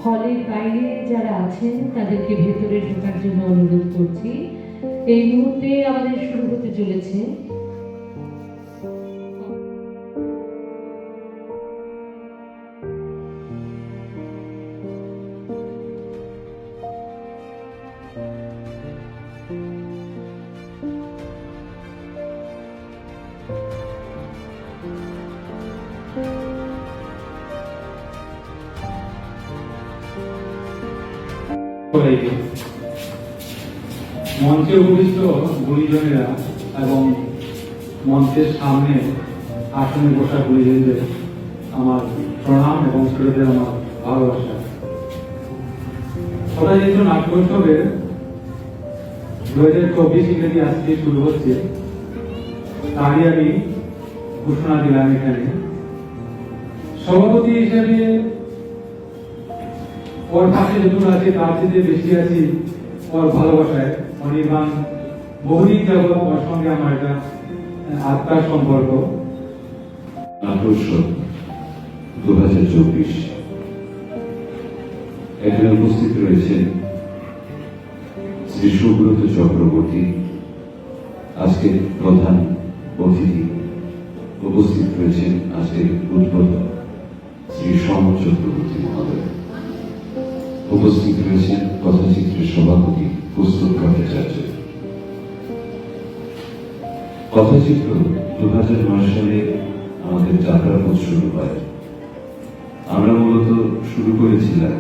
হলের বাইরে যারা আছেন তাদেরকে ভেতরে ঢোকার জন্য অনুরোধ করছি। এই মুহূর্তে আমাদের শুরু হতে চলেছে মঞ্চে উপবিষ্ট গুণীজনেরা এবং মঞ্চের সামনে আসনে বসা গুণীজনদের আমার প্রণাম এবং ছোটদের আমার ভালোবাসা। সদাচিত্র নাট্য উৎসবের 2024 ইংরেজি আজকে শুরু হচ্ছে, তারই আমি ঘোষণা দিলাম এখানে। সভাপতি হিসেবে ওর পাশে যতটুকু আছে তার চেয়ে বেশি আছি ওর ভালোবাসায়। অনির্বাণ বহুদিন যাবৎ ওর সঙ্গে আমার একটা আত্মার সম্পর্ক। নাট্য উৎসব 2024 এখানে উপস্থিত রয়েছেন শ্রী সুব্রত চক্রবর্তী, আজকের প্রধান অতিথি। উপস্থিত রয়েছেন আজকের উদ্বোধক শ্রী সম চক্রবর্তী মহোদয়। উপস্থিত রয়েছেন কথাচিত্রের সভাপতি পুস্তক ভট্টাচার্য। কথাচিত্র 2009 সালে আমাদের যাত্রাপথ শুরু হয়। আমরা মূলত শুরু করেছিলাম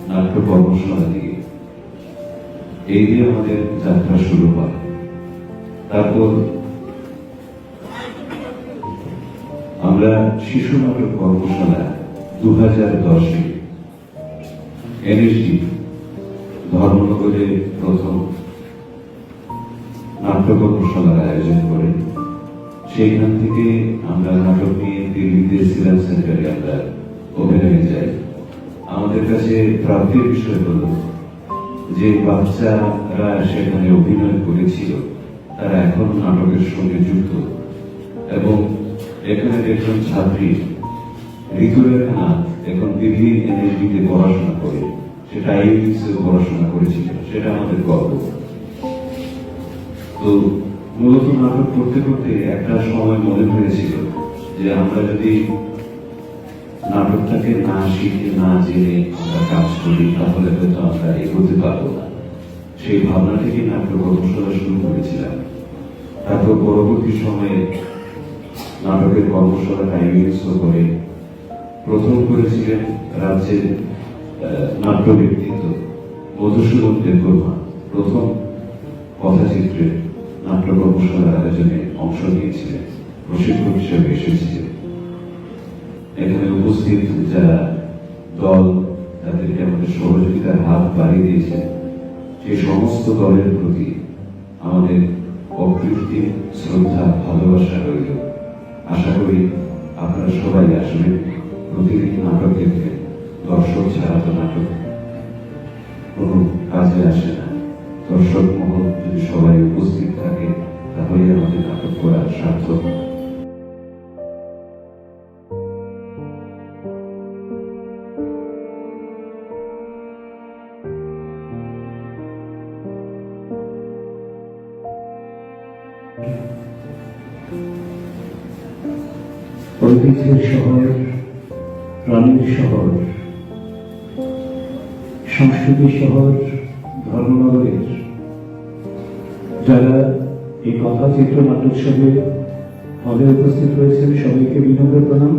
নাট্য কর্মশালা দিয়ে, এই দিয়ে আমাদের যাত্রা শুরু হয়। তারপর আমরা শিশু নাটক কর্মশালা 2010-এ এনএসডি ধর্মনগরে প্রথম নাট্য কর্মশালার আয়োজন করেন। সেইখান থেকে আমরা নাটক নিয়ে দিল্লিতে সিরাজ সেন্টারে আমরা অভিনয়ে যাই। আমাদের কাছে প্রাপ্তির বিষয় হল যে বাচ্চারা সেখানে অভিনয় করেছিল তারা এখন নাটকের সঙ্গে যুক্ত, এবং এখানে একজন ছাত্রী ঋতুরেখা নাথ এখন দিল্লি এনএসডিতে পড়াশোনা করে, সেটা আইইউএসএ পড়াশোনা করেছিল, সেটা আমাদের গর্ব। তো মূলত নাটক করতে করতে একটা সময় মনে হয়েছিল যে আমরা যদি নাটকটাকে না শিখে না জেনে আমরা কাজ করি তাহলে হয়তো আমরা এগোতে পারবো না। সেই ভাবনা থেকে নাট্য কর্মশালা শুরু করেছিলাম। তারপর পরবর্তী সময়ে নাটকের কর্মশালা আইইউএসএ করে প্রথম করেছিলেন রাজ্যের নাট্য ব্যক্তিত্ব মধুসূদন দেববর্মা। প্রথম কথাচিত্রের নাট্য কর্মশালার আয়োজনে অংশ নিয়েছিলেন, প্রশিক্ষক হিসেবে এসেছিলেন। এখানে উপস্থিত যারা দল তাদেরকে আমাদের সহযোগিতার হাত বাড়িয়ে দিয়েছেন, সেই সমস্ত দলের প্রতি আমাদের অকৃত্রিম শ্রদ্ধা ভালোবাসা রইল। আশা করি আপনারা সবাই আসবেন, প্রতিদিন নাটক দেখবেন। দর্শক ছাড়া তো নাটক কোনো কাজে আসে না। দর্শক মহল যদি সবাই উপস্থিত থাকে তাহলে আমাদের নাটক করার সার্থক। ঐতিহ্যের শহর, প্রাণীর শহর, সংস্কৃতির শহর ধর্মনগরের যারা এই কথাচিত্র নাট্যোৎসবে হলে উপস্থিত রয়েছেন সবাইকে বিনম্র প্রণাম,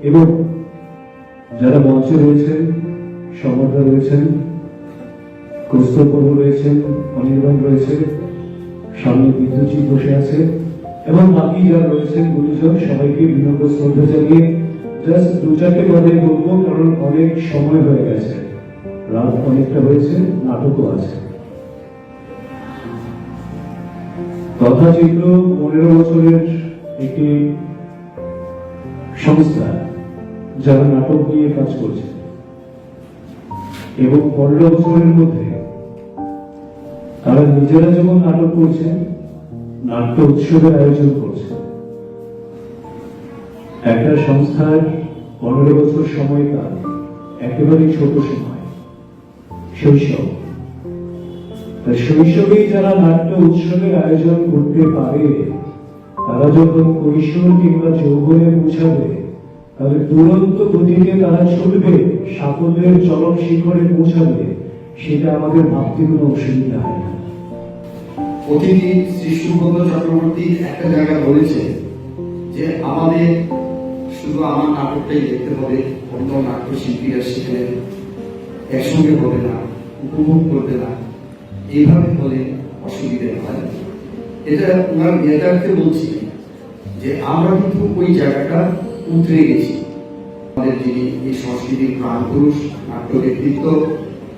এবং যারা মঞ্চে রয়েছেন, সমর্থা রয়েছেন, কৌস্তববাবু রয়েছেন, অনির্বাণ রয়েছে, সামনে বিদ্যুৎজিৎ বসে আছে, এবং বাকি যারা রয়েছেন গুরুজন, সবাইকে বিনম্র শ্রদ্ধা জানিয়ে জাস্ট 2-4টে কথাই বলবো, কারণ অনেক সময় হয়ে গেছে, রাত অনেকটা হয়েছে, নাটকও আছে। কথাচিত্র 15 বছরের একটি সংস্থা যারা নাটক নিয়ে কাজ করছে, এবং 15 বছরের মধ্যে তারা নিজেরা যেমন নাটক করছে, নাট্য উৎসবের আয়োজন করছে। একটা সংস্থার 15 বছর সময়কাল একেবারেই ছোট সময়। শৈশব। তাই শৈশবেই যারা নাট্য উৎসবের আয়োজন করতে পারে, তারা যখন কৈশোর কিংবা যৌবনে পৌঁছাবে, তাহলে দুরন্ত গতিতে তারা চলবে, সাফল্যের চরম শিখরে পৌঁছাবে, সেটা আমাদের ভাবতে কোনো অসুবিধা হয় না। অতিথি শ্রী সুব্রত চক্রবর্তী একটা জায়গায় বলেছে যে আমাদের শুধু আমার নাটকটাই দেখতে হবে, অন্য নাট্যশিল্পীরা সেখানে একসঙ্গে হবে না, উপভোগ করবে না, এইভাবে হলে অসুবিধা হয়। এটা ওনার নেতারকে বলছি যে আমরা কিন্তু ওই জায়গাটা উতরে গেছি। আমাদের যিনি এই সংস্কৃতির প্রাণ পুরুষ, নাট্য ব্যক্তিত্ব,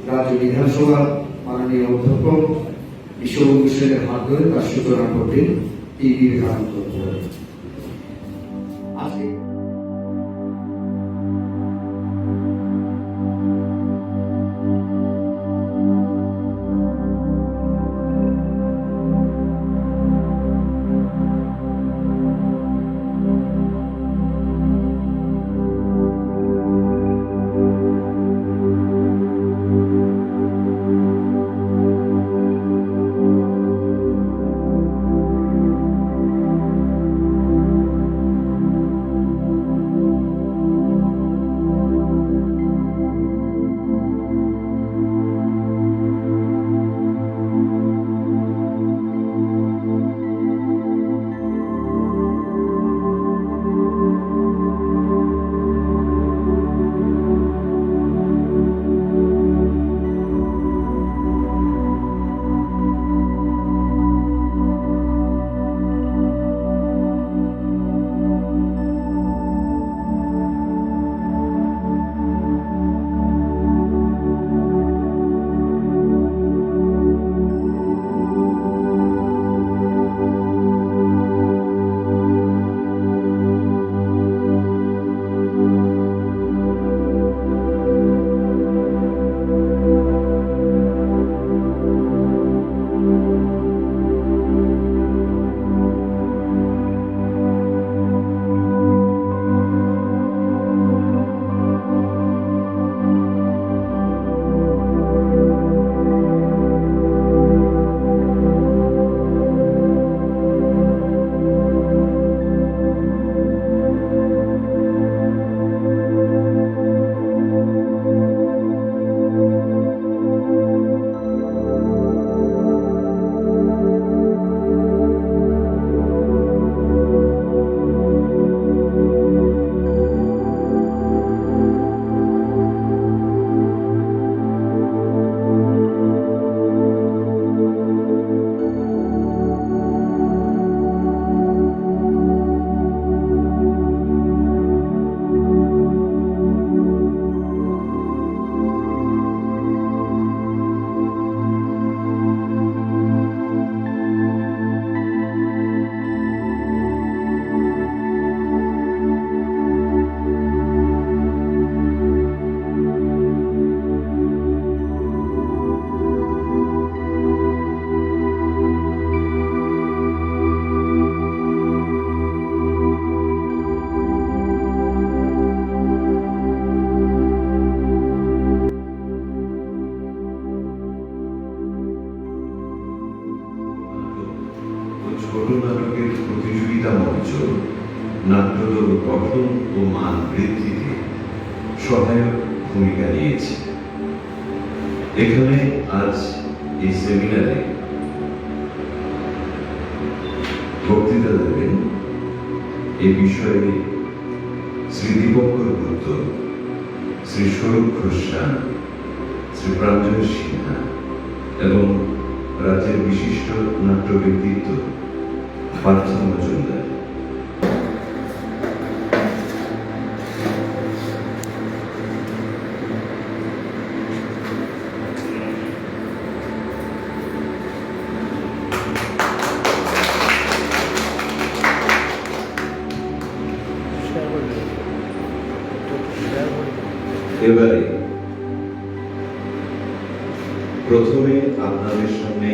রাজ্য বিধানসভার মাননীয় অধ্যক্ষ বিশ্ববন্ধু সেনের হাত ধরে তার সূচনা করবেন এই বিবেকানন্দ। আজকে ছোট নাটকের প্রতিযোগিতা মঞ্চ নাট্যদল গঠন ও মান বৃদ্ধিতে সহায়ক ভূমিকা নিয়েছে। এখানে আজ এই সেমিনারে বক্তৃতা দেবেন এ বিষয়ে শ্রী দীপঙ্কর গুপ্ত, শ্রী স্বরূপ ঘোষাল, শ্রী প্রাঞ্জল সিনহা এবং রাজ্যের বিশিষ্ট নাট্য ব্যক্তিত্ব পার্থ মজুমদার। এবারে প্রথমে আপনাদের সামনে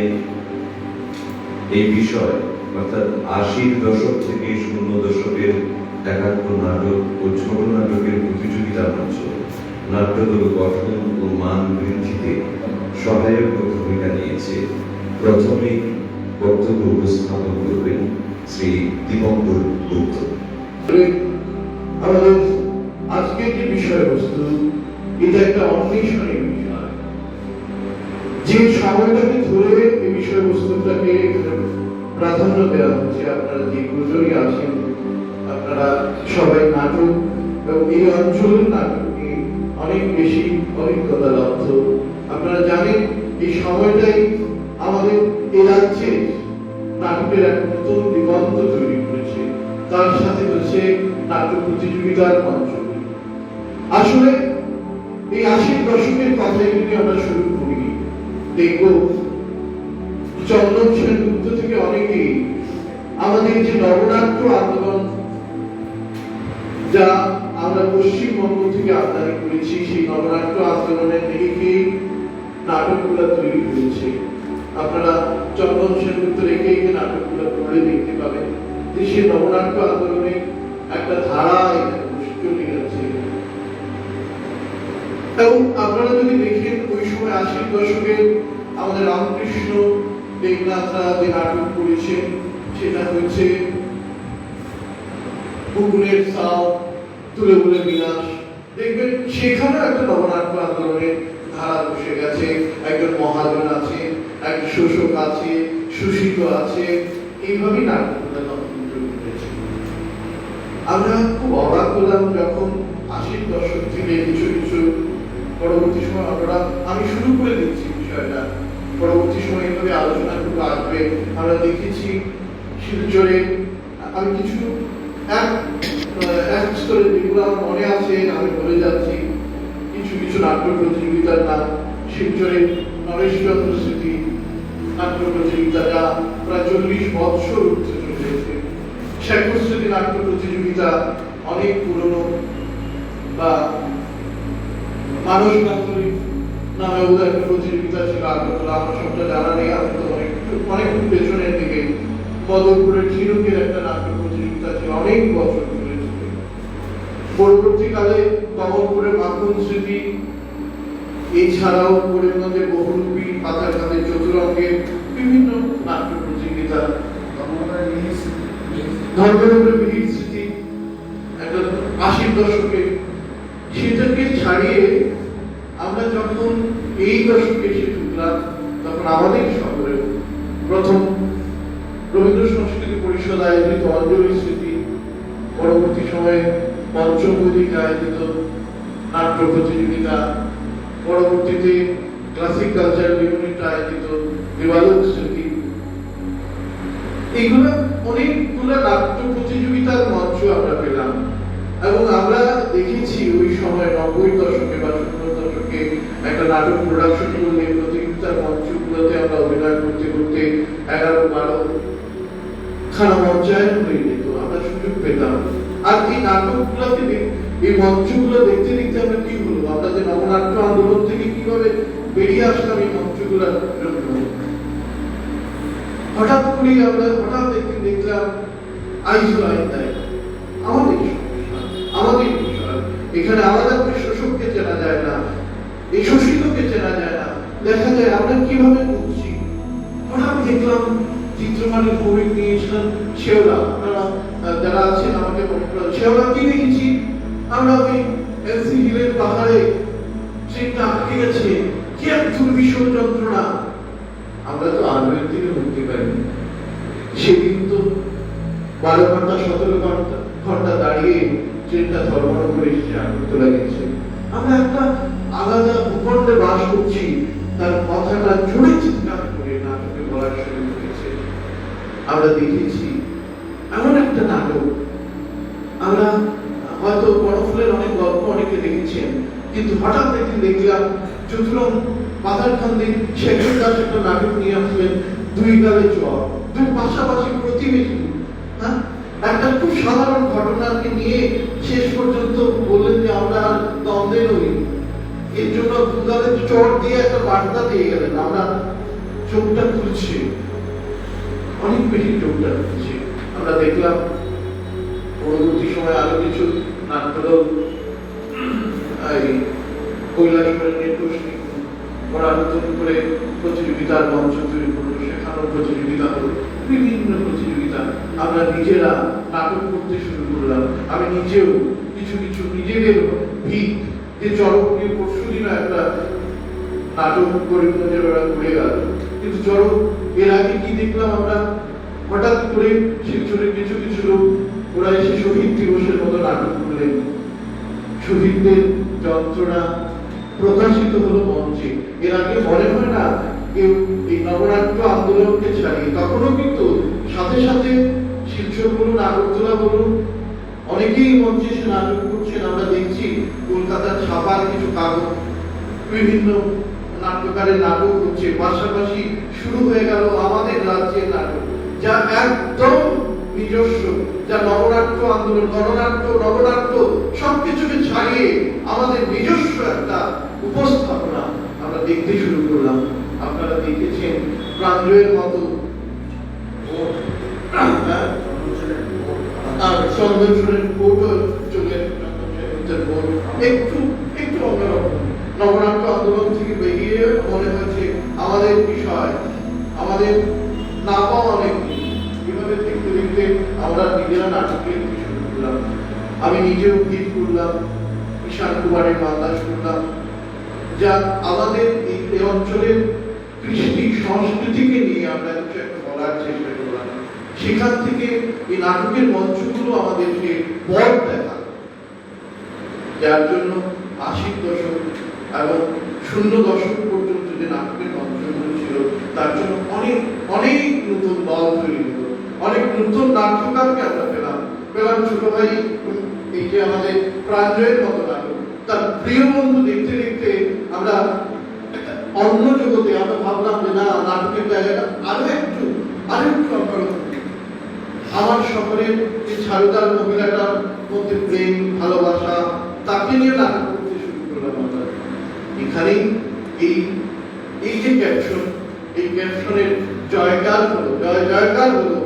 এই বিষয় অর্থাৎ ৮০-র দশক থেকে ০০ দশকের একাত্ম নাটক ও ছোট নাটকের প্রতিযোগিতা মঞ্চ নাট্যদল গঠন ও মান বৃদ্ধিতে মঞ্চে প্রথমে বক্তব্য উপস্থাপন করবেন শ্রী দীপঙ্কর গুপ্ত। আমাদের আজকের যে বিষয়বস্তু, এটা একটা অন্বেষণের বিষয়। যে সময়টাকে ধরে এই বিষয়বস্তুটাকে প্রাধান্য দেওয়া হচ্ছে, আপনারা যে গুজরি আছেন, আপনারা সবাই নাটক এবং এই অঞ্চলের নাটক নিয়ে অনেক বেশি অভিজ্ঞতা লব্ধ। আপনারা জানেন এই সময়টাই আমাদের এই রাজ্যে নাটকের এক নতুন দিগন্ত তৈরি করেছে। তার সাথে হচ্ছে নাটক প্রতিযোগিতার মঞ্চ। আসলে এই 80 দশকের কথাই যদি আমরা শুরু করি, দেখব চন্দন সেনগুপ্ত থেকে অনেকেই আমাদের যে নবনাট্য আন্দোলন, যা আমরা পশ্চিমবঙ্গ থেকে আমদানি করেছি, সেই নবনাট্য আন্দোলনের নিরিখে নাটকগুলো তৈরি হয়েছে। আপনারা চন্দন সেনগুপ্ত রেখে এই নাটকগুলো পড়ে দেখতে পাবেন যে সে নবনাট্য আন্দোলনের একটা ধারা এখানে চলে গেছে। এবং আপনারা যদি দেখেন ওই সময় 80 দশকের আমাদের রামকৃষ্ণ দেবনাথরা যে নাটক করেছেন, সেটা হচ্ছে কুকুরের সাও, তুলে বলে বিনাশ। দেখবেন সেখানে একটা নবনাট্য আন্দোলনের ধারা বসে গেছে। একজন মহাজন আছে, একজন শোষক আছে, শোষিত আছে, এইভাবেই নাটকগুলো হয়েছে। আমরা খুব অবাক হলাম যখন 80 দশক থেকে কিছু কিছু পরবর্তী সময় আমি শুরু করে দিচ্ছি বিষয়টা, পরবর্তী সময় এইভাবে আলোচনা করতে আসবে। আমরা দেখেছি শিলচরে, আমি কিছু এক স্তরে যেগুলো আমার মনে আছে আমি বলে যাচ্ছি, কিছু কিছু নাট্য প্রতিযোগিতার নাম। শিলচরে নরেশচন্দ্র স্মৃতি নাট্য প্রতিযোগিতা, যা প্রায় 40 বৎসর উঠতে চলেছে। শেখস্মৃতি নাট্য প্রতিযোগিতা অনেক পুরনো, বা মানস নাট্যিক নামে ওদের একটা প্রতিযোগিতা ছিল আগরতলা, আমার সবটা জানা নেই, আমি তো অনেক পেছনের দিকে। বদরপুরের ঝিনুকের একটা নাট্য প্রতিযোগিতা ছিল, অনেক বছর চলেছে। পরবর্তীকালে কমলপুরের মাখন স্মৃতি, এছাড়াও করিমগঞ্জে বহুরূপী, পাথারকান্দির চতুরঙ্গের বিভিন্ন নাট্য প্রতিযোগিতা, ধর্মনগরের বীর স্মৃতি একটা 80 দশকে। সেটাকে ছাড়িয়ে আমরা যখন এই দশকে এসে ঢুকলাম, তখন আমাদের শহরে প্রথম রবীন্দ্র সংস্কৃতি পরিষদ আয়োজিত অঞ্জলি স্মৃতি, পরবর্তী সময়ে পঞ্চমদিক আয়োজিত নাট্য প্রতিযোগিতা, পরবর্তীতে ক্লাসিক কালচারাল ইউনিট আয়োজিত দেবালোক স্মৃতি, এইগুলো অনেকগুলো নাট্য প্রতিযোগিতার মঞ্চ আমরা পেলাম। এবং আমরা দেখেছি ওই সময় 90 দশকে বা 70 দশকে একটা নাটক প্রোডাকশন করলে প্রতিযোগিতার মঞ্চগুলোতে আমরা অভিনয় করতে করতে 11-12 খানা মঞ্চায়ন হয়ে যেত, আমরা সুযোগ পেতাম। আর এই নাটকগুলোকে, এই মঞ্চগুলো দেখতে দেখতে আমরা কি হলো, আমরা যে নবনাট্য আন্দোলন থেকে কিভাবে বেরিয়ে আসলাম এই মঞ্চগুলোর জন্য। হঠাৎ করে আমরা একদিন দেখলাম আইজো আইন দেয়, আমাদের বিষয়, এখানে আলাদা করে শোষককে চেনা যায় না, এই শোষিতকে চেনা যায় না। দেখা যায় আমরা কিভাবে বুঝছি। হঠাৎ দেখলাম চিত্রমানের কবির নিয়েছিলেন শেওলা, আপনারা যারা আছেন আমাকে মনে করেন শেওলা কি দেখেছি আমরা ওই এলসি হিলের পাহাড়ে, ট্রেনটা আটকে গেছে, কি এক দুর্বিষহ যন্ত্রণা। আমরা তো আর্মের দিকে মুক্তি পাইনি, সেদিন তো 12 ঘন্টা 17 ঘন্টা দাঁড়িয়ে ট্রেনটা ধর্মনগরে এসে আগরতলা গেছে। আমরা একটা আলাদা ভূখণ্ডে বাস করছি, তার কথাটা জোরে চিৎকার করে নাটকে বলার শুরু করেছে। আমরা দেখেছি এমন একটা নাটক, আমরা হয়তো বনফুলের অনেক গল্প অনেকে দেখেছেন, কিন্তু হঠাৎ একদিন দেখলাম চতুরং পাথারকান্দির শেখর দাস একটা নাটক নিয়ে আসলেন, দুই গালে জ্বর, দুই পাশাপাশি প্রতিবেশী। হ্যাঁ, একটা খুব সাধারণ ঘটনাকে নিয়ে শেষ পর্যন্ত বললেন যে আমরা দ্বন্দ্বে নই, এর জন্য দুগালে চট দিয়ে একটা বার্তা দিয়ে গেলেন। আমরা চোখটা খুলছি, অনেক বেশি চোখটা খুলছি। আমরা দেখলাম পরবর্তী সময় আরো কিছু নাট্যদল কৈলাসপুরের নিয়ে ওরা নতুন করে প্রতিযোগিতার মঞ্চ তৈরি করলো, শেখানোর প্রতিযোগিতা হলো, বিভিন্ন প্রতিযোগিতা আমরা নিজেরা নাটক করতে শুরু করলাম। আমি নিজেও কিছু কিছু নিজেদের ভিত যে চরক নিয়ে পরশু দিনও একটা নাটক করিমগঞ্জের ওরা ঘুরে গেল, কিন্তু চরক এর আগে কি দেখলাম আমরা, হঠাৎ করে শিলচরের কিছু কিছু লোক ওরা এসে শহীদ দিবসের মতো নাটক করলেন। শহীদদের যন্ত্রণা প্রকাশিত হলো মঞ্চে। এর আগে মনে হয় না কেউ এই নবনাট্য আন্দোলনকে ছাড়িয়ে, তখনও কিন্তু সাথে সাথে শিলচর বলুন, আগরতলা বলুন, অনেকেই মঞ্চে এসে নাটক করছেন। আমরা দেখছি কলকাতার ছাপার কিছু কাগজ বিভিন্ন নাট্যকারের নাটক হচ্ছে, পাশাপাশি শুরু হয়ে গেল আমাদের রাজ্যের নাটক, যা একদম নিজস্ব, যা নবনাট্য আন্দোলন, গণনাট্য, নবনাট্য সবকিছুকে ছাড়িয়ে আমাদের নিজস্ব একটা উপস্থাপনা আমরা দেখতে শুরু করলাম। আপনারা দেখেছেন প্রাঞ্জয়ের মতো চন্দনসরের বোর্ডও চলে, একটু একটু অন্যরকম। নবনাট্য আন্দোলন থেকে বেরিয়ে মনে হয়েছে আমাদের বিষয়, আমাদের না পাওয়া অনেক এভাবে দেখতে দেখতে আমরা নিজেরা নাটক লিখতে শুরু করলাম। আমি নিজেও গীত করলাম, ঈশান কুমারের বাতাস করলাম, যা আমাদের এই অঞ্চলের কৃষ্টি সংস্কৃতিকে নিয়ে আমরা কিছু একটা বলার চেষ্টা করলাম। সেখান থেকে এই নাটকের মঞ্চগুলো আমাদেরকে পথ দেখা, যার জন্য ৮০ দশক এবং ০ দশক পর্যন্ত যে নাটকের মঞ্চগুলো ছিল, তার জন্য অনেক অনেক নতুন দল তৈরি হলো, অনেক নতুন নাট্যকারকে আমরা পেলাম। ছোট ভাই এই যে আমাদের প্রাঞ্জয়ের মতো নাটক, তার প্রিয় বন্ধু দেখতে দেখতে আমরা অন্য জগতে আমরা ভাবলাম যে না, নাটকের জায়গাটা আরো একটু অন্যরকম। আমার শহরের যে ছাড়ুদার মহিলাটার মধ্যে প্রেম, ভালোবাসা, তাকে নিয়ে নাটক করতে শুরু করলাম আমরা। এখানেই এই যে ক্যাপশন, এই ক্যাপশনের জয়কার হলো, জয়কার হলো।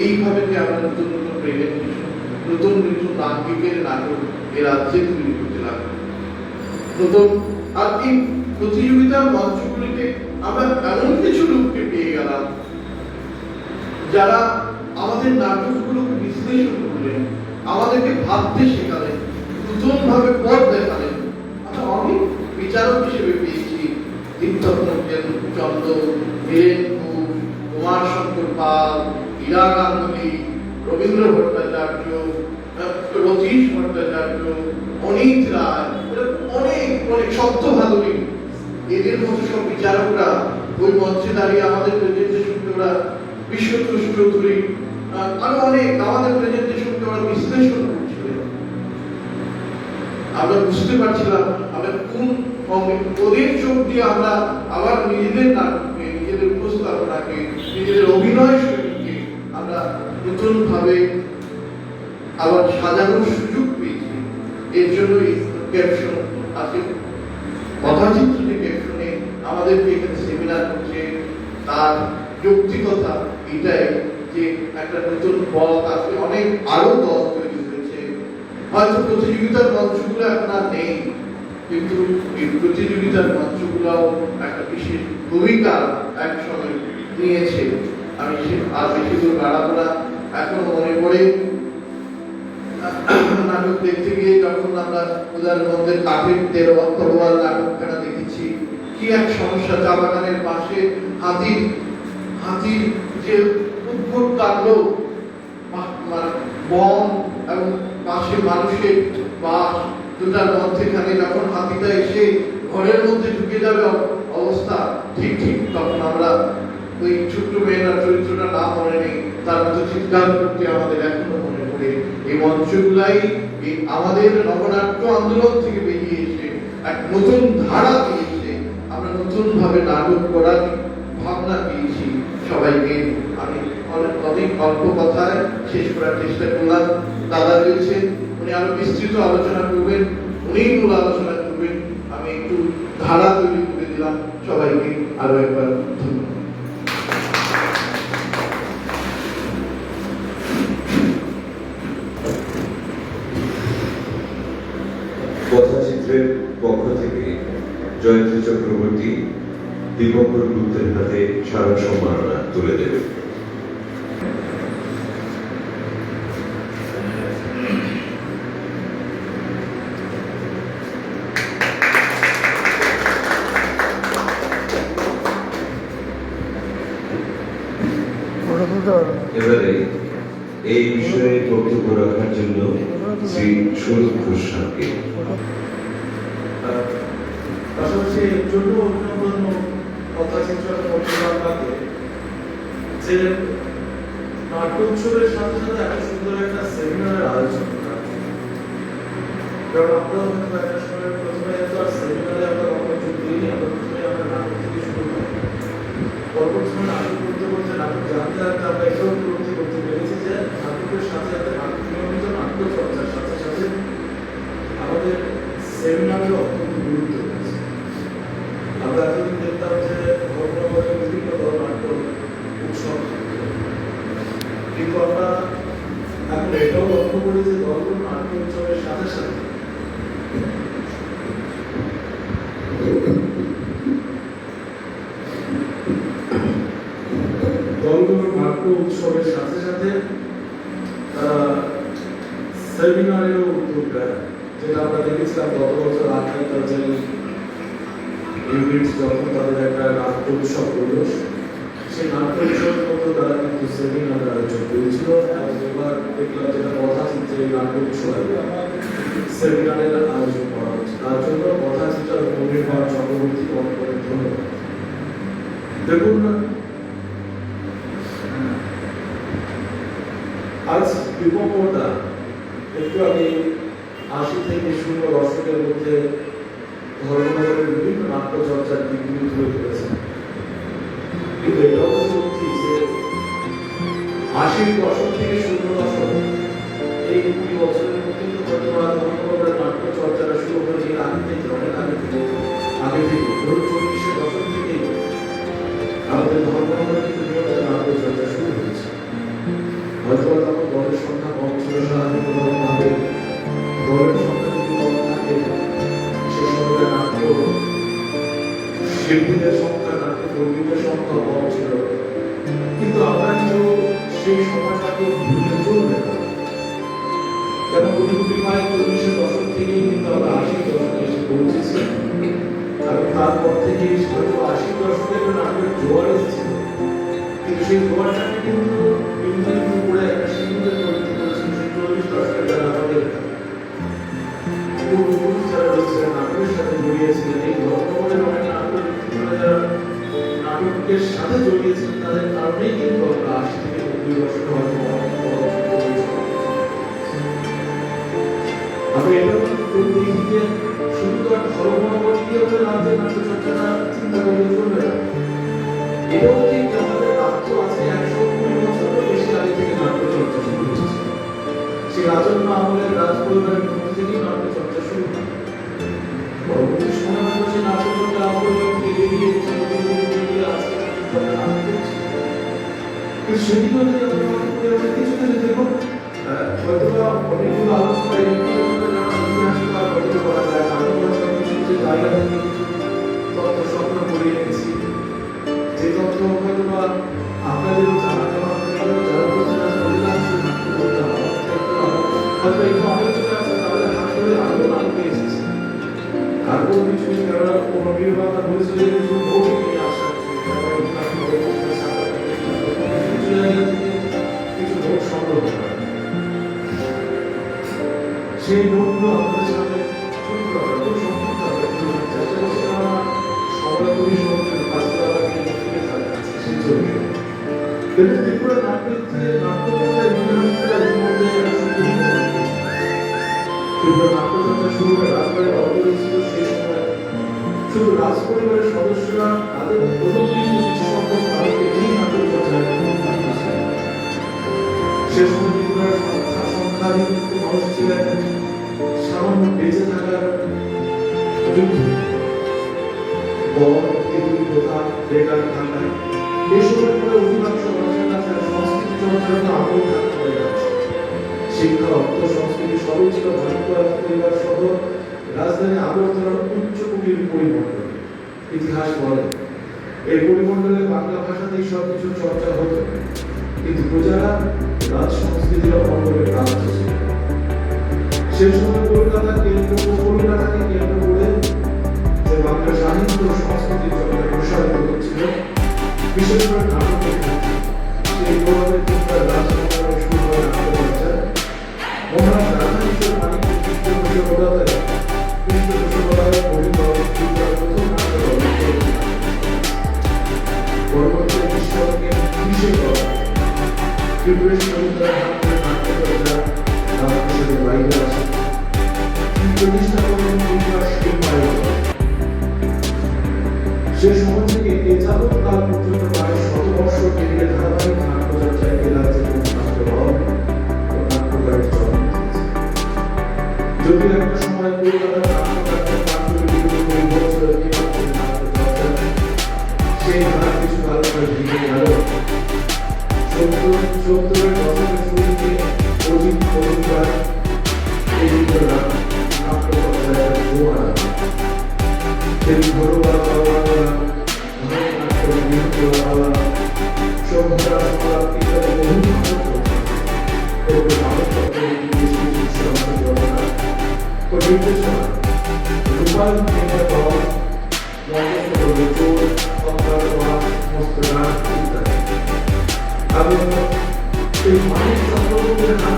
এইভাবে যে আমরা নতুন নতুন প্রেজেন্টেশন, নতুন নতুন নাটকের নাটক এ রাজ্যে তৈরি করতে লাগলাম। নতুন আর এই প্রতিযোগিতার মঞ্চগুলিতে আমরা এমন কিছু লোককে পেয়ে গেলাম যারা আমাদের নাটকগুলোকে বিশ্লেষণ করলেন, আমাদেরকে ভাবতে শেখালেন, নতুন ভাবে পথ দেখালেন। আমরা অনেক বিচারক হিসেবে পেয়েছি দীপ্তরঞ্জন চন্দ্র, বীরেন ঘোষ, কুমার শঙ্কর পাল, ইরা গাঙ্গুলি, রবীন্দ্র ভট্টাচার্য, রতীশ ভট্টাচার্য, অনিত রায়, অনেক অনেক সত্য ভাদুরী, এদের মতো সব বিচারকরা ওই মঞ্চে দাঁড়িয়ে আমাদের প্রেজেন্টেশনকে ওরা বিশ্বতোষ চৌধুরী, আরো অনেক আমাদের প্রেজেন্টেশনকে ওরা বিশ্লেষণ করছিলেন। আমরা বুঝতে পারছিলাম আমরা কোন ওদের চোখ দিয়ে আমরা আবার নিজেদের নাটককে, নিজেদের উপস্থাপনাকে, নিজেদের অভিনয় শৈলীকে আমরা নতুন ভাবে আবার সাজানোর সুযোগ পেয়েছি। এর জন্য ক্যাপশন আজকে কথাচিত্র যে ক্যাপশনে আমাদেরকে এখানে সেমিনার হচ্ছে, তার যৌক্তিকতা এটাই যে একটা নতুন পথ আসলে অনেক আরো দল তৈরি হয়েছে। হয়তো প্রতিযোগিতার মঞ্চগুলো এখন আর নেই, কিন্তু এই প্রতিযোগিতার মঞ্চগুলোও একটা বিশেষ ভূমিকা একসময় নিয়েছে। আমি আর বেশি দূর বাড়াবো না। এখনো মনে পড়ে নাটক দেখতে গিয়ে যখন আমরা উদাহরণের কাঠের তরোয়াল নাটকখানা দেখেছি, কি এক সমস্যা। চা বাগানের পাশে হাতির যে উদ্ভট কাণ্ড, বন এবং পাশে মানুষের বাস, দুটার মধ্যেখানে যখন হাতিটা এসে ঘরের মধ্যে ঢুকে যাবে অবস্থা, ঠিক তখন আমরা ওই ছোট্ট মেয়েটার চরিত্রটা নাম মনে নেই, তার মধ্যে চিৎকার করতে আমাদের এখনো মনে পড়ে। এই মঞ্চগুলাই আমাদের নবনাট্য আন্দোলন থেকে বেরিয়ে এসে এক নতুন ধারা দিয়েছে, আমরা নতুন ভাবে নাটক করার ভাবনা পেয়েছি। সবাইকে আমি অনেক অল্প কথায় শেষ করার চেষ্টা করলাম। দাদা রয়েছে, উনি আরো বিস্তৃত আলোচনা করবেন, উনি মূল আলোচনা করবেন। আমি একটু ধারা তৈরি করে দিলাম। সবাইকে আরো একবার ধন্যবাদ। কথাচিত্রের পক্ষ থেকে জয়ন্তী চক্রবর্তী, দীপঙ্কর গুপ্তের হাতে স্মারক সম্মাননা তুলে দেবে। এবারে এই বিষয়ে বক্তব্য রাখার জন্য শ্রী স্বরূপ ঘোষ সাহেবকে পাশাপাশি এর জন্য অন্যান্য কথা চিন্তা করতে যে নাট্য উৎসবের সাথে সাথে এত সুন্দর একটা সেমিনারের আয়োজন করা, কারণ আমরা হয়তো একটা সময় প্রথমে তো আর সেমিনারে আমরা কখনো যোগ দিইনি, আমরা প্রথমে আমরা নাটক থেকে শুরু করি, পরবর্তী সময় নাটক করতে করতে নাটক জানতে জানতে আমরা এটাও উপলব্ধি করতে পেরেছি যে নাটকের সাথে সাথে নিয়মিত নাট্য চর্চার সাথে সাথে আমাদের সেমিনারের অত্যন্ত গুরুত্ব রয়েছে। আমরা এতদিন দেখতাম যে ধর্মনগরের বিভিন্ন নাট্য উৎসব, কিন্তু আমরা এখন এটাও লক্ষ্য করি যে দলগুলো নাট্য উৎসবের সাথে সাথে দলগুলোর নাট্য উৎসবের সাথে সাথে সেমিনারেও উদ্যোগ দেয়, যেটা আমরা দেখেছিলাম গত বছর আগ্নেয়কালচার ইউনিট যখন তাদের একটা নাট্য উৎসব করল, সেই নাট্য উৎসবের মতো তারা কিন্তু সেমিনারের আয়োজন করেছিল, এবং এবার দেখলাম যেটা কথা চিত্রে এই নাট্য উৎসবে সেমিনারের আয়োজন করা হচ্ছে। তার জন্য কথা চিত্র মনির্বাণ চক্রবর্তীকে অনেক অনেক ধন্যবাদ। দেখুন, আজ দীপঙ্করদা একটু আগে ৮০ থেকে ০ দশকের মধ্যে ধর্মনগরের বিভিন্ন নাট্য চর্চার দিকগুলি তুলে ধরেছেন, কিন্তু এটাও তো সত্যি যে ৮০ দশক থেকে ০ দশক এই ২০ বছরের মধ্যে তো হয়তো ধর্মনগরের নাট্য চর্চাটা শুরু হয়েছে আগে থেকে, অনেক আগে থেকে ধরুন ৪০-এর দশক থেকে আমাদের ধর্মনগরে কিন্তু নিয়মিত নাট্য চর্চা শুরু হয়েছে। হয়তো তখন দলের সংখ্যা কম ছিল, স্বাভাবিকভাবে দলের সংখ্যা যদি কম থাকে সে সময় নাট্য শিল্পীদের সংখ্যা, নাট্য কর্মীদের সংখ্যা কম ছিল, কিন্তু আমরা কিন্তু সেই সময়টাকে ভুলে চলবে না। কেন প্রায় ৪০-এর দশক থেকেই কিন্তু আমরা ৮০ দশকে এসে পৌঁছেছি, এবং তারপর থেকে হয়তো ৮০ দশকে নাটকের জোয়ার এসেছিল, কিন্তু সেই জোয়ারটাকে কিন্তু বিন্দু করে একটা সিন্ধুতে পরিণত করেছিল সেই ৪০ দশকের যারা আমাদের পূর্বপুরুষ যারা রয়েছে নাটকের সাথে জড়িয়েছিলেন, এই ধর্মনগরের অনেক নাটক যারা নাটকের সাথে জড়িয়েছিলেন, তাদের কারণেই কিন্তু আমরা ৮০ থেকে ৯০ দশকে হয়তো আমি এটা দেখি যে শুধু তো আর ধর্মনগরীকে রাজ্যের নাট্য চর্চাটা চিন্তা করলে চলবে না। এটাও ঠিক আমাদের রাজ্য আছে ১২০ বছরের বেশি আগে থেকে নাট্য চর্চা শুরু হয়েছে, সেই রাজন্য আমলের রাজ পরিবারের মধ্যে থেকেই নাট্য চর্চা শুরু হয়। পরবর্তী সময় হয়তো সেই নাট্য চর্চা আমলের এগিয়ে গিয়ে আজকে কিন্তু সেদিকে কিছু কিছু দেখুন হয়তো অনেকগুলো আলোচনা ইতিহাস করা যায়, কিছু জায়গা থেকে কিছু তথ্য সংগ্রহ করে এনেছি, যে তথ্য হয়তো বা আপনাদেরও জানা যারা বলছেন হয়তো একটু আলোচনা আছে, তাহলে হাত ধরে আরো আগে এসেছে। তারপর কিছু যারা কোনো বিভাগ বলেছিল যে কিছু নোট নিয়ে আসা, কিছু জায়গা থেকে কিছু নোট সংগ্রহ করা, সেই নোটগুলো আমাদের সামনে ছোট হবে, খুব সংক্ষিপ্ত হবে, চেষ্টা করছি আমরা সময় করি সময় কাজে আমাকে ফিরে থাকতে সেই জন্য। কিন্তু ত্রিপুরা নাট্যের যে নাট্যচর্চা ইউনিভার্সিটিটা ইতিমধ্যে ত্রিপুরা নাট্যচর্চা শুরু হয় রাজবাড়ির অবদান ছিল সেই সময় শুধু রাজ পরিবারের সদস্যরা তাদের প্রথমদিন কিছু সংখ্যক মানুষকে এই নাট্যচর্চায় সে সময় ত্রিপুরার সংখ্যাধিক মানুষ ছিলেন সামান্য বেঁচে থাকার যুদ্ধ, বন প্রথা, বেকার থাকায় এই সময় পরে অধিকাংশ মানুষের কাছে সংস্কৃতি চর্চার আগ্রহ থাকতে হয়ে যাচ্ছে। শিক্ষা, অর্থ, সংস্কৃতি সবই ছিল ভারতীয় পরিবার সহ রাজধানী আগরতলার উচ্চ কুটির পরিমণ্ডল। ইতিহাস বলে এই পরিমণ্ডলে বাংলা ভাষাতেই সবকিছু চর্চা হতো, কিন্তু প্রজারা রাজ সংস্কৃতির অঙ্গনে কাজ ছিল। সে সময় কলকাতাকে কেন্দ্র করে যে বাংলা সাহিত্য ও সংস্কৃতির চর্চা প্রসারিত হচ্ছিল, বিশেষ করে নাটকের সেই গৌরবের চিন্তা রাজসংস্কারে শুরু হয় নাট্যচর্চা। মহারাজ রাধাকিশোর মানিক পৃষ্ঠপোষকতায় প্রথম নাটক পরবর্তীতে বিশ্বকে কিসে করা ত্রিপুরেশ কবিতার হাত ধরে নাট্যচর্চা রাধাকিশোরের বাইরে আসে। প্রতিষ্ঠা করেন সে সময় থেকে এ যাবৎ কাল পর্যন্ত প্রায় 100 বছর পেরিয়ে ধারাবাহিক নাট্যচর্চায় এ রাজ্যে নাট্যভাব ও নাট্যকারের চরম দিয়েছে। যদি একটা সময় কলকাতার নাট্যকারদের পাঠ্যবিধির পরিবর্তন নাট্যচর্চা সেই ধারা কিছু কাল পরে ভেঙে গেল। 70-এর দশকের শুরুতে অজিত মজুমদার এই নাট্যচর্চায় একটা জোয়ার আনে। সেই ঘরোয়া ভারতনাট্য নৃত্যওয়ালা সভ্যতা সংলাপ ইত্যাদি বহু নাটক এবং ভারতচন্দ্রের ঘটনা ও নির্দেশনা রূপায়ণ থেকে দল চোর সমস্ত গান ইত্যাদি। এবং এই মানিক চক্রবর্তীর নাম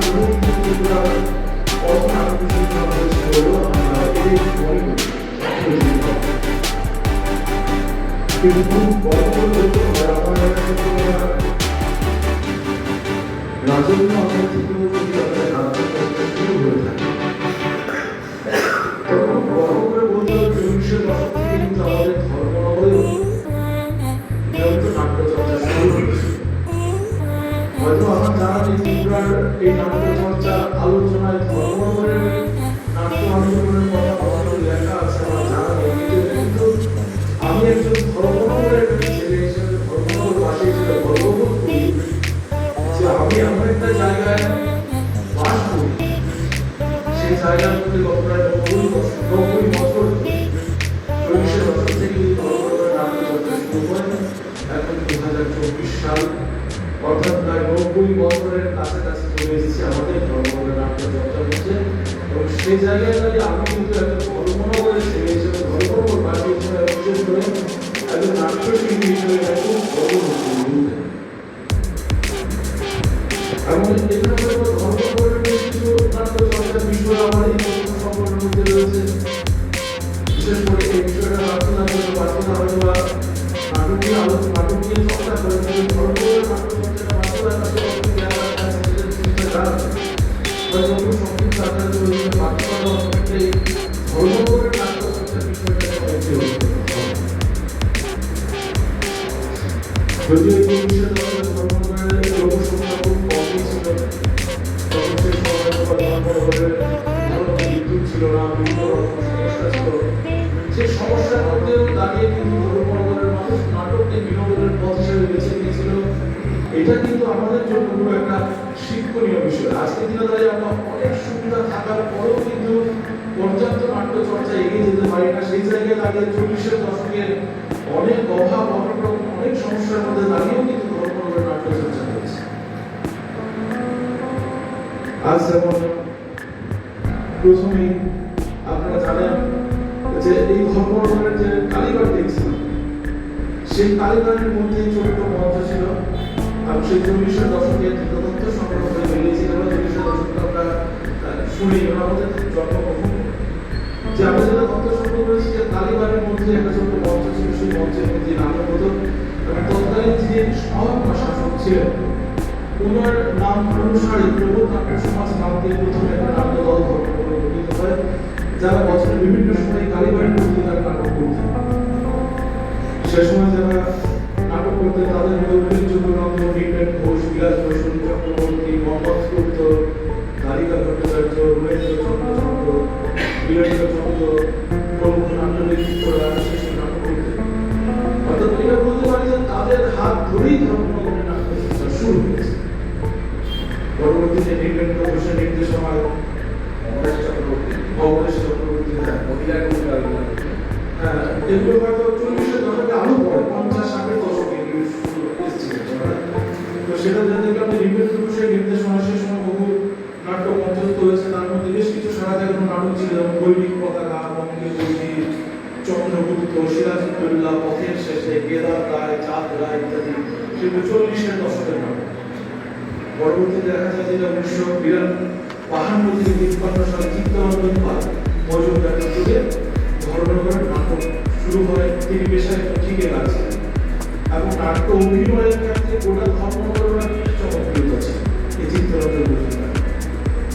কত নাটক শুরু হয়েছিল আমরা এই মনে করি। কিন্তু রাজন্য আমাদের থেকে যদি আমাদের রাজ্য শুরু হয়ে থাকে তখন গর্ব করে বলতে হবে 1900 দশক থেকে কিন্তু আমাদের ধর্মনগরেও নিয়মিত নাট্যচর্চা শুরু হয়েছে। হয়তো আমার জানা নেই ত্রিপুরার এই নাট্যচর্চা আলোচনায় ধর্মনগরের নাট্য আন্দোলনের কথা কখনো লেখা আছে আমার জানা নেই, কিন্তু আমি একজন ধর্মনগরের ছেলে হিসেবে ধর্মনগরবাসী হিসেবে গর্ববোধ করি যে আমি এমন একটা জায়গায় বাস করি, সেই জায়গার মধ্যে গত প্রায় 90 বছর 40 বছর থেকে ধর্মনগরের নাট্যচর্চা শুরু হয়। এখন 2024 সাল, অর্থাৎ প্রায় 90 বছরের কাছাকাছি চলে এসেছি আমাদের ধর্মনগরের নাট্যচর্চা হচ্ছে। এবং সেই জায়গায় দাঁড়িয়ে আমি কিন্তু একটা ধর্মনগরের ছেলে হিসেবে ধর্মনগরবাসী হিসেবে বিশেষ করে একজন নাট্যশিল্পী হিসেবে খুব গর্ব হচ্ছে। এবং এখানে ধর্মনগরের কিছু নাট্যচর্চার বিষয় আমার এই সংগঠনের মধ্যে রয়েছে। বিশেষ করে এই বিষয়টা প্রার্থনা হয়তো বা নাটকীয় চর্চা করে ধর্মনগরের নাট্যচর্চাটা বাস্তবের কাছে সংক্ষিপ্ত আকারে প্রার্থনা অনেকটাই ধর্মনগরের নাট্যচর্চার বিষয়টা যদিও এই বিষয়ে ধর্মনগরের লোকসংখ্যা খুব কমই ছিল, তখন সেই সময় ধর্মনগরের বিদ্যুৎ ছিল না, বিভিন্ন রকম সমস্যা ছিল। সেই সমস্যার মধ্যেও দাঁড়িয়ে কিন্তু ধর্মনগরের মানুষ নাটককে বিনোদনের পথ হিসেবে বেছে নিয়েছিল। এটা কিন্তু আমাদের জন্য পুরো একটা শিক্ষণীয় বিষয়। আজকের দিনে দাঁড়িয়ে আমরা অনেক সুবিধা থাকার পরেও কিন্তু পর্যাপ্ত নাট্যচর্চা এগিয়ে যেতে পারি না। সেই জায়গায় দাঁড়িয়ে 40-এর দশকের অনেক অভাব অনটন অনেক সমস্যার মধ্যে দাঁড়িয়েও কিন্তু ধর্মনগরের নাট্যচর্চা হয়েছে। আজ যেমন প্রথমেই আপনারা জানেন যে এই ধর্মনগরের যে কালীঘাট দেখছিলাম, সেই কালীঘাটের মধ্যে ছোট্ট মঞ্চ ছিল। আর সেই 40-এর দশকে তথ্য সংগ্রহ করে বেরিয়েছিল। 40-এর দশকে আমরা শুনি আমাদের জন্মগ্রহণ যে আমরা যেটা তথ্য সংগ্রহ করেছি যে কালীঘাটের মধ্যে একটা ছোট্ট মঞ্চ ছিল, সেই মঞ্চের মধ্যে নাটক হতো। তৎকালীন যিনি শাসক ছিলেন ওনার নাম অনুসারে প্রবোধ নাট্য সমাজ নাম দিয়ে প্রথমে একটা নাট্য দল গঠিত হয়, যারা বছরের বিভিন্ন সময় কালীঘাটের মধ্যে তারা নাটক করতেন। সে সময় যারা নাটক করতেন তাদের মধ্যে উল্লেখযোগ্য নাম নীলবেন ঘোষ, বিলাস বসুন চক্রবর্তী, মোহাম্মদ গুপ্ত, কালিকা ভট্টাচার্য, রবীন্দ্র চন্দ্র, বীরেন্দ্র চন্দ্র প্রমুখ নাট্য ব্যক্তিত্বরা সেই নাটক করতেন। অর্থাৎ এটা বলতে পারি যে তাদের হাত ধরেই ধর্মনগরের নাট্যচর্চা শুরু হয়েছে। পরবর্তীতে নীলবেন্দ্র ঘোষের নির্দেশনায় অমরেশ চক্রবর্তী এগুলো হয়তো 40-এর দশকে আরো পরে 50 নাটক ছিল যেমন গৈরিক পতাকা, বঙ্গে বৈরী, চন্দ্রগুপ্ত, সিরাজউদ্দৌলা, পথের শেষে, কেদার রায়, চাঁদ রায় ইত্যাদি সেগুলো 40-এর দশকের নাটক। পরবর্তীতে দেখা যায় যেটা 1952 থেকে 53 সালে চিত্তরঞ্জন পাল মজুমদার যুগে ধর্মনগরের নাটক শুরু হয়। তিনি পেশায় ঠিকই লাগছিলেন এবং নাট্য অভিনয়ের ক্ষেত্রে গোটা ধর্মনগরের চমৎকৃত ছিল এই চিত্তরঞ্জন মজুমদার।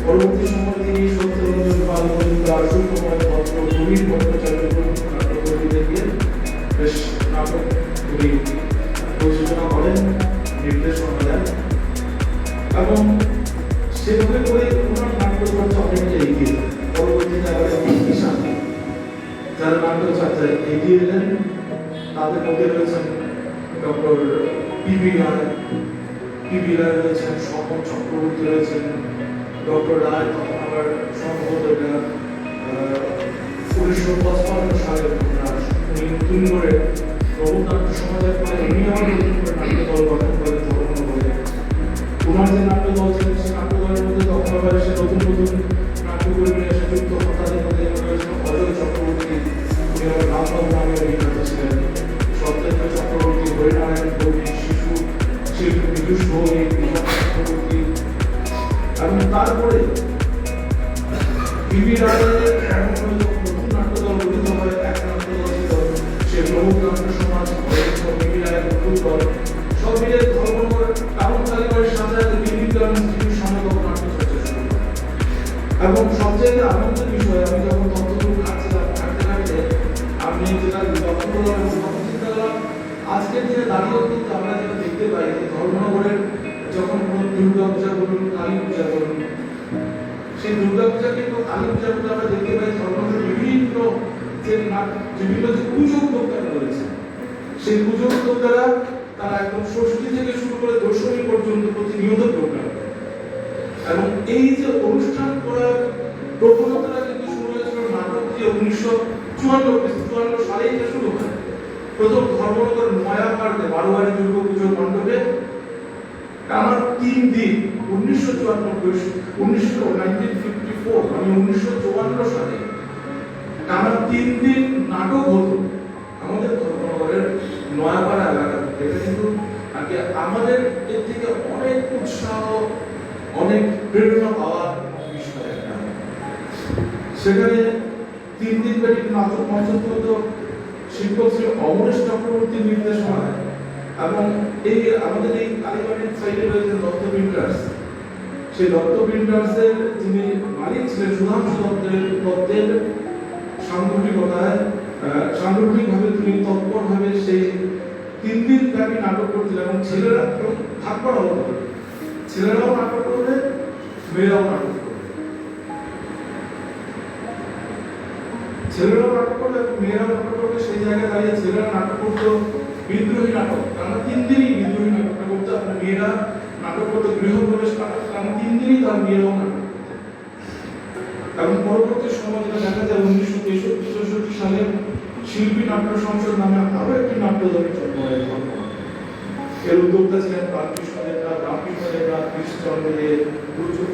পরবর্তী সময়ে তিনি সত্যরঞ্জন পাল মজুমদার, সুকুমার ভদ্র, প্রবীণ ভট্টাচার্য প্রমুখ নাট্যকর্মীদের দিয়ে বেশ নাটকগুলি প্রযোজনা করেন, নির্দেশনা দেন এবং সেভাবে করে ওনার নাট্যচর্চা অনেকটা এগিয়ে যায়। পরবর্তীতে আবার কিষাণ যারা নাট্যচর্চায় এগিয়ে এলেন তাদের মধ্যে রয়েছেন ডক্টর পিবি রায়, রয়েছেন স্বপন চক্রবর্তী, রয়েছেন ডক্টর রায়, তখন আবার সম্ভবত 1955 সালে উনি নতুন করে রবীন্দ্রনাথ সমাজের পরে উনি আবার নতুন করে নাট্য দল গঠন করে ধর্মনগরে। ওনার যে নাট্য দল ছিল সেই নাট্য দলের মধ্যে তখন আবার এসে নতুন নাট্যকর্মী এসে যুক্ত হন। তাদের মধ্যে রয়েছেন অজয় চক্রবর্তী, উনি আবার রামবাবু নামে বিখ্যাত ছিলেন, সত্যেন্দ্র চক্রবর্তী, হরিনারায়ণ ভৌমিক, শিশু শিল্পী বিদুষ ভৌমিক, চক্রবর্তী এবং তারপরে পিবি রায়ের নতুন নাট্যদল গঠিত হয়। এক নাট্যদল ছিল সে প্রমুখ নাট্য সমাজ, পিবি রায়ের নতুন দল, সব মিলে ধর্মনগর টাউন কালীবাড়ির সাথে বিদ্যালয় ইনস্টিটিউট সমগ্র নাট্যচর্চা শুরু করে। এবং সবচেয়ে আনন্দের বিষয়, আমি যখন তথ্যগুলো ঘাটছিলাম, ঘাটতে আমি যেটা লক্ষ্য করলাম এবং চিন্তা করলাম, আজকের দিনে দাঁড়িয়েও কিন্তু আমরা যেটা দেখতে পাই যে ধর্মনগরের যখন কোনো দুর্গা পূজা বলুন, কালী পূজা বলুন, সেই দুর্গা পূজা কিন্তু কালী পূজার মধ্যে আমরা দেখতে পাই ধর্মনগরের বিভিন্ন যে পুজো উদ্যোক্তারা রয়েছে, সেই পুজো উদ্যোক্তারা তারা একদম ষষ্ঠী থেকে শুরু করে দশমী পর্যন্ত প্রতিনিয়ত প্রোগ্রাম করে। এবং এই যে অনুষ্ঠান করার প্রবণতাটা কিন্তু শুরু হয়েছিল নাটক দিয়ে 1954 সালেই এটা শুরু হয়। প্রথম ধর্মনগর নয়াপাড়াতে বারোয়ারি দুর্গা পুজোর মণ্ডপে টানা 3 দিন 1954 মানে 1954 সালে টানা 3 দিন নাটক হতো আমাদের ধর্মনগরের নয়াপাড়া এলাকাতে। এটা কিন্তু আগে আমাদের এর থেকে অনেক উৎসাহ, অনেক প্রেরণা পাওয়ার বিষয় একটা। সেখানে 3 দিন ব্যাপী নাটক মঞ্চস্থ হতো শিক্ষক শ্রী অমরেশ চক্রবর্তীর নির্দেশনায়। এবং এই আমাদের এই কালীবাড়ির সাইডে রয়েছে দত্ত প্রিন্টার্স, সেই দত্ত প্রিন্টার্সের যিনি মালিক ছিলেন সুধাংশু দত্তের সাংগঠনিকভাবে তিনি তৎপরভাবে সেই 3 দিন ব্যাপী নাটক করছিলেন এবং ছেলেরা ভাগ করা হতো, ছেলেরাও নাটক করবে, মেয়েরাও নাটক করবে, ছেলেরাও নাটক করবে এবং মেয়েরাও নাটক করবে। সেই জায়গায় দাঁড়িয়ে ছেলেরা নাটক করতো বিদ্রোহী নাটক, টানা 3 দিনই বিদ্রোহী নাটকটা করতো, আর মেয়েরা নাটক করতো গৃহপ্রবেশ নাটক, টানা 3 দিনই তার মেয়েরাও নাটক করতো। এবং পরবর্তী সময় যেটা দেখা যায় 1963-64 সালে শিল্পী নাট্য সংসদ নামে আরো একটি নাট্য দলের জন্ম হয়। এর উদ্যোক্তা ছিলেন রামকৃষ্ণ দেবনাথ, কৃষ্ণচন্দ্র দে,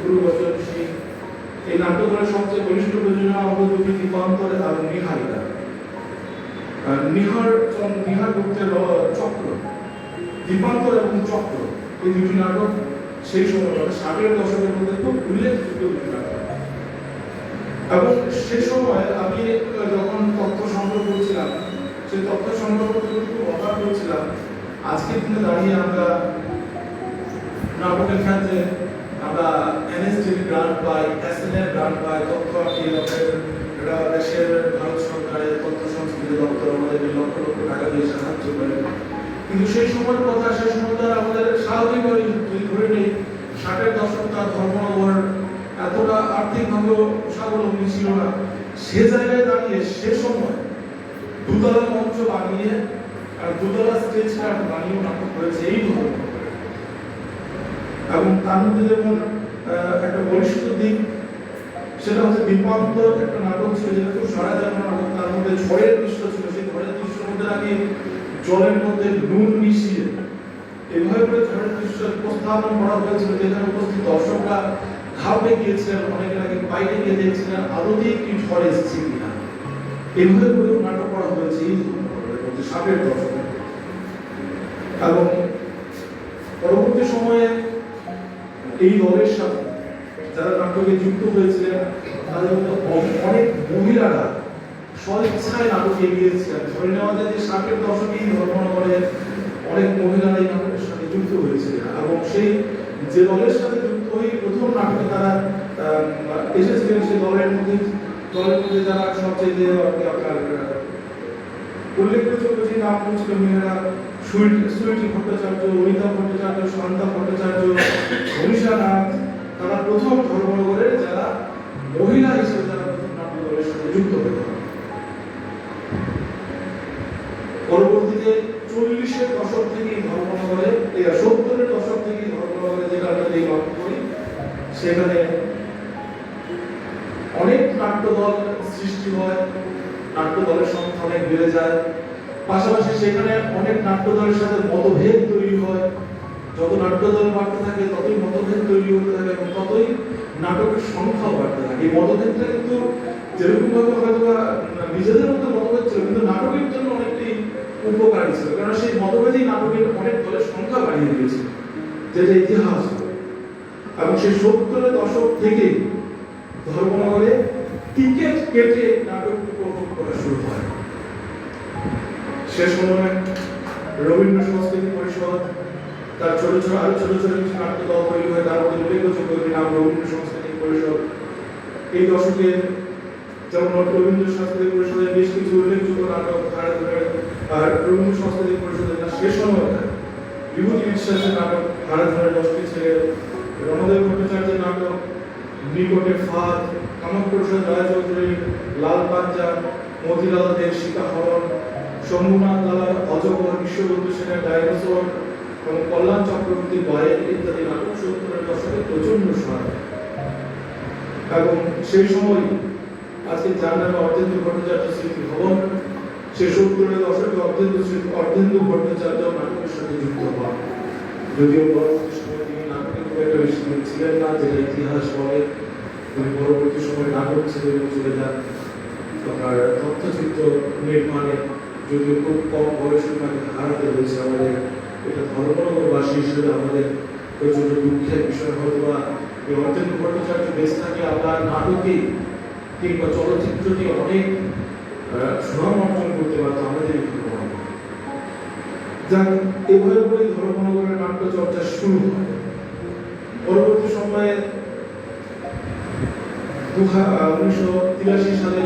গুরুবচন সিং। এই নাট্য দলের সবচেয়ে ঘনিষ্ঠ প্রযোজনা অবধূতি দীপান্তর এবং নিহারিকা। নিহার গুপ্তের চক্র, দীপান্তর এবং চক্র, এই দুটি নাটক সেই সময় 60-এর দশকের মধ্যে খুব উল্লেখযোগ্য দুটি নাটক। এবং সে সময় আমি যখন তথ্য সংগ্রহ করছিলাম, সেই তথ্য সংগ্রহ করতে খুব অবাক হচ্ছিলাম। আজকের দিনে দাঁড়িয়ে আমরা নাটকের ক্ষেত্রে আমরা এনএসডির গ্রান্ট পাই, এসএনএর গ্রান্ট পাই, তথ্য এটা দেশের ভারত সরকারের তথ্য সংস্কৃতি দপ্তর আমাদের লক্ষ লক্ষ টাকা দিয়ে সাহায্য করে। কিন্তু সেই সময়ের কথা, সেই সময় আমাদের স্বাভাবিকভাবে যদি ধরে নেই 60-এর দশক তার ধর্মনগর এতটা আর্থিকভাবে স্বাবলম্বী ছিল না। সে জায়গায় দাঁড়িয়ে সে সময় দুতলা মঞ্চ বানিয়ে আর দুতলা স্টেজ কার্ড বানিয়ে নাটক করেছে এই ধরনের। এবং তার মধ্যে যেমন একটা বলিষ্ঠ দিক, সেটা হচ্ছে দীপান্তর একটা নাটক ছিল যেটা খুব সারা জানা নাটক। তার মধ্যে ঝড়ের দৃশ্য ছিল, সেই ঝড়ের দৃশ্যের মধ্যে নাকি জলের মধ্যে নুন মিশিয়ে এভাবে করে ঝড়ের দৃশ্য উপস্থাপন করা হয়েছিল, যেখানে উপস্থিত দর্শকরা খাপে গিয়েছিলেন, অনেকের আগে বাইরে গিয়ে দেখছিলেন আদতেই কি ঝড় এসেছে কিনা। এভাবে করেও নাটক করা হয়েছে এই মধ্যে 60-এর দশকে। এবং পরবর্তী সময়ে এই দলের সাথে যারা নাটকে যুক্ত হয়েছিলেন তাদের মধ্যে অনেক মহিলারা স্বইচ্ছায় নাটকে এগিয়েছিলেন। ধরে নেওয়া যায় যে 60-এর দশকেই ধর্মনগরে অনেক মহিলারা এই নাটকের সাথে যুক্ত হয়েছিলেন এবং সেই যে দলের সাথে যুক্ত হয়ে প্রথম নাটকে তারা এসেছিলেন, সেই দলের মধ্যে যারা সবচেয়ে আপনার উল্লেখযোগ্য যে নাম ছিল মেয়েরা সুইটি ভট্টাচার্য, অনিতা ভট্টাচার্য, শান্তা ভট্টাচার্য, মনীষা নাথ, তারা প্রথম ধর্মনগরের যারা মহিলা হিসেবে যারা প্রথম নাট্য দলের সাথে যুক্ত হয়েছিল। পরবর্তীতে 40-এর দশক থেকে ধর্মনগরে 70-এর দশক থেকে ধর্মনগরে যে কাজটা লক্ষ্য করি, সেখানে অনেক নাট্যদল সৃষ্টি হয়, নাট্যদলের সংখ্যা অনেক বেড়ে যায়। পাশাপাশি সেখানে অনেক নাট্যদলের সাথে মতভেদ তৈরি হয়। যত নাট্যদল বাড়তে থাকে ততই মতভেদ তৈরি হতে থাকে এবং ততই নাটকের সংখ্যাও বাড়তে থাকে। এই মতভেদটা কিন্তু যেরকম ভাবে হয়তো নিজেদের মধ্যে মতভেদ ছিল, কিন্তু নাটকের জন্য অনেকটাই উপকারী ছিল, কারণ সেই মতভেদই নাটকের অনেক দলের সংখ্যা বাড়িয়ে দিয়েছিল, যেটা ইতিহাস। এবং সেই 70-এর দশক থেকে ধর্মনগরে টিকেট কেটে নাটক উপভোগ করা শুরু হয়। সে সময় রবীন্দ্র সংস্কৃতি পরিষদ, তার ছোট ছোট কিছু নাট্য দল তৈরি হয়, তার মধ্যে উল্লেখযোগ্য নাম রবীন্দ্র সংস্কৃতি পরিষদ। এই দশকে যেমন রবীন্দ্র সংস্কৃতি পরিষদের বেশ কিছু উল্লেখযোগ্য নাটক আর রবীন্দ্র সংস্কৃতি পরিষদের শেষ সময় বিভূতি বিশ্বাসের নাটক হারাধনের 10টি ছেলে, রণদেব ভট্টাচার্যের নাটক নিকটে ফাঁদ, কামাক্ষপ্রসাদ রায়চৌধুরী লাল পাঞ্জা, মতিলাল দের সীতাহরণ, শম্ভুনাথ লালার অজগর, বিশ্ববন্ধু সেনের ডাইনোসর এবং কল্যাণ চক্রবর্তীর বায়ের ইত্যাদি নাটক 70-এর দশকে প্রচন্ড সহায়। এবং সেই সময় আজকে যার নামে অর্ধেন্দু ভট্টাচার্য স্মৃতি ভবন, সে 70-এর দশকে অর্ধেন্দু ভট্টাচার্য নাটকের সাথে যুক্ত হন। যদিও পরবর্তী সময় তিনি নাটকের খুব একটা বেশি ছিলেন না, যেটা ইতিহাস বলে। তিনি পরবর্তী সময় নাটক ছেড়ে চলে যান আপনার তথ্যচিত্র নির্মাণে, যদিও খুব কম বয়সে তাকে হারাতে হয়েছে আমাদের। এটা ধর্মনগরবাসী হিসেবে আমাদের প্রচন্ড দুঃখের বিষয়। হয়তো বা এই অর্ধেন্দু ভট্টাচার্য বেঁচে থাকে আমরা নাটকে কিংবা চলচ্চিত্রটি অনেক সুনাম অর্জন করতে পারতো আমাদের। যাক, এভাবে করে ধর্মনগরের নাট্য চর্চা শুরু হয়। পরবর্তী সময়ে 1983 সালে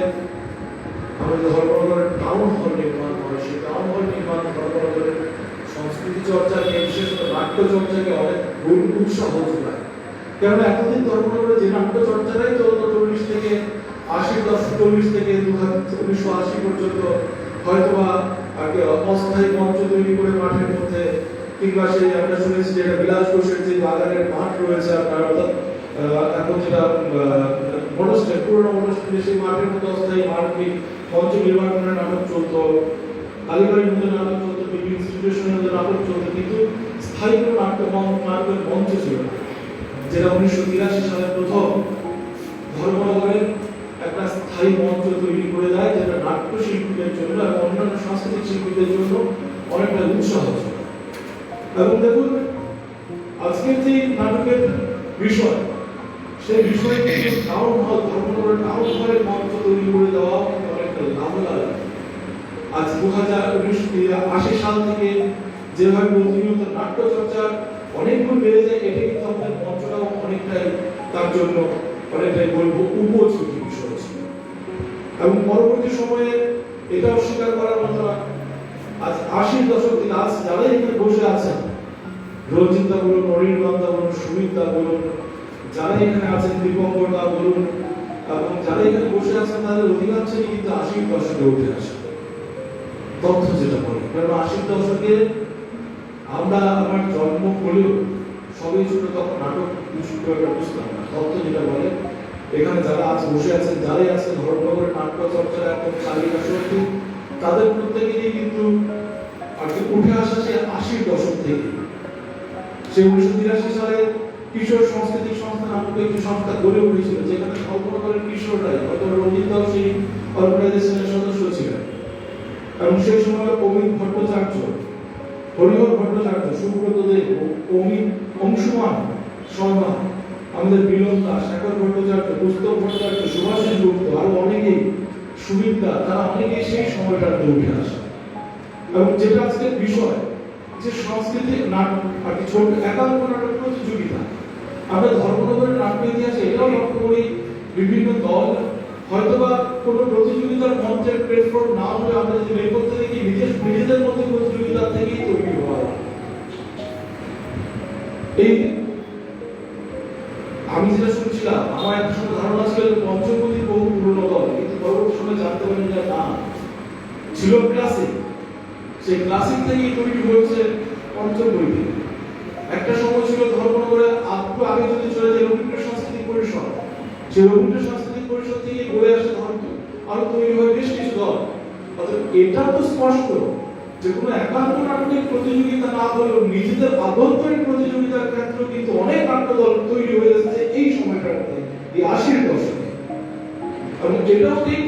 আমাদের ধর্মনগরের টাউন হল নির্মাণ হয়। সেই টাউন হল নির্মাণ ধর্মনগরের সংস্কৃতি চর্চাকে, বিশেষত নাট্য চর্চাকে অনেক উৎসাহ যোগায়। কেননা এতদিন ধর্মনগরে যে নাট্য চর্চাটাই চলতো 40 থেকে 80 দশক, 40 থেকে 1980 পর্যন্ত, হয়তোবা আগে অস্থায়ী মঞ্চ তৈরি করে মাঠের মধ্যে, কিংবা সেই আমরা শুনেছি যে বিলাস ঘোষের যে বাগানের মাঠ রয়েছে আপনার, অর্থাৎ এখন যেটা মনস্টের পুরোনো মনস্টের সেই মাঠের মধ্যে অস্থায়ী মঞ্চ নির্মাণ করে নাটক চলতো, কালীবাড়ির মধ্যে নাটক চলতো, বিভিন্ন ইনস্টিটিউশনের মধ্যে নাটক চলতো, কিন্তু স্থায়ী কোনো নাটকের মঞ্চ ছিল না, যেটা 1983 সালে প্রথম ধর্মনগরের একটা স্থায়ী মঞ্চ তৈরি করে দেয়, যেটা নাট্য শিল্পীদের জন্য এবং অন্যান্য সাংস্কৃতিক শিল্পীদের জন্য অনেকটা উৎসাহ ছিল। এবং দেখুন, আজকের যে নাটকের বিষয়, সেই বিষয়ে কিন্তু টাউন হল, ধর্মনগরের টাউন হলের মঞ্চ তৈরি করে দেওয়া অনেকটা লাভদায়ক। আজ 2080 সাল থেকে যেভাবে প্রতিনিয়ত নাট্য চর্চা অনেক গুণ বেড়ে যায়, এটা কিন্তু আমাদের মঞ্চটাও অনেকটাই তার জন্য অনেকটাই বলবো উপযোগী বিষয় ছিল। এবং পরবর্তী সময়ে এটাও স্বীকার করার মতো আজ 80 দশক থেকে আজ যারা এখানে বসে আছেন, রঞ্জিতা বলুন, অনির্বাণদা বলুন, সুমিতা বলুন, যারা এখানে আছেন, দীপঙ্করদা বলুন, এবং যারা এখানে বসে আছেন, তাদের অধিকাংশই কিন্তু 80 দশকে উঠে আসে তথ্য যেটা বলে। কারণ 80 দশকে আমরা, আমার জন্ম হলেও সবই ছোট, তখন নাটক কিছু একটা বুঝতাম না। তথ্য যেটা বলে, এখানে যারা আজ বসে আছেন, যারাই আজকে ধর্মনগরের নাট্য চর্চার একদম চালিকা শক্তি, তাদের প্রত্যেকেরই কিন্তু আর কি উঠে আসা সে 80 দশক থেকে। সে 1983 সালে কিশোর সাংস্কৃতিক সংস্থা নামক একটি সংস্থা গড়ে উঠেছিল, যেখানে কল্পনা করেন কিশোররাই, হয়তো রঞ্জিত দাও সেই অর্গানাইজেশনের সদস্য ছিলেন। এবং সেই সময় অমিত ভট্টাচার্য, হরিহর ভট্টাচার্য, সুব্রত দেব, অমিত, অংশুমান শর্মা, আমাদের মিলন দাস, শেখর ভট্টাচার্য, পুস্তক ভট্টাচার্য, সুভাষিস গুপ্ত, আরো অনেকেই, সুবিদ্যা, তারা অনেকেই সেই সময়টার উঠে আসে। এবং যেটা আজকের বিষয় যে সাংস্কৃতিক নাটক আর কি ছোট একাঙ্ক নাটক প্রতিযোগিতা, আমরা ধর্মনগরের নাট্য ইতিহাসে এটাও লক্ষ্য করি, বিভিন্ন দল হয়তোবা কোনো প্রতিযোগিতার মঞ্চের প্ল্যাটফর্ম না হলে আমরা যদি বের করতে দেখি নিজেদের মধ্যে প্রতিযোগিতা থেকেই তৈরি হয়। এই আমি যেটা শুনছিলাম, আমার একটা সময় ধারণা ছিল পঞ্চমী বহু পুরনো দল, কিন্তু পরবর্তী সময় জানতে পারি যে না, ছিল ক্লাসিক। সেই ক্লাসিক থেকেই তৈরি হয়েছে পঞ্চমী। একটা সময় ছিল ধর্মনগরে একটু আগে যদি চলে যায় রবীন্দ্র সাংস্কৃতিক পরিষদ, সেই রবীন্দ্র সাংস্কৃতিক পরিষদ থেকে গড়ে আসে ধর্ম, আরো তৈরি হয় বেশ কিছু দল। অর্থাৎ এটা তো স্পষ্ট যে কোনো একান্ত নাটকের প্রতিযোগিতা না হলেও নিজেদের আভ্যন্তরীণ প্রতিযোগিতার ক্ষেত্রে কিন্তু অনেক নাট্য দল তৈরি হয়ে এসেছে এই সময়টার মধ্যে, এই 80-এর দশকে। এবং এটাও ঠিক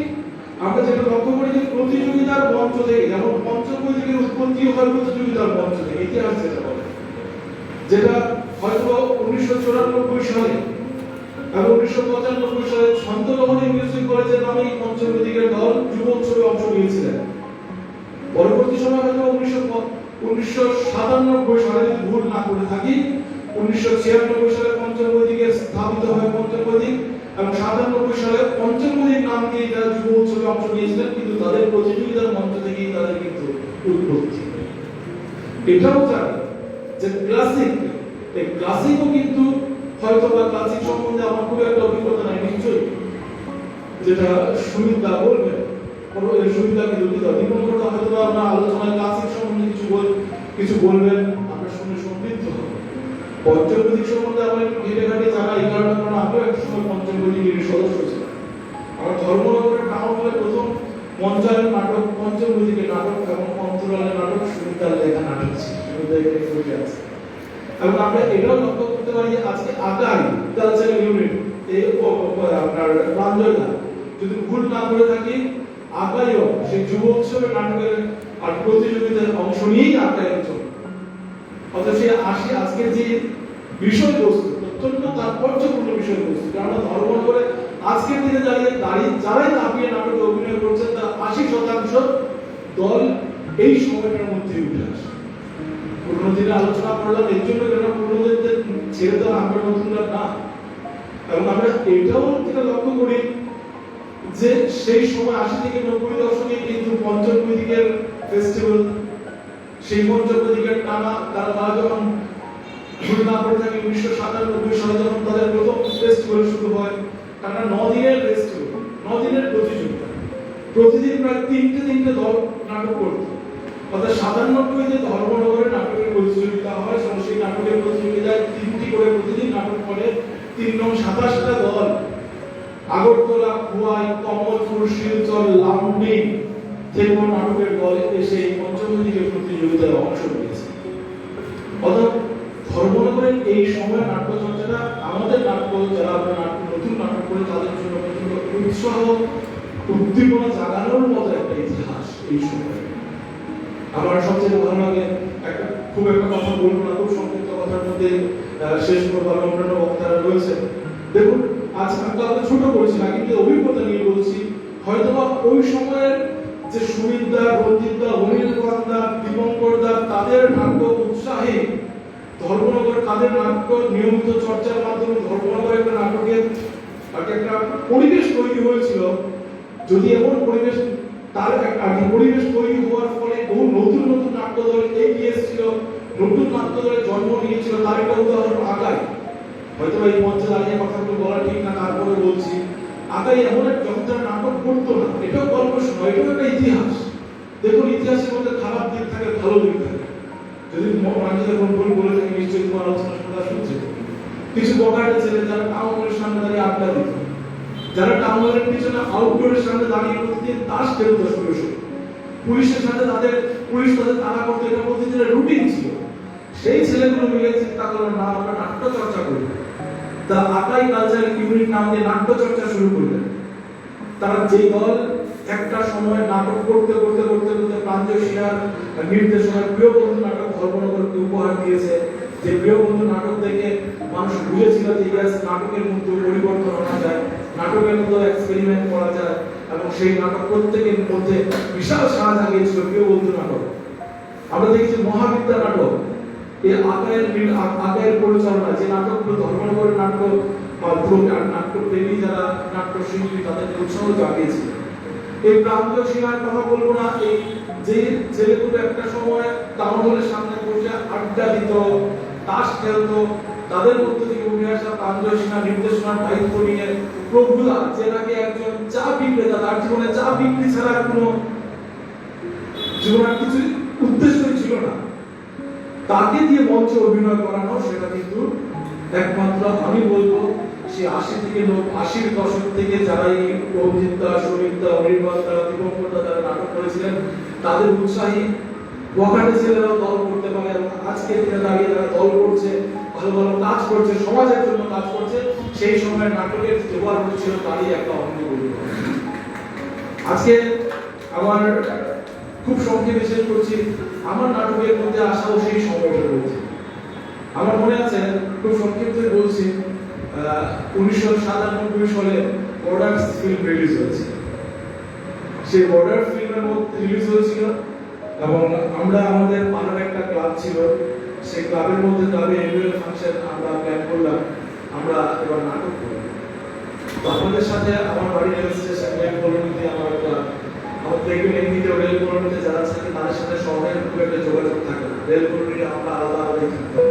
আমরা যেটা লক্ষ্য করি যে প্রতিযোগিতার মঞ্চ থেকে, যেমন পঞ্চমী থেকে উৎপত্তি হয় প্রতিযোগিতার মঞ্চ থেকে, ইতিহাস যেটা বলে, যেটা হয়তো 1994 সালে এবং 1995 সালে ছন্দলহরী মিউজিক কলেজের নামে পঞ্চমী দিকের দল যুব উৎসবে অংশ নিয়েছিলেন। পরবর্তী সময় হয়তো 1997 সালে যদি ভুল না করে থাকি, 1996 সালে পঞ্চমী দিকে স্থাপিত হয় পঞ্চমী দিক, এবং 97 সালে পঞ্চমী দিক নাম দিয়ে যারা যুব উৎসবে অংশ নিয়েছিলেন, কিন্তু তাদের প্রতিযোগিতার মঞ্চ থেকেই তাদের কিন্তু উৎপত্তি। এটাও জানি যে ক্লাসিক, এই ক্লাসিকও কিন্তু হয়তো বা ক্লাসিক সম্বন্ধে আমার খুব একটা অভিজ্ঞতা নাই, নিশ্চয়ই যেটা সুবিধা বলবেন সুবিধাকে দুঃখিত দীপঙ্করদা হয়তো আমরা আলোচনায় ক্লাসিক সম্বন্ধে কিছু বলবেন, আমরা শুনে সমৃদ্ধ হব। পঞ্চমী সম্বন্ধে আমরা একটু ঘেটে ঘাটে জানা, এই কারণে কারণ আমিও একটা সময় পঞ্চমী সদস্য ছিলাম। আমার ধর্মনগরের টাউন হলে প্রথম মঞ্চায়ন নাটক পঞ্চমী নাটক এবং অন্তরালের নাটক সুবিধার লেখা নাটক ছিল, সুবিধা আছে। এবং আমরা এটাও লক্ষ্য করতে পারি যে আজকে আগাই কালচারাল ইউনিট এই আপনার প্রাঞ্জলা যদি ভুল না করে থাকি, আগাইও সেই যুব উৎসবে নাটকের আর প্রতিযোগিতায় অংশ নিয়েই আগায় চলে। অথচ আজকের যে বিষয়বস্তু অত্যন্ত তাৎপর্যপূর্ণ বিষয়বস্তু, কারণ ধর্মনগরে আজকের দিনে যারাই দাপিয়ে নাটকে অভিনয় করছেন তার 80% দল এই সময়টার মধ্যে উঠে আসে। পুরোনো দিনে আলোচনা করলাম এর জন্য কেন পুরোনোদের ছেড়ে দেওয়া, আমরা নতুনরা না। এবং আমরা এটাও যেটা লক্ষ্য করি যে সেই সময় 80 থেকে 90 দশকে কিন্তু পঞ্চমী দিকের ফেস্টিভ্যাল, সেই পঞ্চমী দিকের টানা তারা যখন ভুল না করে থাকে 1997 সালে যখন তাদের প্রথম ফেস্টিভ্যাল শুরু হয়, টানা 9 দিনের ফেস্টিভ্যাল, 9 দিনের প্রতিযোগিতা, প্রতিদিন প্রায় 3টে দল নাটক করত। অর্থাৎ 97-তে ধর্মনগরে নাটকের প্রতিযোগিতা হয়, সেই নাটকের প্রতিযোগিতায় 3টি করে প্রতিদিন নাটক করে 3-27টা দল আগরতলা, খোয়াই, কমলপুর, শিলচর, লামডিং থেকে নাটকের দল এসে পঞ্চমী দিকের প্রতিযোগিতায় অংশ নিয়েছে। অর্থাৎ ধর্মনগরের এই সময় নাট্যচর্চাটা আমাদের নাট্য যারা আমরা নতুন নাটক করে তাদের জন্য উৎসাহ উদ্দীপনা জাগানোর মতো একটা ইতিহাস এই সময়। আমার সবচেয়ে ভালো লাগে খুব একটা কথা বলবো না, খুব সংক্ষিপ্ত কথার মধ্যে শেষ করবো, অন্যান্য বক্তারা রয়েছে। দেখুন আজ আমি ছোট করছি না, কিন্তু অভিজ্ঞতা নিয়ে বলছি, হয়তোবা ওই সময়ের যে সুবিধা, রঞ্জিতদা, অনিলদা, দীপঙ্করদা, তাদের নাট্য উৎসাহে ধর্মনগর তাদের নাট্য নিয়মিত চর্চার মাধ্যমে ধর্মনগর একটা নাটকের একটা পরিবেশ তৈরি হয়েছিল। যদি এমন পরিবেশ তার একটা পরিবেশ তৈরি হওয়ার ফলে বহু নতুন নতুন নাট্য দল এগিয়ে এসেছিল, নতুন নাট্য দলের জন্ম নিয়েছিল, তার একটা উদাহরণ আগাই। হয়তো এই মঞ্চে দাঁড়িয়ে কথাগুলো বলা ঠিক না, তারপরে বলছি আগাই এমন এক যখন নাটক করতো না, এটাও গল্প শোনা, এটাও একটা ইতিহাস। দেখুন ইতিহাসের মধ্যে খারাপ দিক থাকে, ভালো দিক থাকে। যদি মানুষের ভুল বলে থাকে নিশ্চয়ই তোমার আলোচনা শোনা শুনছে। কিছু বকাটে ছেলে যারা টাউনের সামনে দাঁড়িয়ে আড্ডা দিত, যারা টাউনের পিছনে আউটডোরের সামনে দাঁড়িয়ে প্রতিদিন তাস খেলতো, পুলিশের সাথে পুলিশ তাদের তাড়া করতো, এটা প্রতিদিনের রুটিন ছিল। সেই ছেলেগুলো মিলে চিন্তা করলো না আমরা নাট্য চর্চা করি, দ্য আকাই কালচারাল ইউনিট নাম দিয়ে নাট্যচর্চা শুরু করলেন। তারা যে দল একটা সময় নাটক করতে করতে করতে করতে প্রাঞ্জল সিনহার নির্দেশনায় প্রিয় বন্ধু নাটক ধর্মনগরকে উপহার দিয়েছে, যে প্রিয় বন্ধু নাটক দেখে মানুষ বুঝেছিল যে ইয়াস নাটকের মধ্যে পরিবর্তন আনা যায়, নাটকের মধ্যে এক্সপেরিমেন্ট করা যায়, এবং সেই নাটক প্রত্যেকের মধ্যে বিশাল সাড়া জাগিয়েছিল প্রিয় বন্ধু নাটক। আমরা দেখেছি মহাবিদ্যা নাটক, এই আকায়ের পরিচালনা, যে নাটকগুলো ধর্মনগরের নাট্য নাট্যপ্রেমী যারা নাট্যশিল্পী তাদেরকে উৎসাহ জাগিয়েছিল। এই প্রাঞ্জল সিনহার কথা বলবো না, এই যে ছেলেগুলো একটা সময় টাউন হলের সামনে বসে আড্ডা দিত, তাস খেলতো, তাদের মধ্যে থেকে উঠে আসা প্রাঞ্জল সিনহা নির্দেশনার দায়িত্ব নিয়ে প্রভুদা, যে নাকি একজন চা বিক্রেতা, তার জীবনে চা বিক্রি ছাড়া কোনো জীবনের কিছু উদ্দেশ্যই ছিল না, তাকে দিয়ে মঞ্চে অভিনয় করানো, সেটা কিন্তু একমাত্র আমি বলবো সে 80 দশক থেকে যারা এই অভিজিৎ, সমিতা, অনির্বাণ, দীপঙ্কর তারা নাটক করেছিলেন, তাদের উৎসাহী বখাটে ছেলেরাও দল করতে পারে, এবং আজকে দিনে দাঁড়িয়ে যারা দল করছে, ভালো ভালো কাজ করছে, সমাজের জন্য কাজ করছে, সেই সময় নাটকের জোয়ার হচ্ছিল তারই একটা অঙ্গ বলবো। আজকে আমার খুব সংক্ষেপে শেষ করছি, আমার নাটকের মধ্যে আসাও সেই সময়টা রয়েছে। আমার মনে আছে, খুব সংক্ষেপে বলছি, 1997 সালে বর্ডার ফিল্ম রিলিজ হয়েছে। সেই বর্ডার ফিল্মের মধ্যে রিলিজ হয়েছিল, এবং আমরা আমাদের পাড়ার একটা ক্লাব ছিল, সেই ক্লাবের মধ্যে ক্লাবে অ্যানুয়াল ফাংশন আমরা প্ল্যান করলাম, আমরা এবার নাটক করব। তো আমাদের সাথে আমার বাড়ি রেল স্টেশন, রেল কলোনিতে আমার ক্লাব, আমাদের দেখবেন এমনিতে রেল কলোনিতে যারা থাকে তাদের সাথে শহরের খুব একটা যোগাযোগ থাকে না, রেল কলোনিতে আমরা আলাদা আলাদাই থাকতাম।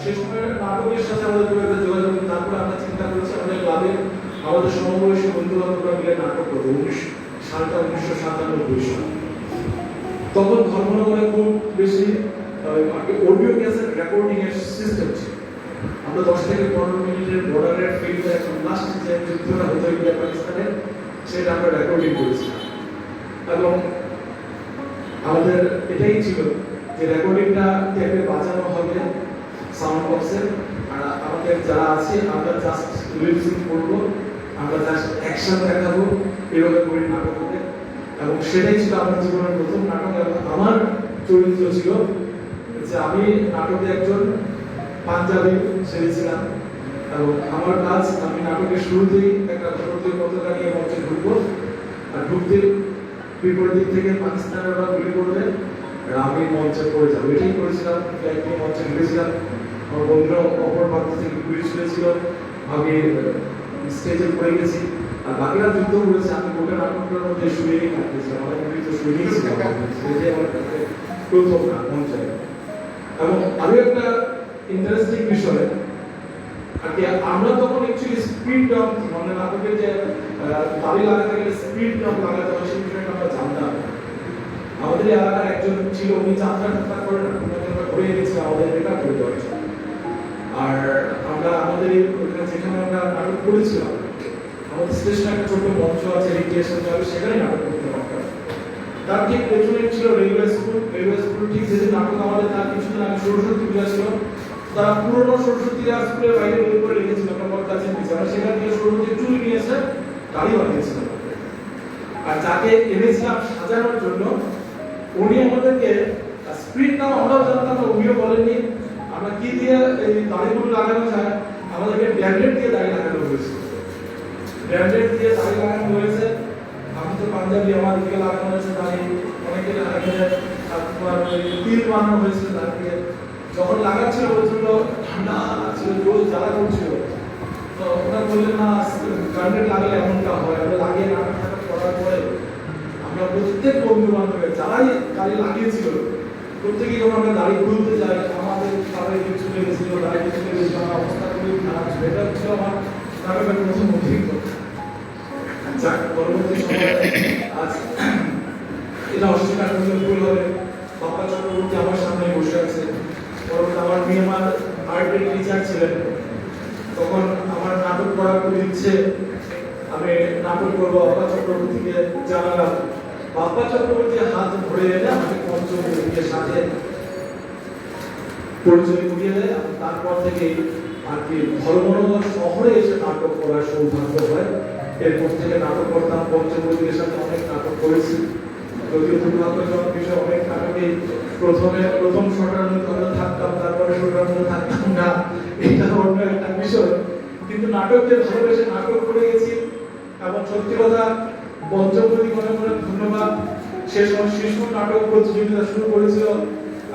সেই সময় নাটকের সাথে আমাদের খুব একটা যোগাযোগ, তারপরে আমরা চিন্তা করেছি আমাদের ক্লাবে আমাদের সমবয়সী বন্ধু বান্ধবরা মিলে নাটক করবো। 1997 সাল তখন ধর্মনগরে খুব বেশি অডিও ক্যাসেট রেকর্ডিং এর সিস্টেম ছিল। আমরা 10 থেকে 15 মিনিটের বর্ডারের ফিল্মে এখন লাস্ট যে যুদ্ধটা হতো ইন্ডিয়া পাকিস্তানের, সেটা আমরা রেকর্ডিং করেছিলাম, এবং আমাদের এটাই ছিল যে রেকর্ডিংটা টেপে বাজানো হবে সাউন্ড বক্সে, আর আমাদের যারা আছে আমরা জাস্ট লিপসিং করবো, আমরা জাস্ট অ্যাকশন দেখাবো, এভাবে করে নাটক হবে। এবং সেটাই ছিল আমার জীবনের প্রথম নাটক। এবং আমার চরিত্র ছিল যে আমি নাটকে একজন পাঞ্জাবি ছেড়েছিলাম, এবং আমার কাজ, আমি নাটকের শুরুতেই একটা ভারতীয় পতাকা নিয়ে মঞ্চে ঢুকবো, আর ঢুকতে বিপরীত দিক থেকে পাকিস্তানের ওরা গুলি করবে, আর আমি মঞ্চে পড়ে যাবো। এটাই করেছিলাম, ফ্ল্যাগ নিয়ে মঞ্চে ঢুকেছিলাম, আমার বন্ধুরা অপর প্রান্ত থেকে গুলি ছুড়েছিল, আমি স্টেজে পড়ে গেছি, আর বাকিরা যুদ্ধ করেছে, আমি গোটা নাটকটার মধ্যে শুয়েই কাটিয়েছিলাম, আমার গুলি তো শুয়েই ছিল, সেটাই আমার কাছে প্রথম না মঞ্চে। এবং আরো একটা ইন্টারেস্টিং বিষয়, আমরা তখন অ্যাকচুয়ালি স্পিড ড্রাম, মানে নাটকের যে তালি লাগাতে গেলে স্পিড ড্রাম লাগাতে হয়, সেই বিষয়টা আমরা জানতাম। আমাদের এলাকার একজন ছিল, উনি যাত্রা টাত্রা করে না, ওনাকে আমরা ঘুরে গেছি আমাদের রেকর্ড করে দেওয়ার জন্য। আর আমরা আমাদের যেখানে আমরা নাটক করেছিলাম, আমাদের স্টেশনে একটা ছোট্ট মঞ্চ আছে, রিক্রিয়েশন যাবে, সেখানে নাটক করতে পারতাম। তার ঠিক পেছনে ছিল রেলওয়ে স্কুল, রেলওয়ে স্কুল ঠিক যেদিন নাটক আমাদের তার কিছুদিন আগে সরস্বতী পূজা ছিল, তারা পুরনো সরস্বতী স্কুলের বাইরে বের করে রেখেছিল আমার কাছে পিছনে, সেখান থেকে সরস্বতী চুরি নিয়ে এসে গাড়ি বানিয়েছিলাম, আর যাকে এনেছিলাম সাজানোর জন্য উনি আমাদেরকে স্প্রিট নাম আমরাও জানতাম না, উনিও বলেননি, আমরা কি দিয়ে এই দাড়িগুলো লাগানো যায়, আমাদেরকে ব্যান্ডেড দিয়ে দাড়ি লাগানো হয়েছে, ব্যান্ডেড দিয়ে দাড়ি লাগানো হয়েছে। আমি তো পাঞ্জাবি, আমার দিকে লাগানো হয়েছে দাড়ি, অনেকে তোমার তিল বানানো হয়েছে দাঁড়িয়ে। যখন লাগাচ্ছিল প্রচন্ড ঠান্ডা ছিল, রোজ জ্বালা করছিল, তো ওরা বললেন না ব্যান্ডেড লাগালে এমনটা হয়। আমরা লাগিয়ে নাটক টাটক করার পরে আমরা প্রত্যেক বন্ধু বান্ধবের যারাই দাড়ি লাগিয়েছিল প্রত্যেকেই যখন আমরা দাড়ি খুলতে যাই, আমাদের সবাই কিছু লেগেছিল, দাড়ি কিছু লেগেছিল, আমার অবস্থা খুবই খারাপ ছিল। এটা ছিল আমার নাটকের প্রথম অভিজ্ঞতা। যাক, পরবর্তী সময়ে আজ এটা অস্বীকার করলে ভুল হবে, বাপ্পা চক্রবর্তী আমার সামনে বসে আছে। পরবর্তী আমার মেয়ে আমার আর্টের টিচার ছিলেন, তখন আমার নাটক করার খুব ইচ্ছে, আমি নাটক করবো, বাপ্পা চক্রবর্তীকে জানালাম। বাপ্পা চক্রবর্তী হাত ধরে এনে আমাকে পঞ্চমীর সাথে পরিচয় করিয়ে দেয়। তারপর থেকে আর কি ধর্মনগর শহরে এসে নাটক করার সৌভাগ্য হয়। এরপর থেকে নাটক করতাম, পঞ্চমুখীর সাথে অনেক নাটক করেছি। যদিও দুর্ভাগ্যজনক বিষয়, অনেক নাটকে প্রথম শটার মধ্যে হয়তো থাকতাম, তারপরে শটার মধ্যে থাকতাম না, এটা অন্য একটা বিষয়। কিন্তু নাটককে ভালোবেসে নাটক করে গেছি। এবং সত্যি কথা, পঞ্চমুখী মনে মনে ধন্যবাদ, সে সময় শিশু নাটক প্রতিযোগিতা শুরু করেছিল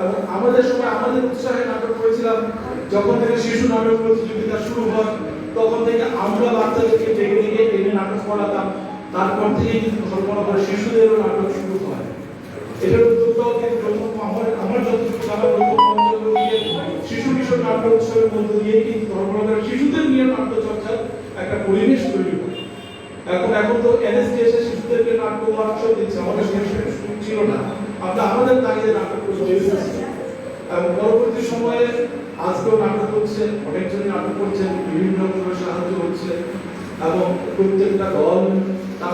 এবং আমাদের সময় আমাদের উৎসাহে নাটক করেছিলাম। যখন থেকে শিশু নাটক প্রতিযোগিতা শুরু হয় তখন থেকে আমরা বাচ্চাদেরকে ডেকে ডেকে এনে নাটক করাতাম। তারপর থেকে কিন্তু ধর্মনগর শিশুদেরও নাটক শুরু হয়। এটার উদ্যোগটাও কিন্তু প্রথম আমার যতটুকু জানা প্রথম পঞ্চমুখী শিশু কিশোর নাট্য উৎসবের মধ্য দিয়ে কিন্তু ধর্মনগরের শিশুদের নিয়ে নাট্য চর্চার একটা পরিবেশ তৈরি হয়। এখন তো এনএসডি এসে শিশুদেরকে নাট্য ওয়ার্কশপ দিচ্ছে, আমাদের সময় ছিল না, আমরা আমাদের তাগিদে নাটক করতে এবং পরবর্তী সময়ে আজকেও নাটক হচ্ছে, অনেকজনই নাটক করছেন, বিভিন্ন রকমের সাহায্য হচ্ছে এবং প্রত্যেকটা দল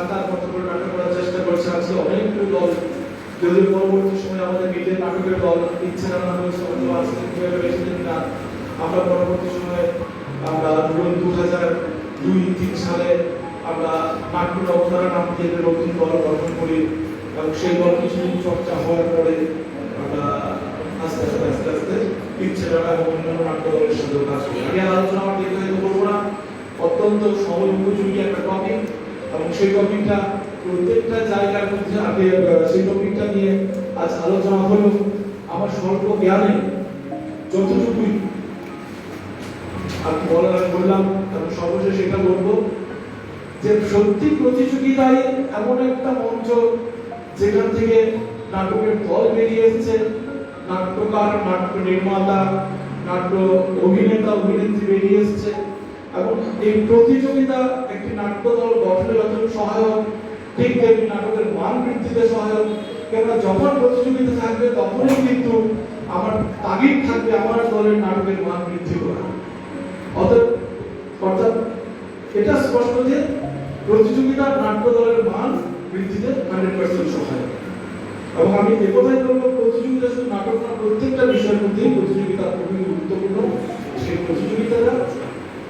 তার মতো করে নাটক করার চেষ্টা করছে। আজকে অনেকগুলো দল, যদিও পরবর্তী সময়ে আমাদের নিজের নাটকের দল ইচ্ছে না হয়েছে, হয়তো আজকে খুব একটা বেশি দিন না। আমরা পরবর্তী সময়ে আমরা 2002-03 সালে আমরা নাট্য অবতারা নাম দিয়ে নতুন দল গঠন করি এবং সেই দল কিছুদিন চর্চা হওয়ার পরে আমরা আস্তে আস্তে ইচ্ছে দ্বারা এবং অন্যান্য নাট্য দলের সাথে কাজ করি। আমি আলোচনা আমার দীর্ঘায়িত করবো না, অত্যন্ত সময় উপযোগী একটা টপিক এবং সেই টপিকটা প্রত্যেকটা জায়গার মধ্যে আগে সেই টপিকটা নিয়ে আজ আলোচনা হলো। আমার স্বল্প জ্ঞানে যতটুকুই আর বললাম এবং সর্বশেষ এটা বলবো যে সত্যি প্রতিযোগিতায় এমন একটা মঞ্চ যেখান থেকে নাটকের দল বেরিয়ে এসেছে, নাট্যকার, নাট্য নির্মাতা, নাট্য অভিনেতা, অভিনেত্রী বেরিয়ে এসেছে এবং এই প্রতিযোগিতা একটি নাট্য দল গঠনে যতটুকু সহায়ক, ঠিক তেমনি নাটকের মান বৃদ্ধিতে সহায়ক। কেননা যখন প্রতিযোগিতা থাকবে তখনই কিন্তু আমার তাগিদ থাকবে আমার দলের নাটকের মান বৃদ্ধি করা। অর্থাৎ এটা স্পষ্ট যে প্রতিযোগিতার নাট্য দলের মান বৃদ্ধিতে 100% সহায়ক। এবং আমি একথাই বলবো, প্রতিযোগিতা শুধু নাটক না, প্রত্যেকটা বিষয়ের মধ্যেই প্রতিযোগিতা খুবই গুরুত্বপূর্ণ। সেই প্রতিযোগিতাটা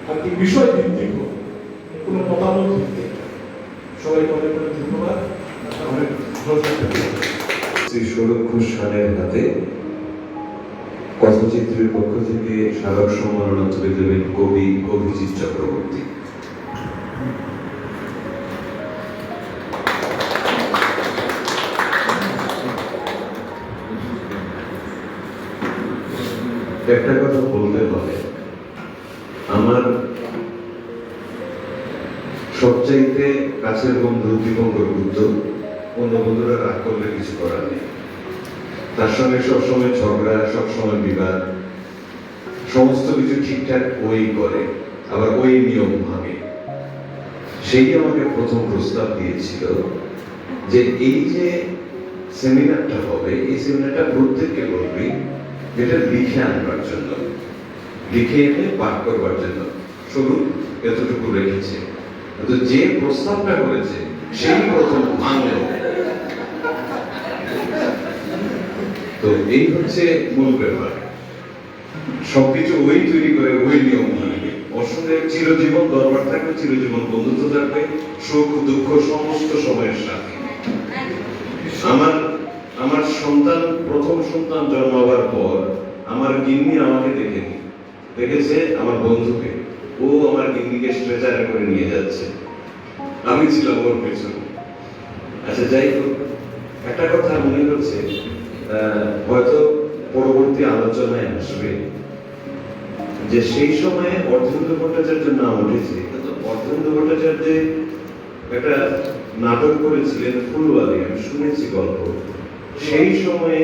আর কি বিষয় ভিত্তিক, কোনো মতামত ভিত্তিক। সবাইকে অনেক অনেক ধন্যবাদ। অনেক ভালো থাকবেন। শ্রী সৌরভ ঘোষ স্যারের হাতে কথাচিত্রের পক্ষ থেকে স্মারক সম্মাননা তুলে দেবেন কবি অভিজিৎ চক্রবর্তী। একটা কথা বলতে হবে, আমার সবচাইতে কাছের বন্ধু দীপঙ্কর বুদ্ধ, অন্য বন্ধুরা রাগ করলে কিছু করার নেই। তার সঙ্গে সবসময় ঝগড়া, সবসময় বিবাদ, সমস্ত কিছু ঠিকঠাক ওই করে, আবার ওই নিয়ম ভাবে। সেই আমাকে প্রথম প্রস্তাব দিয়েছিল যে এই যে সেমিনারটা হবে, এই সেমিনারটা প্রত্যেককে বলবি যেটা লিখে আনবার জন্য, লিখে এনে পাঠ করবার জন্য। শুরু এতটুকু রেখেছে, কিন্তু যে প্রস্তাবটা করেছে সেই প্রথম ভাঙল। তো এই হচ্ছে মূল ব্যাপার, সবকিছু ওই তৈরি করে ওই নিয়ম ভাঙবে। ওর সঙ্গে চিরজীবন দরবার থাকবে, চিরজীবন বন্ধুত্ব থাকবে, সুখ দুঃখ সমস্ত সময়ের সাথে। আমার সন্তান, প্রথম সন্তান জন্মাবার পর আমার গিন্নি আমাকে দেখেছে আমার বন্ধুকে, ও আমার গিন্নিকে স্ট্রেচারে করে নিয়ে যাচ্ছে, আমি ছিলাম ওর পেছনে। আচ্ছা, যাই হোক, একটা কথা মনে হচ্ছে হয়তো পরবর্তী আলোচনায় আসবে যে সেই সময়ে অর্ধেন্দ্র ভট্টাচার্যের নাম উঠেছে, কিন্তু অর্ধেন্দ্র ভট্টাচার্য একটা নাটক করেছিলেন ফুলওয়ালি, আমি শুনেছি গল্প। সেই সময়ে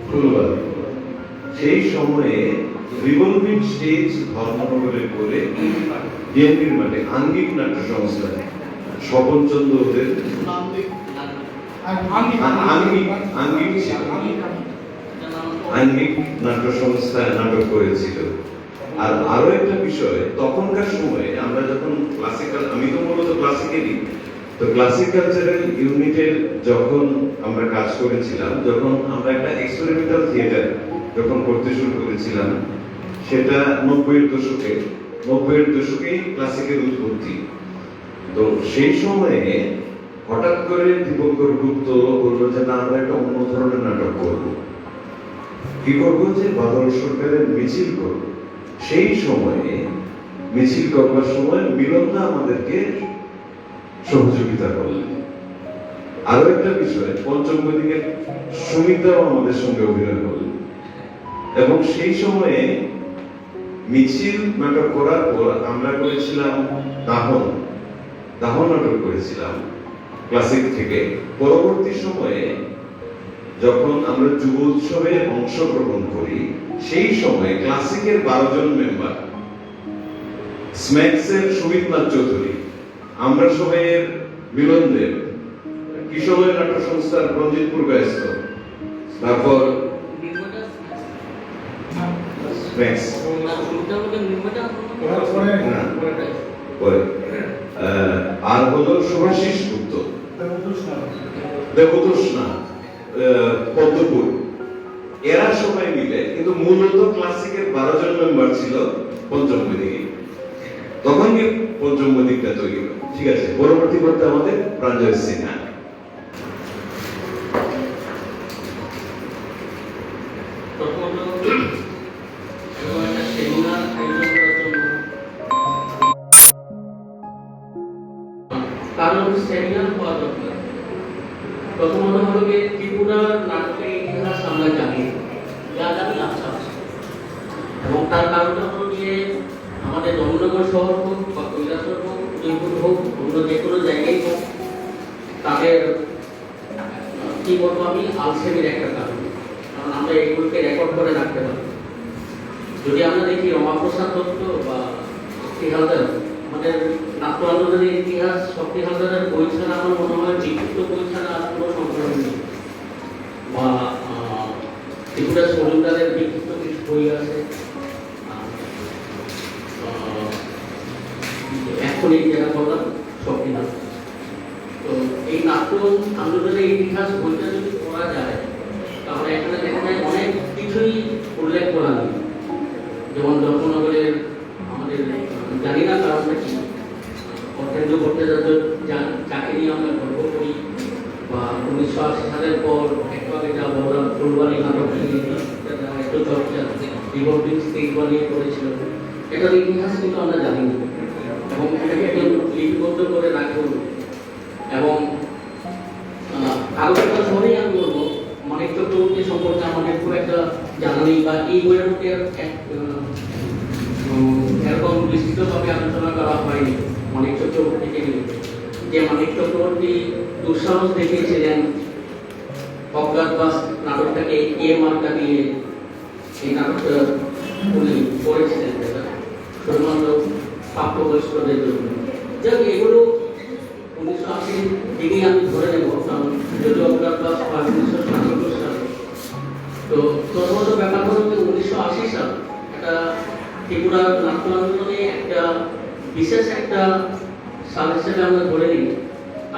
ফুলওয়ালি, সেই সময়ে রিভলভিং স্টেজ ধর্মনগরে করে বিএনপির মাঠে আঙ্গিক নাট্য সংস্থা, স্বপন চন্দ্র ওদের আঙ্গিক নাট্য সংস্থায় নাটক করেছিল। আর আরো একটা বিষয়, তখনকার সময়ে আমরা যখন ক্লাসিক্যাল, আমি তো মূলত ক্লাসিক্যালি, তো ক্লাসিক্যাল ইউনিটের যখন আমরা কাজ করেছিলাম, যখন আমরা একটা এক্সপেরিমেন্টাল থিয়েটার যখন করতে শুরু করেছিলাম, সেটা 90-এর দশকেই ক্লাসিকের উৎপত্তি। তো সেই সময়ে হঠাৎ করে দীপঙ্কর গুপ্ত বললো যে না, আমরা একটা অন্য ধরনের নাটক করবো। কি করবো? যে বাদল সরকারের মিছিল করবো। সেই সময়ে মিছিল করবার সময় মিলনদা আমাদেরকে সহযোগিতা করলেন। আরো একটা বিষয়, পঞ্চম বৈদিকের সুমিতাও আমাদের সঙ্গে অভিনয় করলেন। এবং সেই সময়ে মিছিল নাটক করার পর আমরা করেছিলাম দাহন নাটক করেছিলাম ক্লাসিক থেকে। পরবর্তী সময়ে যখন আমরা যুব উৎসবে অংশগ্রহণ করি, সেই সময় ক্লাসিকের 12 জন মেম্বার, স্ম্যাক্সের সুমিতনাথ চৌধুরী, আমরা সবাইয়ের মিলন দেব, কিশোর নাট্য সংস্থার রঞ্জিতপুর ব্যস্ত, তারপর স্ম্যাক্স আর হলো সুভাষিস গুপ্ত, দেবতোষ্ণা, পদ্মপুর, এরা সবাই মিলে, কিন্তু মূলত ক্লাসিকের 12 জন মেম্বার ছিল পঞ্চম বৈদিকে। তখন কি পঞ্চম বৈদিকটা তৈরি হলো। ঠিক আছে, পরবর্তী করতে আমাদের প্রাঞ্জল সিনহা। কারণ সেমিনার হওয়া দরকার। প্রথমত হলো যে ত্রিপুরার নাটকের ইতিহাস আমরা জানি, যা জানি আচ্ছা আছে। এবং তার কারণটা হলো যে আমাদের রমনগর শহর হোক বা কৈলাসহর হোক, জয়পুর হোক, অন্য যে কোনো জায়গায় হোক, তাদের কি বলবো আমি, আলসেমির একটা কারণ। কারণ আমরা এগুলোকে রেকর্ড করে রাখতে পারি। যদি আমরা দেখি রমাপ্রসাদ দত্ত বা শক্তি হালদার, আমাদের নাট্য আন্দোলনের ইতিহাস, শক্তি হালদারের বই ছাড়া আমার মনে হয় বিক্ষিপ্ত বই ছাড়া আর কোনো সংগ্রহ নেই। বা ত্রিপুরা সরুদারের বিক্ষিপ্ত কিছু বই আছে। এখনই যারা বললাম শক্তি হালদার। তো এই নাট্য আন্দোলনের ইতিহাস বইটা যদি পড়া যায়, তাহলে এখানে দেখা যায় অনেক কিছুই উল্লেখ করা নেই। যেমন ধর্মনগরের আমাদের জানি না কারণটা কি, অর্থেন্দ্র ভট্টাচার্য যাকে নিয়ে আমরা গর্ব করি, বা 1980 সালের পর একটু আগে যা বললাম ফুলবাড়ি নাটক নিয়ে এত চর্চা রিভলভিং স্টেজ বানিয়ে করেছিল, এটার ইতিহাস কিন্তু আমরা জানি না। এবং এটাকে একদম লিপিবদ্ধ করে রাখুন। এবং আরো একটা শহরেই আমি বলবো, মানিক চক্রবর্তী সম্পর্কে আমাদের খুব একটা জানা নেই, বা এই বইয়ের মধ্যে এরকম বিস্তৃতভাবে আলোচনা করা হয়নি মানিক চক্রবর্তীকে নিয়ে। যে মানিক চক্রবর্তী দুঃসাহস দেখিয়েছিলেন অজ্ঞাতবাস নাটকটাকে এ মার্কা দিয়ে এই নাটকটা উনি করেছিলেন, যেটা শুধুমাত্র প্রাপ্তবয়স্কদের জন্য। যাক, এগুলো 1980 দিকেই আমি ধরে নেব, কারণ যদি অজ্ঞাতবাস 1977 সালে। তো প্রথমত ব্যাপার হলো যে 1980 সাল একটা ত্রিপুরার নাট্য আন্দোলনে একটা বিশেষ একটা সাল হিসেবে আমরা ধরে নিই।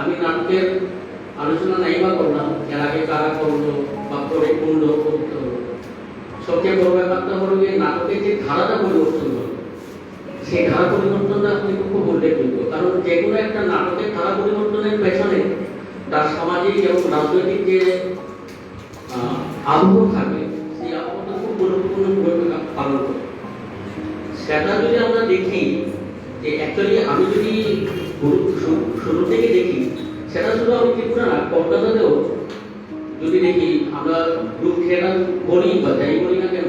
আমি নাটকের আলোচনা নাই বা করলাম, এর আগে কারা করলো বা করে কোনলো করতে হলো। সবচেয়ে বড় ব্যাপারটা হলো যে নাটকের যে ধারাটা পরিবর্তন হলো, সেই ধারা পরিবর্তনটা আপনি খুব উল্লেখযোগ্য। কারণ যে কোনো একটা নাটকের ধারা পরিবর্তনের পেছনে তার সামাজিক এবং রাজনৈতিক যে আবহ থাকে, সেই আবহটা খুব গুরুত্বপূর্ণ ভূমিকা পালন করে। সেটা যদি আমরা দেখি, যে অ্যাকচুয়ালি আমি যদি শুরু থেকে দেখি, সেটা শুধু আমি ত্রিপুরা না, কলকাতাতেও যদি দেখি, আমরা গ্রুপ থিয়েটার বলি বা যাই বলি না কেন,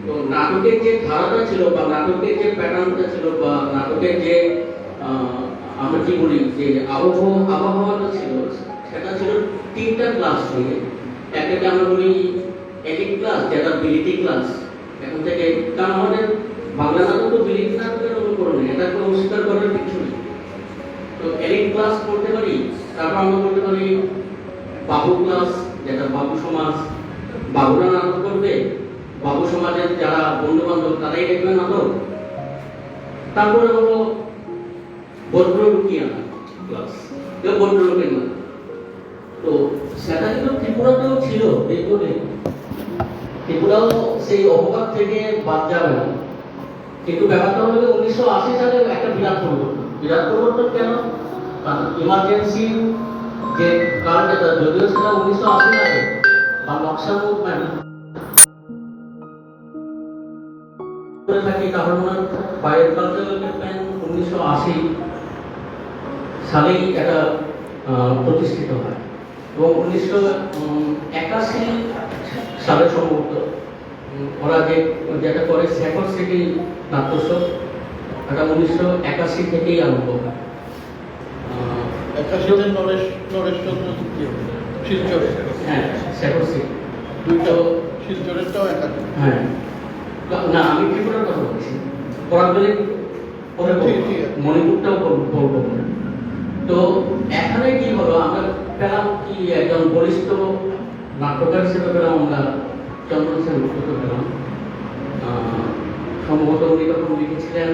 তো নাটকের যে ধারাটা ছিল বা নাটকের যে প্যাটার্নটা ছিল বা নাটকের যে আমরা কি বলি যে আবহাওয়াটা ছিল, সেটা ছিল 3টা ক্লাস নিয়ে। একটাকে আমরা বলি এলিট ক্লাস, যেটা বিলিটি ক্লাস। এখন থেকে, কারণ আমাদের বাংলা নাটক তো বিলিটি নাটকের অনুকরণে, এটা কোনো অস্বীকার করার কিছু নেই। তো এলিট ক্লাস করতে পারি, তারপর আমরা বলতে পারি বাবু ক্লাস, যেটা বাবু সমাজ, বাবুরা নাটক করবে, বাবু সমাজের যারা বন্ধু বান্ধব তারাই দেখবে নাটক। তারপরে হলো ভদ্রলোকিয়ানা ক্লাস, কেউ ভদ্রলোকের না। তো সেটা কিন্তু ত্রিপুরাতেও ছিল, ত্রিপুরাও সেই অপবাদ থেকে বাদ যাবে না। কিন্তু ব্যাপারটা হলো 1980 সালে একটা বিরাট পরিবর্তন কেন? কারণ ইমার্জেন্সি যে কারণ যেটা যদিও সেটা 1980 সালে বা নকশা মুভমেন্ট করে থাকি, কারণ বাইরের কালচারাল ক্যাম্পেইন 1980 সালেই এটা প্রতিষ্ঠিত হয় এবং 1981 সালে সম্ভবত ওরা যেটা করে শেখর সিটি নাট্যোৎসব, এটা 1981 থেকেই আরম্ভ হয়। হ্যাঁ, শেখর সিটি হ্যাঁ, না আমি ত্রিপুরার কথা বলছি, পরাগবেলি পরে মণিপুরটাও বলবো। তো এখানে কি হলো, আমরা পেলাম কি একজন বরিষ্ঠ নাট্যকার হিসেবে পেলাম আমরা চন্দন সেনগুপ্তকে পেলাম। সম্ভবত উনি তখন লিখেছিলেন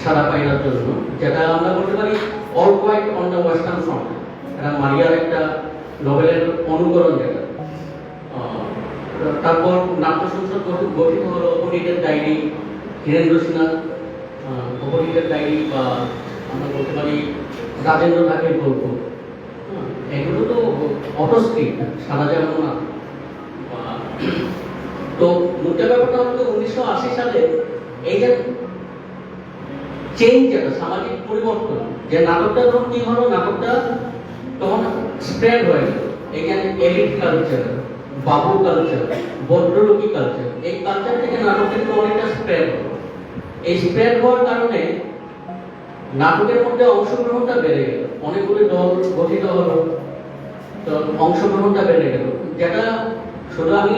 সারা পাইরার জন্য, যেটা আমরা বলতে পারি All Quiet on the Western Front, এটা মারিয়ার একটা নোবেলের অনুকরণ যেটা। তারপর নাট্য সংসদ গঠিত হলো অপরিটের ডায়েরি, ধীরেন্দ্র সিনহা অপরিটের ডায়েরি, বা আমরা বলতে পারি রাজেন্দ্র ঢাকের গল্প। এগুলো তো অটোস্ক্রিপ্ট, সারা যেমন না। তো মুদ্রা ব্যাপারটা হলো 1980 সালে এই যে চেঞ্জ, যেটা সামাজিক পরিবর্তন, যে নাটকটা তখন কি হলো, নাটকটা তখন স্প্রেড হয়ে গেল। এখানে এলিট কালচার, বাবু কালচার, ভদ্রলোকী কালচার, এই কালচার থেকে নাটকের অনেকটা স্প্রেড হলো। এই স্প্রেড হওয়ার কারণে নাটকের মধ্যে অংশগ্রহণটা বেড়ে গেল, অনেকগুলি দল গঠিত হলো, তো অংশগ্রহণটা বেড়ে গেল। যেটা শুধু আমি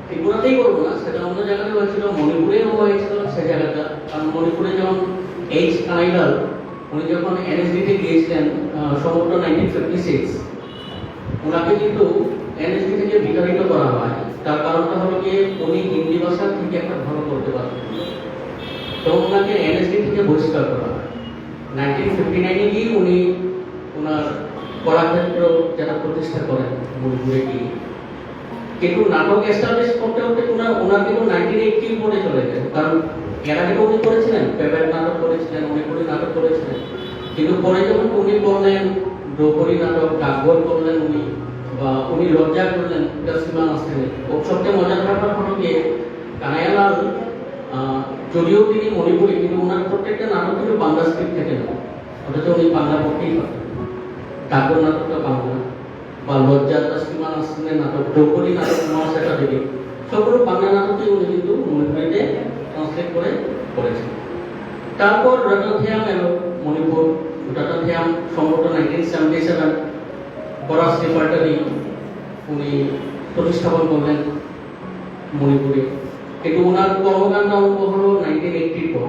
ত্রিপুরাতেই করবো না, সেটা অন্য জায়গাতে হয়েছিল, মণিপুরেও হয়েছিল সে জায়গাটা। কারণ মণিপুরে যেমন এইচ কানাইলাল উনি যখন এনএসডিতে গিয়েছিলেন সম্ভবত 1956, ওনাকে কিন্তু এনএসডি থেকে বিতাড়িত করা হয়। তার কারণটা হলো গিয়ে উনি হিন্দি ভাষা থেকে একটা ভালো করতে পারতেন, তো ওনাকে এনএসডি থেকে বহিষ্কার করা হয়। 1959-এ গিয়ে উনি ওনার কলাক্ষেত্র যেটা প্রতিষ্ঠা করেন মণিপুরে গিয়ে। কিন্তু নাটক এস্টাবলিশ করতে করতে ওনার কিন্তু 1980 পরে চলে যায়, কারণ এর আগে উনি করেছিলেন পেপার নাটক করেছিলেন, অনেকগুলি নাটক করেছিলেন। কিন্তু পরে যখন উনি করলেন দ্রৌপদী নাটক, ডাকঘর করলেন উনি, বা উনি লজ্জা করলেন দশমা আসতেন। সবচেয়ে মজার ব্যাপার হলো গিয়ে কানাইলাল যদিও তিনি মণিপুরি, কিন্তু ওনার প্রত্যেকটা নাটক কিন্তু বাংলা স্ক্রিপ্ট থেকে নেন, অথচ উনি বাংলা পড়তেই পারতেন। ডাকঘর নাটকটা বাংলা, বা লজ্জা দশমা আসতেনের নাটক, দ্রৌপদী নাটক, মহাশ্বেতা দেবী, সবগুলো বাংলা নাটকই উনি কিন্তু মণিপুরিতে ট্রান্সলেট করে করেছেন। তারপর রটনথিয়াম এলো মণিপুর। রটনথিয়াম সম্ভবত 1977 বরাস রেপার্টারি উনি প্রতিস্থাপন করলেন মণিপুরে। কিন্তু ওনার কর্মকাণ্ড আরম্ভ হলো 1980 পর,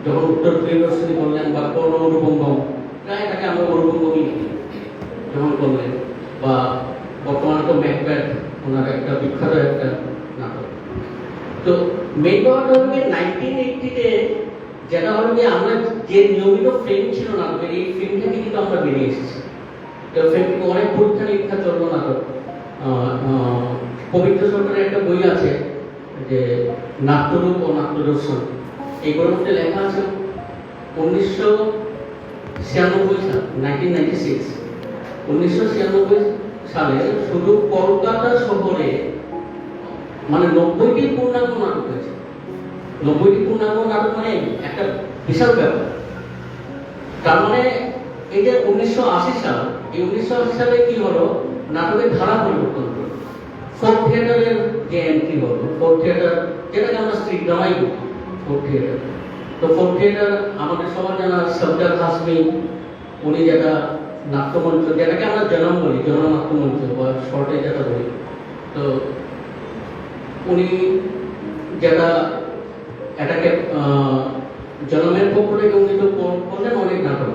যখন উত্তর প্রিয়দর্শনী করলেন, বা কর্ণ অনুপঙ্গম, প্রায় তাকে আমরা অনুপঙ্গমই যখন করলেন, বা বর্তমানে তো ম্যাকবেথ ওনার একটা বিখ্যাত একটা নাটক। তো মেন ব্যাপারটা হলো 1980-তে যেটা হলো যে আমরা যে নিয়মিত ফ্রেম ছিল নাটকের, এই ফ্রেম থেকে কিন্তু আমরা বেরিয়ে এসেছি। তো ফ্রেম অনেক পরীক্ষা নিরীক্ষা চললো নাটক। পবিত্র সরকারের একটা বই আছে যে নাট্যরূপ ও নাট্যদর্শন, এইগুলোর মধ্যে লেখা আছে 1996 সাল 1996 সালে শুধু কলকাতা শহরে মানে 90টি পূর্ণাঙ্গ নাটক হয়েছে। 90টি পূর্ণাঙ্গ নাটক মানে একটা বিশাল ব্যাপার। তার মানে এই যে 1980 সাল, এই 1980 সালে কি হলো, নাটকের ধারা পরিবর্তন হলো। ফোক থিয়েটারের যে এন্ট্রি হলো, ফোক থিয়েটার যেটাকে আমরা স্ট্রিট ড্রামাই বলি, ফোক থিয়েটার। তো ফোক থিয়েটার আমাদের সবার জানা সবজাত হাসমি, উনি যেটা নাট্যমঞ্চ, যেটাকে আমরা জনম বলি, জন নাট্যমঞ্চ বা শর্টে যেটা বলি, তো উনি যেটা এটাকে জনমের পক্ষ থেকে উনি তো করলেন অনেক নাটক।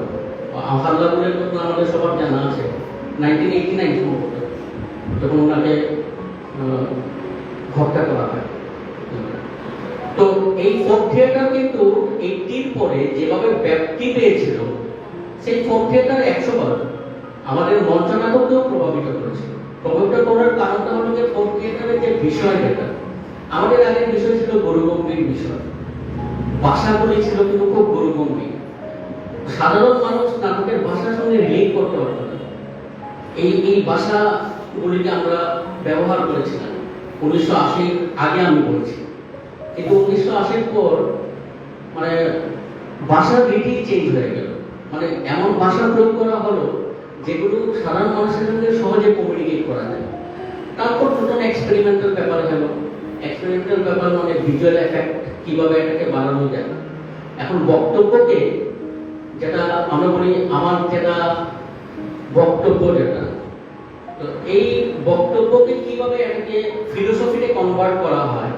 হাল্লাগুলের কথা আমাদের সবার জানা আছে, 1989 সম্ভবত যখন ওনাকে হত্যা করা হয়। তো এই ফোক থিয়েটার কিন্তু 80-র পরে যেভাবে ব্যাপ্তি পেয়েছিল, সেই ফোক থিয়েটার 100 আমাদের মঞ্চ নাটককেও প্রভাবিত করেছিল। প্রভাবিত করার কারণটা হলো যে ফোক থিয়েটারের যে বিষয় যেটা, আমাদের আগের বিষয় ছিল গৌরগম্ভীর বিষয়, ভাষাগুলি ছিল কিন্তু খুব গৌরগম্ভীর। সাধারণ মানুষ নাটকের ভাষার সঙ্গে রিলেট করতে পারত না। এই ভাষাগুলিকে আমরা ব্যবহার করেছিলাম 1980 আগে, আমি বলছি। কিন্তু 1980 পর মানে ভাষার রীতি চেঞ্জ হয়ে গেল, মানে এমন ভাষা প্রয়োগ করা হলো যেগুলো সাধারণ মানুষের সঙ্গে সহজে কমিউনিকেট করা যায়। তারপর নতুন এক্সপেরিমেন্টাল ব্যাপার হলো, এক্সপেরিমেন্টাল ব্যাপার মানে ভিজুয়াল এফেক্ট কিভাবে এটাকে বাড়ানো যায়। এখন বক্তব্যকে, যেটা আমরা বলি আমার যেটা বক্তব্য, যেটা তো এই বক্তব্যকে কিভাবে এটাকে ফিলোসফিতে কনভার্ট করা হয়,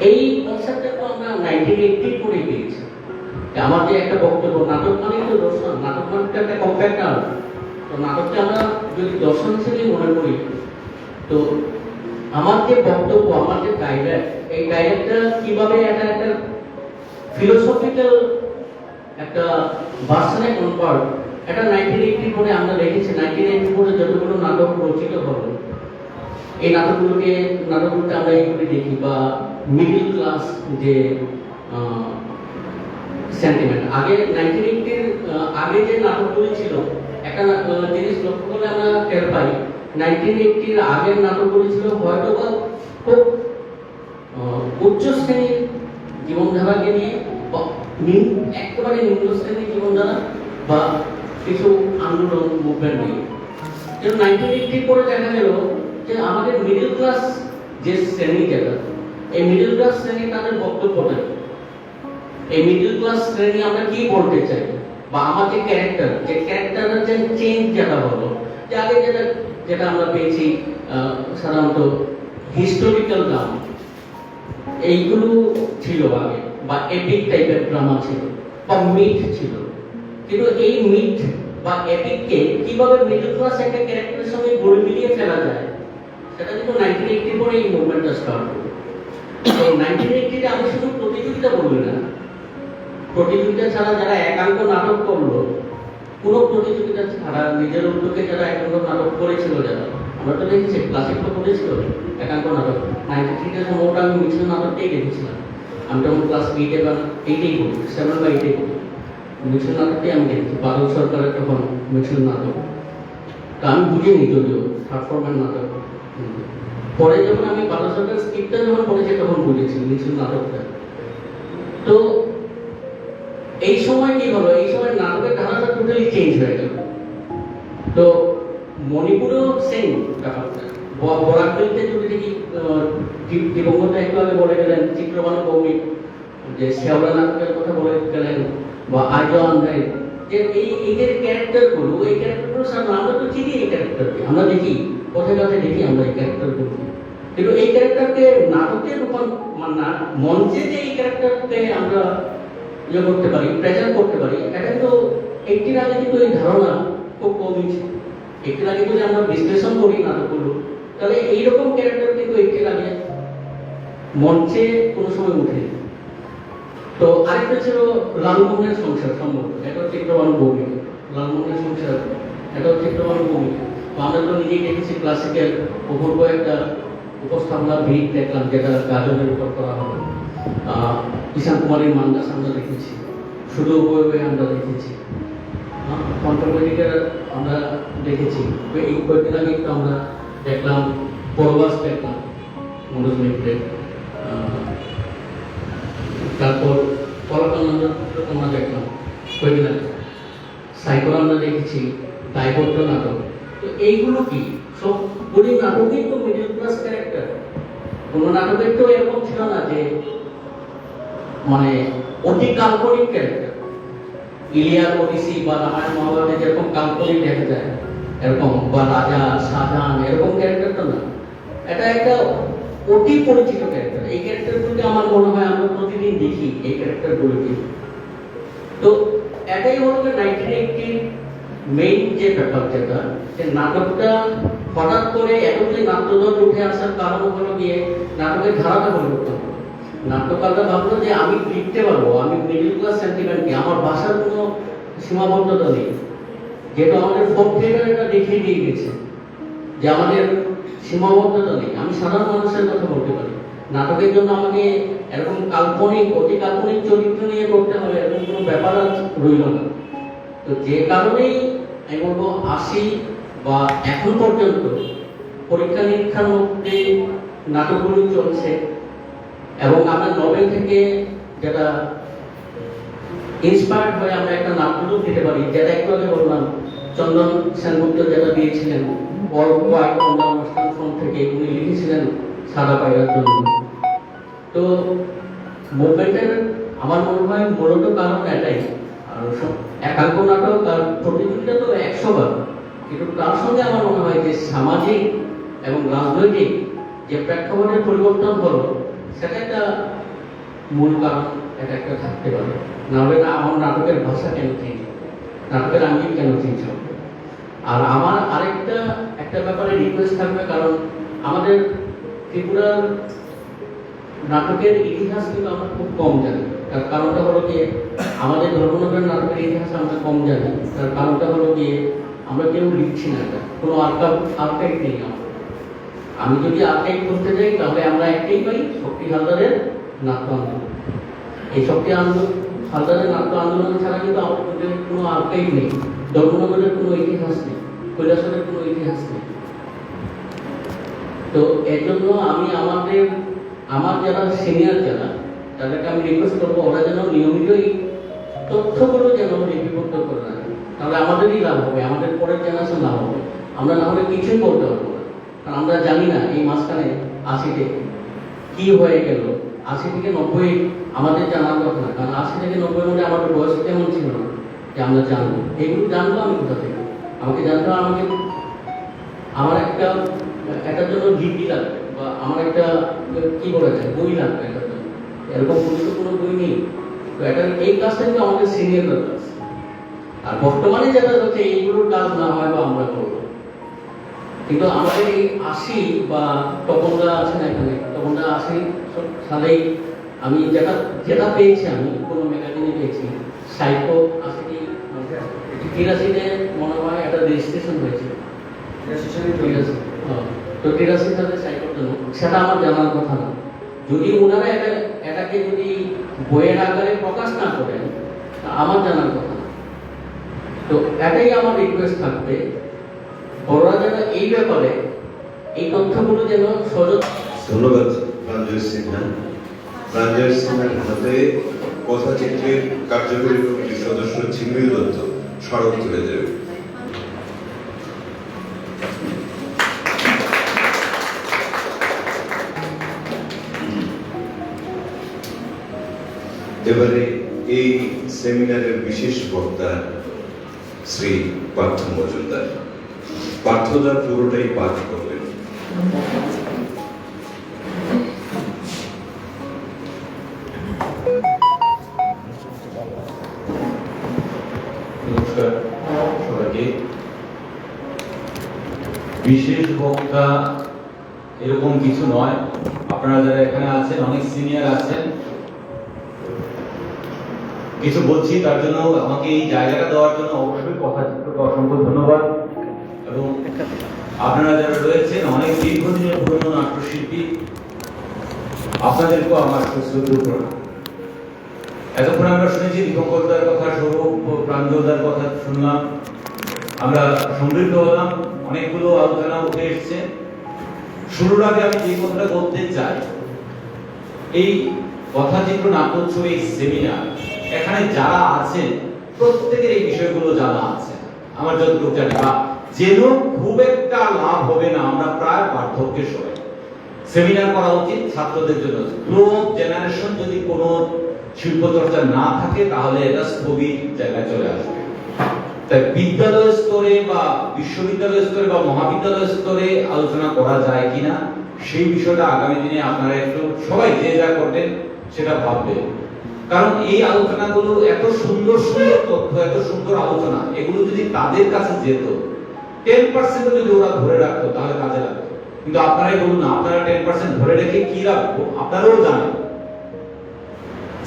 এই কনসেপ্টটা তো আমরা 1980 পরে পেয়েছি। আমার যে একটা বক্তব্য, নাটক মানে তো দর্শন, নাটক মানে একটা কম্প্যাক্ট আর্ট। তো নাটককে আমরা যদি দর্শন হিসেবে মনে করি, তো আমার যে বক্তব্য, আমার যে ডায়লগ, এই ডায়লগটা কিভাবে একটা ফিলোসফিক্যাল একটা ভার্সনে কনভার্ট, এটা 1980 পরে আমরা দেখেছি। 1980 পরে যতগুলো নাটক রচিত হলো, এই নাটকগুলোকে আমরা এইগুলি দেখি, বা মিডল ক্লাস যে সেন্টিমেন্ট। আগে 1980 আগে যে নাটকগুলি ছিল, একটা জিনিস লক্ষ্য করলে আমরা টের পাই, 1980 আগের নাটকগুলি ছিল হয়তো বা খুব উচ্চ শ্রেণীর জীবনধারাকে নিয়ে, বা একেবারে নিম্ন শ্রেণীর জীবনধারা, বা কিছু আন্দোলন মুভমেন্ট নিয়ে। কিন্তু 1980 পরে দেখা গেল যে আমাদের মিডল ক্লাস যে শ্রেণী, যেটা এই মিডল ক্লাস শ্রেণী তাদের বক্তব্যটা, এই মিডল ক্লাস শ্রেণী আমরা কি বলতে চাই, বা আমাদের ক্যারেক্টার, যে ক্যারেক্টারের যে চেঞ্জ যেটা হলো, যে আগে যেটা আমরা পেয়েছি সাধারণত হিস্টোরিক্যাল ড্রামা, এইগুলো ছিল আগে, বা এপিক টাইপের ড্রামা ছিল, বা মিথ ছিল। কিন্তু এই মিথ বা এপিককে কিভাবে মিডল ক্লাস একটা ক্যারেক্টারের সঙ্গে গড়ে মিলিয়ে ফেলা যায়, সেটা কিন্তু 1980 পরে এই মুভমেন্টটা স্টার্ট হলো। তো 1980 আমি শুধু প্রতিযোগিতা বলবো না, প্রতিযোগিতা ছাড়া যারা একাঙ্ক নাটক করলো, কোনো প্রতিযোগিতা ছাড়া নিজের উদ্যোগে যারা একাঙ্ক নাটক করেছিল, যারা আমরা তো দেখেছি ক্লাসিক তো করেছিল একাঙ্ক নাটক। 93 সম্ভবত আমি মিছিল নাটকটাই দেখেছিলাম। আমি তখন ক্লাস 8-এ বা 8-এই পড়ি, 7 বা 8-এ পড়ি। মিছিল নাটকটাই আমি দেখেছি, বাদল সরকারের তখন মিছিল নাটক। তা আমি বুঝিনি যদিও থার্ড ফর্মের নাটক। পরে যখন আমি বাদল সরকারের স্ক্রিপ্টটা যখন পড়েছি তখন বুঝেছি মিছিল নাটকটা। তো এই সময় কি হলো, এই সময় নাটকের ধারাটা টোটালি চেঞ্জ হয়ে গেল। তো মণিপুরেও সেম ব্যাপারটা, বরাকবিলতে যদি দেখি, দিবঙ্গতা একটু আগে বলে গেলেন, চিত্রবানু ভৌমিক যে শেওড়া নাটকের কথা বলে গেলেন, বা আয়োজন দেয়, যে এই যে ক্যারেক্টারগুলো, এই ক্যারেক্টারগুলো আমরা তো চিনি, এই ক্যারেক্টারকে আমরা দেখি, কোথায় কোথায় দেখি আমরা এই ক্যারেক্টারগুলো। কিন্তু এই ক্যারেক্টারকে নাটকে মঞ্চে যে এই ক্যারেক্টারকে আমরা ইয়ে করতে পারি, প্রেজেন্ট করতে পারি, এটা তো 80 আগে কিন্তু এই ধারণা খুব কমই ছিল। 80 আগে যদি আমরা বিশ্লেষণ করি নাটকগুলো, তাহলে এইরকম ক্যারেক্টার কিন্তু 80 আগে মঞ্চে কোনো সময় উঠে। তো আরেকটা ছিল লালমোহনের সংসার, সম্ভবত এটা চিত্রবানু ভৌমিক, লালমোহনের সংসার এটা চিত্রবানু ভৌমিক। তো আমরা তো নিজেই দেখেছি ক্লাসিক্যাল অপূর্ব একটা উপস্থাপনা ভিড় দেখলাম, যেটা গাজনের উপর করা হলো। কিষান কুমারের মান্দাস আমরা দেখেছি, শুধু বই আমরা দেখেছি, কন্ট্রোভার্সিটা আমরা দেখেছি। এই কয়েকদিন আগে একটু আমরা দেখলাম পরবাস, দেখলাম মনোজ মিত্রের, তারপর পরাকানন্দ আমরা দেখলাম কয়েকদিন আগে, সাইকেল আমরা দেখেছি, দায়বদ্ধ নাটক। তো এইগুলো কি সবগুলি নাটকই তো মিডল ক্লাস ক্যারেক্টার। কোনো নাটকের তো এরকম ছিল না যে মানে অতি কাল্পনিক ক্যারেক্টার, ইলিয়াদ ওডিসি বা রামায়ণ মহাভারতে যেরকম কাল্পনিক দেখা যায় এরকম, বা রাজা শাহজাহান এরকম ক্যারেক্টার তো না। এটা একটা অতি পরিচিত ক্যারেক্টার। এই ক্যারেক্টারগুলোকে আমার মনে হয় আমরা প্রতিদিন দেখি এই ক্যারেক্টারগুলোকে। তো এটাই হলো 1980 মেইন যে ব্যাপার, যেটা যে নাটকটা হঠাৎ করে এতগুলি নাট্যদল উঠে আসার কারণ হলো গিয়ে নাটকের ধারাটা পরিবর্তন হলো। নাট্যকাররা ভাবলো যে আমি লিখতে পারবো, আমি মিডল ক্লাস সেন্টিমেন্টকে, আমার ভাষার কোনো সীমাবদ্ধতা নেই। যেহেতু আমাদের ফোক থিয়েটার এটা দেখিয়ে দিয়ে গেছে যে আমাদের সীমাবদ্ধতা নেই, আমি সাধারণ মানুষের কথা বলতে পারি। নাটকের জন্য আমাকে এরকম কাল্পনিক অতি কাল্পনিক চরিত্র নিয়ে করতে হবে এরকম কোনো ব্যাপার আর রইল না। তো যে কারণেই আমি বলবো 80 বা এখন পর্যন্ত পরীক্ষা নিরীক্ষার মধ্যে নাটকগুলি চলছে, এবং আমরা নভেল থেকে যেটা ইন্সপায়ার্ড হয়ে আমরা একটা নাটক দিতে পারি, যেটা একটু আগে বললাম চন্দন সেনগুপ্ত যেটা দিয়েছিলেন গল্প অনুষ্ঠান ফোন থেকে উনি লিখেছিলেন সাদা পায়রার জন্য। তো মুভমেন্টের আমার মনে হয় মূলত কারণ এটাই। আর একাঙ্ক নাটক আর প্রতিযোগিতা তো 100 বার, কিন্তু তার সঙ্গে আমার মনে হয় যে সামাজিক এবং রাজনৈতিক যে প্রেক্ষাপটের পরিবর্তন হলো সেটা একটা মূল কারণ, এটা একটা থাকতে পারে। নাহলে না আমার নাটকের ভাষা কেন চেঞ্জ হবে, নাটকের আঙ্গিক কেন চেঞ্জ হবে। আর আমার আরেকটা ব্যাপারে রিকোয়েস্ট থাকবে, কারণ আমাদের ত্রিপুরার নাটকের ইতিহাস কিন্তু আমরা খুব কম জানি। তার কারণটা হলো কি আমাদের ধর্মনগরের নাটকের ইতিহাস আমরা কম জানি। তার কারণটা হলো কি আমরা কেউ লিখছি না, এটা কোনো আর্কাইভ নেই আমার। আমি যদি আর্কাইভ করতে যাই তাহলে আমরা একটাই পাই, শক্তি হালদারের নাট্য আন্দোলন। এই শক্তি হালদারের নাট্য আন্দোলন ছাড়া কিন্তু আমাদের কোনো আর্কাইভ নেই, ধর্মনগরের কোনো ইতিহাস নেই, কৈলাসরের কোনো ইতিহাস নেই। তো এর জন্য আমি আমার যারা সিনিয়র যারা তাদেরকে আমি রিকোয়েস্ট করবো ওরা যেন নিয়মিত এই তথ্যগুলো যেন লিপিবদ্ধ করে রাখে, তাহলে আমাদেরই লাভ হবে, আমাদের পরের জেনারেশন লাভ হবে। আমরা না হলে কিছুই করতে পারবো না, কারণ আমরা জানি না এই মাঝখানে 80-তে কি হয়ে গেল। 80 থেকে 90 আমাদের জানার কথা না, কারণ 80 থেকে 90-এর মধ্যে আমাদের বয়স তেমন ছিল না যে আমরা জানবো। এইগুলো জানবো আমি কোথা থেকে? আমাকে জানতে হবে, আমার এটার জন্য ডিগ্রি লাগবে, বা আমার একটা কি বলা যায় বই লাগবে এটার জন্য। এরকম কোনো বই নেই। তো এই কাজটা কিন্তু আমাদের সিনিয়রদের কাজ। আর বর্তমানে যেটা হচ্ছে এইগুলোর কাজ না হয় বা আমরা করবো, কিন্তু আমাদের এই 80 বা তপনদা আছেন এখানে, তপনদা 80 সালেই আমি যেটা পেয়েছি, আমি কোনো ম্যাগাজিনে পেয়েছি সাইকো 83-তে মনে হয় একটা রেজিস্ট্রেশন হয়েছিল। তো 83 সালে সাইকোর জন্য সেটা আমার জানার কথা না। যদি ওনারা এটাকে যদি বইয়ের আকারে প্রকাশ না করেন আমার জানার কথা না। তো এটাই আমার রিকোয়েস্ট থাকবে, বড়রা যেন এই ব্যাপারে এই তথ্যগুলো যেন সহজ। ধন্যবাদ প্রাঞ্জল সিনহা। প্রাঞ্জল সিনহার হাতে কথাচিত্রের কার্যকরী কমিটির সদস্য ঝিমরিল দত্ত স্মারক তুলে দেবে। এবারে এই সেমিনারের বিশেষ বক্তা শ্রী পার্থ মজুমদার। পার্থদা পুরোটাই পাঠ করলেন। নমস্কার সবাইকে। বিশেষ বক্তা এরকম কিছু নয়, আপনারা যারা এখানে আছেন অনেক সিনিয়র আছেন। কিছু বলছি তার জন্য আমাকে এই জায়গাটা দেওয়ার জন্য অবশ্যই কথাচিত্রকে অসংখ্য ধন্যবাদ। এবং আপনারা যারা রয়েছেন অনেক দীর্ঘদিনের পুরনো নাট্যশিল্পী, আপনাদেরকেও আমার সুশ্রুত প্রণাম। এতক্ষণ আমরা শুনেছি দীপঙ্করদার কথা, সৌরভ প্রাঞ্জলদার কথা শুনলাম, আমরা সমৃদ্ধ হলাম, অনেকগুলো আলোচনা উঠে এসছে। শুরুর আগে আমি যে কথাটা বলতে চাই, এই কথাচিত্র নাট্যোৎসব এই সেমিনার এখানে যারা আছেন প্রত্যেকের এই বিষয়গুলো জানা আছে আমার যতটুকু জানি, বা যেন খুব একটা লাভ হবে না, আমরা প্রায় বার্ধক্যের সময় সেমিনার করা উচিত ছাত্রদের জন্য। প্রো জেনারেশন যদি কোনো শিল্প চর্চা না থাকে তাহলে এটা স্থবির জায়গায় চলে আসবে। তাই বিদ্যালয় স্তরে বা বিশ্ববিদ্যালয় স্তরে বা মহাবিদ্যালয় স্তরে আলোচনা করা যায় কিনা সেই বিষয়টা আগামী দিনে আপনারা একটু সবাই যে যা করবেন সেটা ভাববেন। কারণ এই আলোচনাগুলো এত সুন্দর সুন্দর তথ্য, এত সুন্দর আলোচনা, এগুলো যদি তাদের কাছে যেত 10% যদি ওরা ধরে রাখতো তাহলে কাজে লাগতো। কিন্তু আপনারাই বলুন, আপনারা 10% ধরে রেখে কি রাখবো? আপনারাও জানেন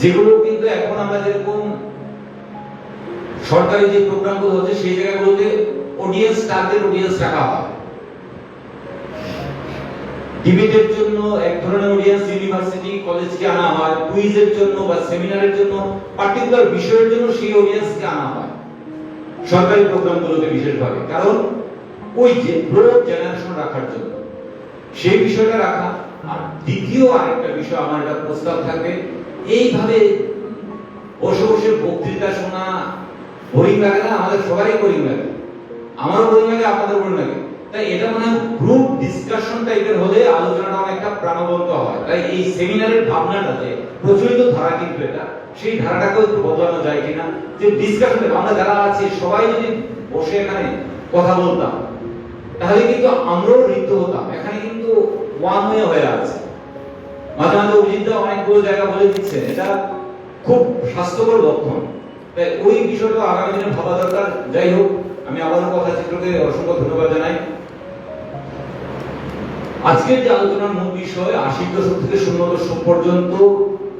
যেগুলো কিন্তু এখন আমরা যেরকম সরকারি যে প্রোগ্রামগুলো হচ্ছে সেই জায়গাগুলোতে অডিয়েন্স টার্গেট অডিয়েন্স রাখা হয়, ডিবেটের জন্য এক ধরনের অডিয়েন্স ইউনিভার্সিটি কলেজকে আনা হয়, কুইজের জন্য বা সেমিনারের জন্য পার্টিকুলার বিষয়ের জন্য সেই অডিয়েন্সকে আনা হয় সরকারি প্রোগ্রামগুলোতে বিশেষভাবে, কারণ ওই যে ব্রড জেনারেশন রাখার জন্য সেই বিষয়টা রাখা। আর দ্বিতীয় আরেকটা বিষয় আমার একটা প্রস্তাব থাকবে, এইভাবে বসে বসে বক্তৃতা শোনা বোরিং লাগে না? আমাদের সবারই বোরিং লাগে, আমারও বোরিং লাগে, আপনাদের বোরিং লাগে। তাই এটা মানে গ্রুপ ডিসকাশন টাইপের হলে আলোচনাটা অনেকটা প্রাণবন্ত হয়। তাই এই সেমিনারের ভাবনাটাতে প্রচলিত ধারা কিন্তু এটা, সেই ধারাটাকেও একটু বদলানো যায় কিনা, যে ডিসকাশনে আমরা যারা আছি সবাই যদি বসে এখানে কথা বলতাম তাহলে কিন্তু আমরাও ঋত হতাম। এখানে কিন্তু ওয়ান ওয়ে হয়ে আছে। মাঝে মাঝে অভিজিৎদা অনেকগুলো জায়গা বলে দিচ্ছে, এটা খুব স্বাস্থ্যকর লক্ষণ। তাই ওই বিষয়টা আগামী দিনে ভাবা দরকার। যাই হোক, আমি আবারও কথা চিত্রকে অসংখ্য ধন্যবাদ জানাই। আজকের যে আলোচনার মূল বিষয় ৮০ দশক থেকে ০ দশক পর্যন্ত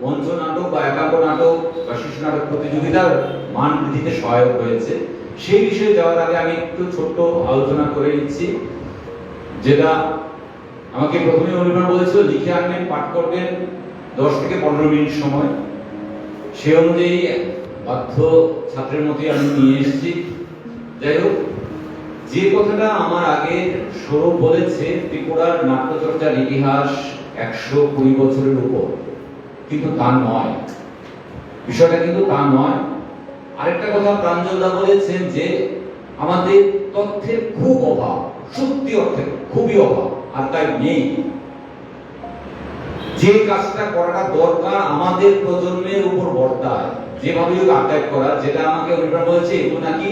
মঞ্চ নাটক বা একাঙ্ক নাটক বা শিশু নাটক প্রতিযোগিতার মান বৃদ্ধিতে সহায়ক হয়েছে, সেই বিষয়ে যাওয়ার আগে আমি একটু ছোট্ট আলোচনা করে নিচ্ছি। যেটা আমাকে প্রথমে অনির্বাণ বলেছিল লিখে আনবেন, পাঠ করবেন 10 থেকে 15 মিনিট সময়। সে অনুযায়ী বাধ্য ছাত্রের মতোই আমি নিয়ে এসেছি। যাই হোক, যে কথাটা আমার আগে সৌরভ বলেছে, ত্রিপুরার নাট্যচর্চার ইতিহাস 120 বছরের উপর, কিন্তু তা নয়, বিষয়টা কিন্তু তা নয়। আরেকটা কথা প্রাঞ্জলদা বলেছেন যে আমাদের তথ্যের খুব অভাব, সত্যি অর্থে খুবই অভাব, আর্কাইভ নেই। যে কাজটা করাটা দরকার আমাদের প্রজন্মের উপর বর্তায়, যেভাবে আর্কাইভ করা, যেটা আমাকে অনির্বাণ বলেছে এগুলো নাকি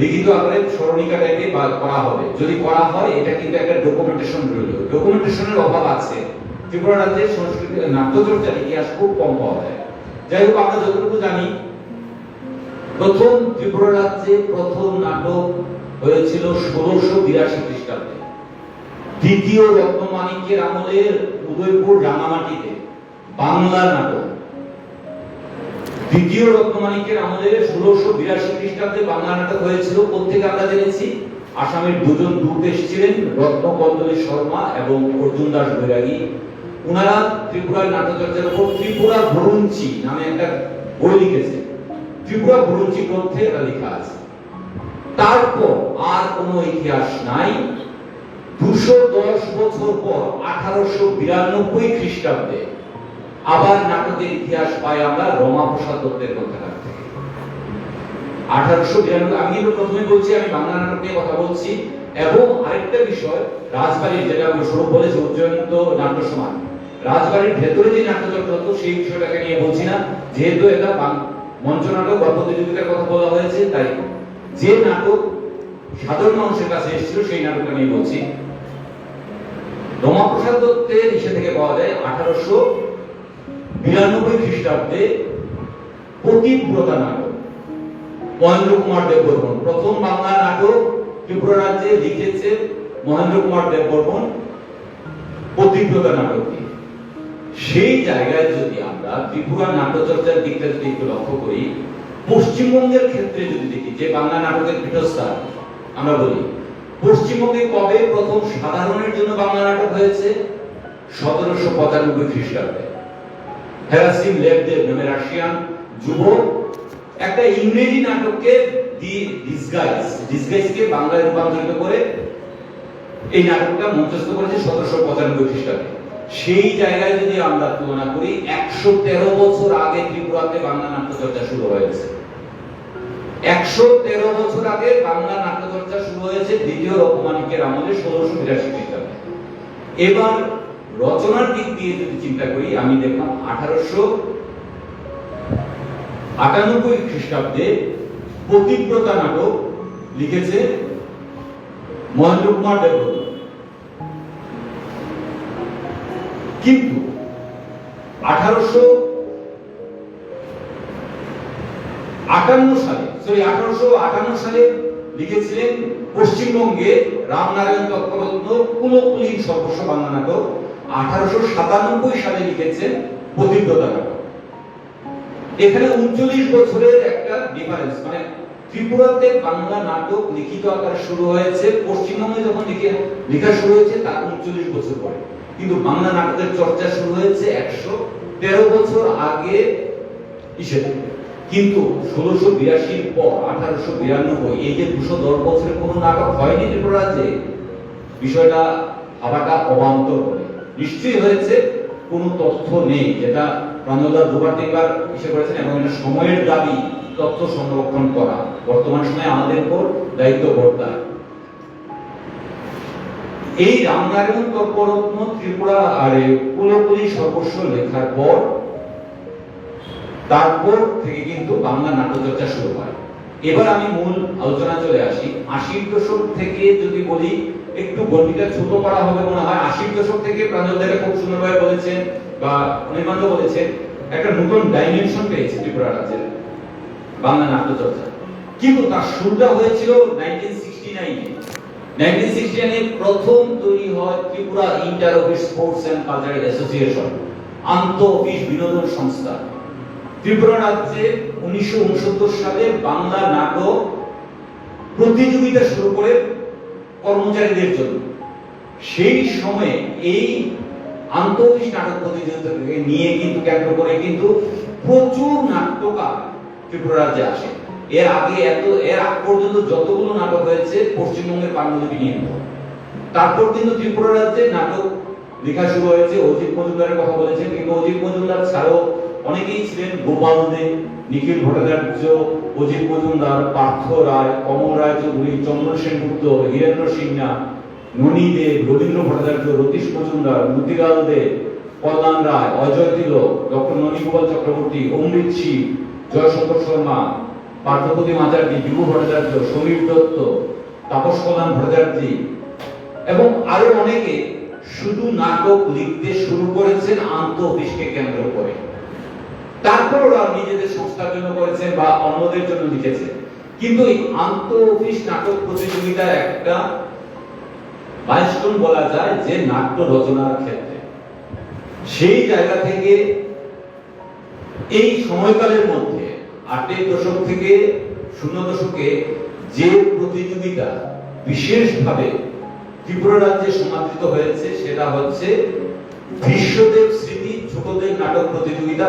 লিখিত আকারে স্মরণিকা টাইপে করা হবে। যদি করা হয় এটা কিন্তু একটা ডকুমেন্টেশন রইল, ডকুমেন্টেশনের অভাব আছে। ত্রিপুরা রাজ্যের সংস্কৃতি নাট্যচর্চার ইতিহাস খুব কম পাওয়া যায়। যাই হোক, আমরা যতটুকু জানি, প্রথম ত্রিপুরা রাজ্যে প্রথম নাটক হয়েছিল ১৬৮২ খ্রিস্টাব্দে, দ্বিতীয় রত্নমাণিক্যের আমলের উদয়পুর রাঙামাটিতে বাংলা নাটক। দ্বিতীয় রত্নমাণিক্যের আমলে ১৬৮২ খ্রিস্টাব্দে বাংলা নাটক হয়েছিল। প্রত্যেকে আমরা জেনেছি আসামের দুজন দূত এসেছিলেন, রত্নকন্দলী শর্মা এবং অর্জুন দাস বৈরাগী। ওনারা ত্রিপুরার নাট্যচর্চার উপর ত্রিপুরা ভ্রুঞ্চি নামে একটা বই লিখেছে। ত্রিপুরা ভ্রুঞ্চি গ্রন্থে এটা লেখা আছে। তারপর আর কোনো ইতিহাস নাই। ২১০ বছর পর ১৮৯২ খ্রিস্টাব্দে আবার নাটকের ইতিহাস পাই আমরা রমাপ্রসাদ দত্তের গ্রন্থাগার থেকে। ১৮৯২, আমি কিন্তু প্রথমে বলছি আমি বাংলা নাটক নিয়ে কথা বলছি। এবং আরেকটা বিষয়, রাজবাড়ির, যেটা আমি সৌরভ বলেছি উজ্জয়ন্ত নাট্য সমাজ, রাজবাড়ির ভেতরে যে নাট্যচর্চা হতো সেই বিষয়টাকে নিয়ে বলছি না, যেহেতু এটা মঞ্চ নাটক বা প্রতিযোগিতার কথা বলা হয়েছে, তাই যে নাটক সাধারণ মানুষের কাছে এসেছিল সেই নাটকটা নিয়ে বলছি। রমাপ্রসাদ দত্তের ইসে থেকে পাওয়া যায় ১৮৯২ খ্রিস্টাব্দে পতিব্রতা নাটক, মহেন্দ্র কুমার দেববর্মন। প্রথম বাংলা নাটক ত্রিপুরা রাজ্যে লিখেছে মহেন্দ্র কুমার দেববর্মন, পতিব্রতা নাটকটি। সেই জায়গায় যদি আমরা ত্রিপুরা নাট্যচর্চার দিকটা যদি একটু লক্ষ্য করি, পশ্চিমবঙ্গের ক্ষেত্রে যদি দেখি, যে বাংলা নাটকের পীঠস্থান আমরা বলি, পশ্চিমবঙ্গে কবে প্রথম সাধারণের জন্য বাংলা নাটক হয়েছে? ১৭৯৫ খ্রিস্টাব্দে। হেরাসিম লেভদেব নামে রাশিয়ান যুবক একটা ইংরেজি নাটককে ডিসগাইজকে বাংলায় রূপান্তরিত করে এই নাটকটা মঞ্চস্থ করেছে ১৭৯৫ খ্রিস্টাব্দে। সেই জায়গায় যদি আমরা তুলনা করি, ১১৩ বছর আগে ত্রিপুরাতে বাংলা নাট্যচর্চা শুরু হয়েছে। ১১৩ বছর আগে বাংলা নাট্যচর্চা শুরু হয়েছে দ্বিতীয় রত্নমাণিক্যের আমলে ১৬৮২ খ্রিস্টাব্দে। এবার রচনার দিক দিয়ে যদি চিন্তা করি, আমি দেখলাম ১৮৯৮ খ্রিস্টাব্দে পতিব্রতা নাটক লিখেছে মহেন্দ্র কুমার দেববর্মন। কিন্তু ১৮৫৮ সালে লিখেছিলেন পশ্চিমবঙ্গে রামনারায়ণ তত্ত্বরত্ন কুলকুলীন সর্বস্ব বাংলা নাটক। ১৮৯৭ সালে লিখেছেন পতিব্রতা নাটক। এখানে ৩৯ বছরের একটা ডিফারেন্স, মানে ত্রিপুরাতে বাংলা নাটক লিখিত আকারে শুরু হয়েছে, পশ্চিমবঙ্গে যখন লেখা শুরু হয়েছে তার 39 বছর পরে, কিন্তু বাংলা নাটকের চর্চা শুরু হয়েছে 113 বছর আগে হিসেবে। কিন্তু 1682 পর 1892 এই যে 210 বছরের কোনো নাটক হয়নি ত্রিপুরা রাজ্যে, বিষয়টা ভাবাটা অবান্তর বলে। নিশ্চয়ই হয়েছে, কোনো তথ্য নেই, যেটা প্রাঞ্জলদা দুবার তিনবার ইসে করেছেন, এবং এটা সময়ের দাবি তথ্য সংরক্ষণ করা বর্তমান সময়ে আমাদের উপর দায়িত্ব বর্তায়। এই রামনারায়ণ তর্করত্ন ত্রিপুরা আরে পুরোপুরি সর্বস্ব লেখার পর তারপর থেকে কিন্তু বাংলা নাট্যচর্চা শুরু হয়। এবার আমি মূল আলোচনা চলে আসি। 80 দশক থেকে যদি বলি, একটু গল্পটা ছোট করা হবে মনে হয়। 80 দশক থেকে প্রাঞ্জলদা খুব সুন্দরভাবে বলেছেন বা অনির্বাণ বলেছেন, একটা নতুন ডাইমেনশন পেয়েছে ত্রিপুরা রাজ্যের বাংলা নাট্যচর্চা। কিন্তু তার শুরুটা হয়েছিল 1969 প্রথম তৈরি হয় Tripura inter office sports and cultural association, আন্তঃ অফিস বিনোদন সংস্থা। ত্রিপুরা রাজ্যে 1969 সালে বাংলা নাটক প্রতিযোগিতা শুরু করে কর্মচারীদের জন্য। সেই সময়ে এই আন্তঃ অফিস নাটক প্রতিযোগিতাকে নিয়ে কিন্তু কেন্দ্র করে কিন্তু প্রচুর নাট্যকার ত্রিপুরা রাজ্যে আসে। এর আগ পর্যন্ত যতগুলো নাটক হয়েছে পশ্চিমবঙ্গের পাণ্ডুলিপি নিয়ে। তারপর কিন্তু ত্রিপুরা রাজ্যে নাটক লেখা শুরু হয়েছে। অজিত মজুমদারের কথা বলেছেন, কিন্তু অজিত মজুমদার ছাড়াও অনেকেই ছিলেন, গোপাল দে, নিখিল ভট্টাচার্য, অজিত মজুমদার, পার্থ রায়, কমল রায় চৌধুরী, চন্দ্র সেনগুপ্ত, হীরেন্দ্র সিংহা, ননী দে, রবীন্দ্র ভট্টাচার্য, রতীশ মজুমদার, মতিলাল দে, কল্যাণ রায়, অজয় তিলক, ডক্টর ননীগোপাল চক্রবর্তী, অমৃত সিং, জয়শঙ্কর শর্মা, পার্থপতি আচার্য, বিভু ভট্টাচার্য, সমীর দত্ত, তাপস প্রধান ভট্টাচার্য এবং আরো অনেকে শুধু নাটক লিখতে শুরু করেছেন আন্তঃ অফিসকে কেন্দ্র করে। তারপর ওরা নিজেদের সংস্থার জন্য করেছেন বা অন্যদের জন্য লিখেছেন। কিন্তু এই আন্তঃ অফিস নাটক প্রতিযোগিতার একটা মাইলস্টোন বলা যায় যে নাট্য রচনার ক্ষেত্রে। সেই জায়গা থেকে এই সময়কালের মধ্যে 80 দশক থেকে 0 দশকে যে প্রতিযোগিতা বিশেষভাবে ত্রিপুরা রাজ্যে সমাদৃত হয়েছে সেটা হচ্ছে বিশ্বদেব স্মৃতি ছোটদের নাটক প্রতিযোগিতা।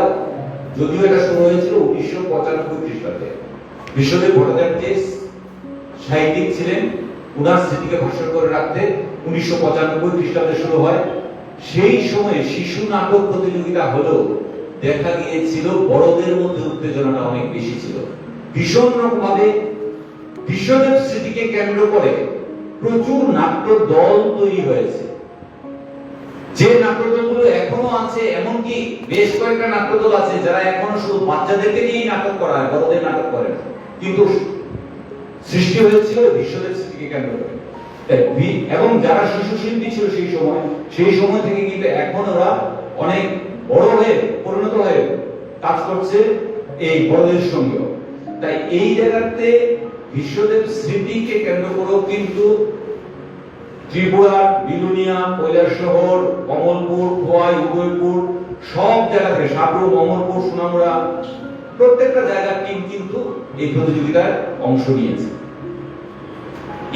যদিও এটা শুরু হয়েছিল 1995 খ্রিস্টাব্দে। বিশ্বদেব ভট্টাচার্য সাহিত্যিক ছিলেন, উনার স্মৃতিকে ভাস্বর করে রাখতে 1995 খ্রিস্টাব্দে শুরু হয়। সেই সময়ে শিশু নাটক প্রতিযোগিতা হলেও দেখা গিয়েছিল বড়দের মধ্যে উত্তেজনাটা অনেক বেশি ছিল। ভীষণ রকমভাবে বিশ্বদেব স্মৃতিকে কেন্দ্র করে প্রচুর নাট্য দল তৈরি হয়েছে, যে নাট্যদলগুলো এখনো আছে। এমনকি বেশ কয়েকটা নাট্যদল আছে যারা এখনো শুধু বাচ্চাদেরকে নিয়েই নাটক করায়, বড়দের নাটক করে না, কিন্তু সৃষ্টি হয়েছিল বিশ্বদেব স্মৃতিকে কেন্দ্র করে। এবং যারা শিশু শিল্পী ছিল সেই সময় থেকে কিন্তু এখন ওরা অনেক বড় হয়ে পরিণত হয়ে কাজ করছে এই বড়দের সঙ্গে। তাই এই জায়গাতে বিশ্বদেব স্মৃতিকে কেন্দ্র করেও কিন্তু ত্রিপুরা, বিলুনিয়া, কৈলাসহর, কমলপুর, খোয়াই, উদয়পুর সব জায়গা থেকে, সাবরুম, অমরপুর, সোনামুড়া প্রত্যেকটা জায়গার টিম কিন্তু এই প্রতিযোগিতায় অংশ নিয়েছে।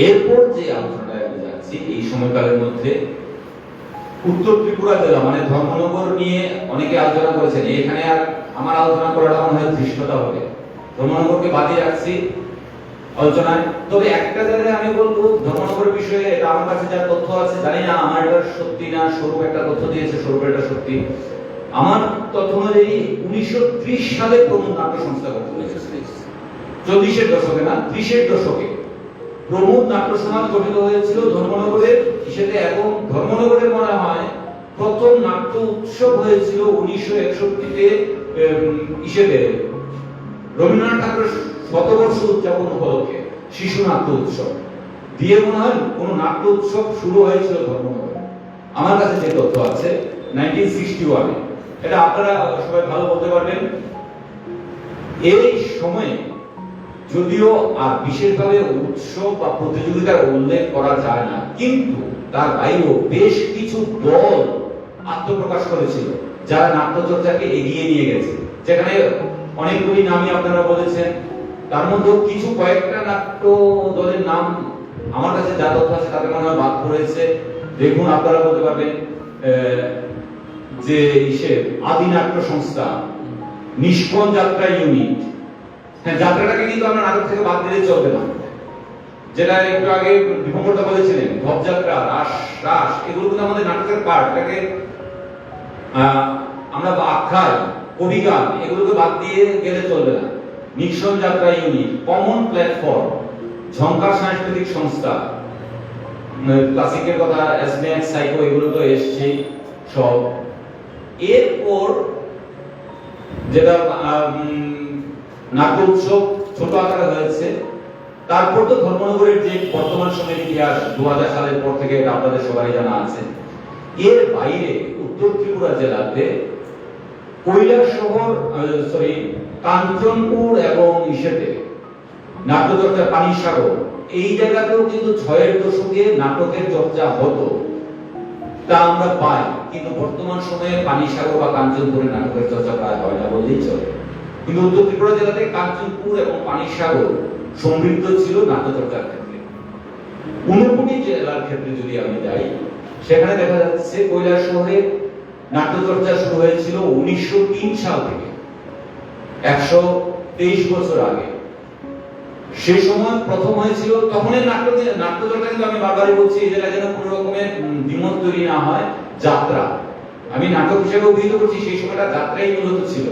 এরপর যে আলোচনাটা যাচ্ছি, এই সময়কালের মধ্যে উত্তর ত্রিপুরা জেলা মানে ধর্মনগর নিয়ে অনেকে আলোচনা করেছেন। এখানে আর আমার আলোচনা করাটা মনে হয় ধৃষ্টতা হবে, ধর্মনগরকে বাদে রাখছি আলোচনায়। তবে একটা জায়গায় আমি বলবো ধর্মনগরের বিষয়ে, এটা আমার কাছে যা তথ্য আছে জানি না আমার এটা সত্যি না, স্বরূপ একটা তথ্য দিয়েছে, স্বরূপ এটা সত্যি। আমার তথ্য অনুযায়ী 1930 সালে প্রমুখ নাট্য সংস্থা গঠন হয়েছে। 40-এর দশকে না, 30-এর দশকে প্রমুখ নাট্য সমাজ গঠিত হয়েছিল ধর্মনগরের হিসেবে। এবং ধর্মনগরের মনে হয় প্রথম নাট্য উৎসব হয়েছিল 1961-তে হিসেবে রবীন্দ্রনাথ ঠাকুরের শতবর্ষ উদযাপন উপলক্ষে শিশু নাট্য উৎসব দিয়ে মনে হয় কোন নাট্য উৎসব শুরু হয়েছিল ধর্মনগরে। আমার কাছে যে তথ্য আছে 1961-এ, এটা আপনারা সবাই ভালো বলতে পারবেন। এই সময়ে যদিও আর বিশেষভাবে উৎসব বা প্রতিযোগিতার উল্লেখ করা যায় না, কিন্তু তার বাইরেও বেশ কিছু দল আত্মপ্রকাশ করেছিল যারা নাট্যচর্চাকে এগিয়ে নিয়ে গেছে, যেখানে অনেকগুলি নামই আপনারা বলেছেন। তার মধ্যে কিছু কয়েকটা নাট্য দলের নাম আমার কাছে যা তথ্য আছে তাতে মনে হয় বাদ পড়েছে। দেখুন, আপনারা বলতে পারবেন যে আদি নাট্য সংস্থা, নিষ্কণ যাত্রা ইউনিট, হ্যাঁ, যাত্রাটাকে কিন্তু আমরা নাটক থেকে বাদ দিলে চলবে না। যেটা একটু আগে বিভঙ্গতা বলেছিলেন, ধপযাত্রা, রাস, এগুলো কিন্তু আমাদের নাটকের পার্ট। এটাকে আমরা আখ্যান, কবিগান এগুলোকে বাদ দিয়ে গেলে চলবে না। নিষ্কণ যাত্রা ইউনিট, কমন প্ল্যাটফর্ম, ঝঙ্কার সাংস্কৃতিক সংস্থা, ক্লাসিকের কথা এসম্যাক্স, সাইকো, এগুলো তো এসছে সব। এরপর যেটা নাট্য উৎসব ছোট আকারে হয়েছে, তারপর তো ধর্মনগরের যে বর্তমান সময়ের ইতিহাস 2000 সালের পর থেকে এটা আপনাদের সবাই জানা আছে। এর বাইরে উত্তর ত্রিপুরা জেলাতে কৈলাসহর, কাঞ্চনপুর এবং ইসেতে নাট্যচর্চা, পানিসাগর, এই জায়গাতেও কিন্তু 6-এর দশকে নাটকের চর্চা হতো, তা আমরা পাই। কিন্তু বর্তমান সময়ে পানিসাগর বা কাঞ্চনপুরে নাটকের চর্চা প্রায় হয় না বললেই চলে। কিন্তু উত্তর ত্রিপুরা জেলাতে কাঞ্চনপুর এবং পানিসাগর সমৃদ্ধ ছিল নাট্যচর্চার ক্ষেত্রে। ঊনকোটি জেলার ক্ষেত্রে যদি আমি যাই, সেখানে দেখা যাচ্ছে কৈলাসহরে নাট্যচর্চা শুরু হয়েছিল 1903 সাল থেকে, 123 বছর আগে। সেই সময় প্রথম হয়েছিল, তখনের নাট্যচর্চা কিন্তু আমি বারবারই বলছি, যেটা যেন কোনো রকমের দ্বিমত তৈরি না হয়, যাত্রা। আমি নাটক হিসেবে অভিহিত করছি, সেই সময়টা যাত্রাই মূলত ছিল,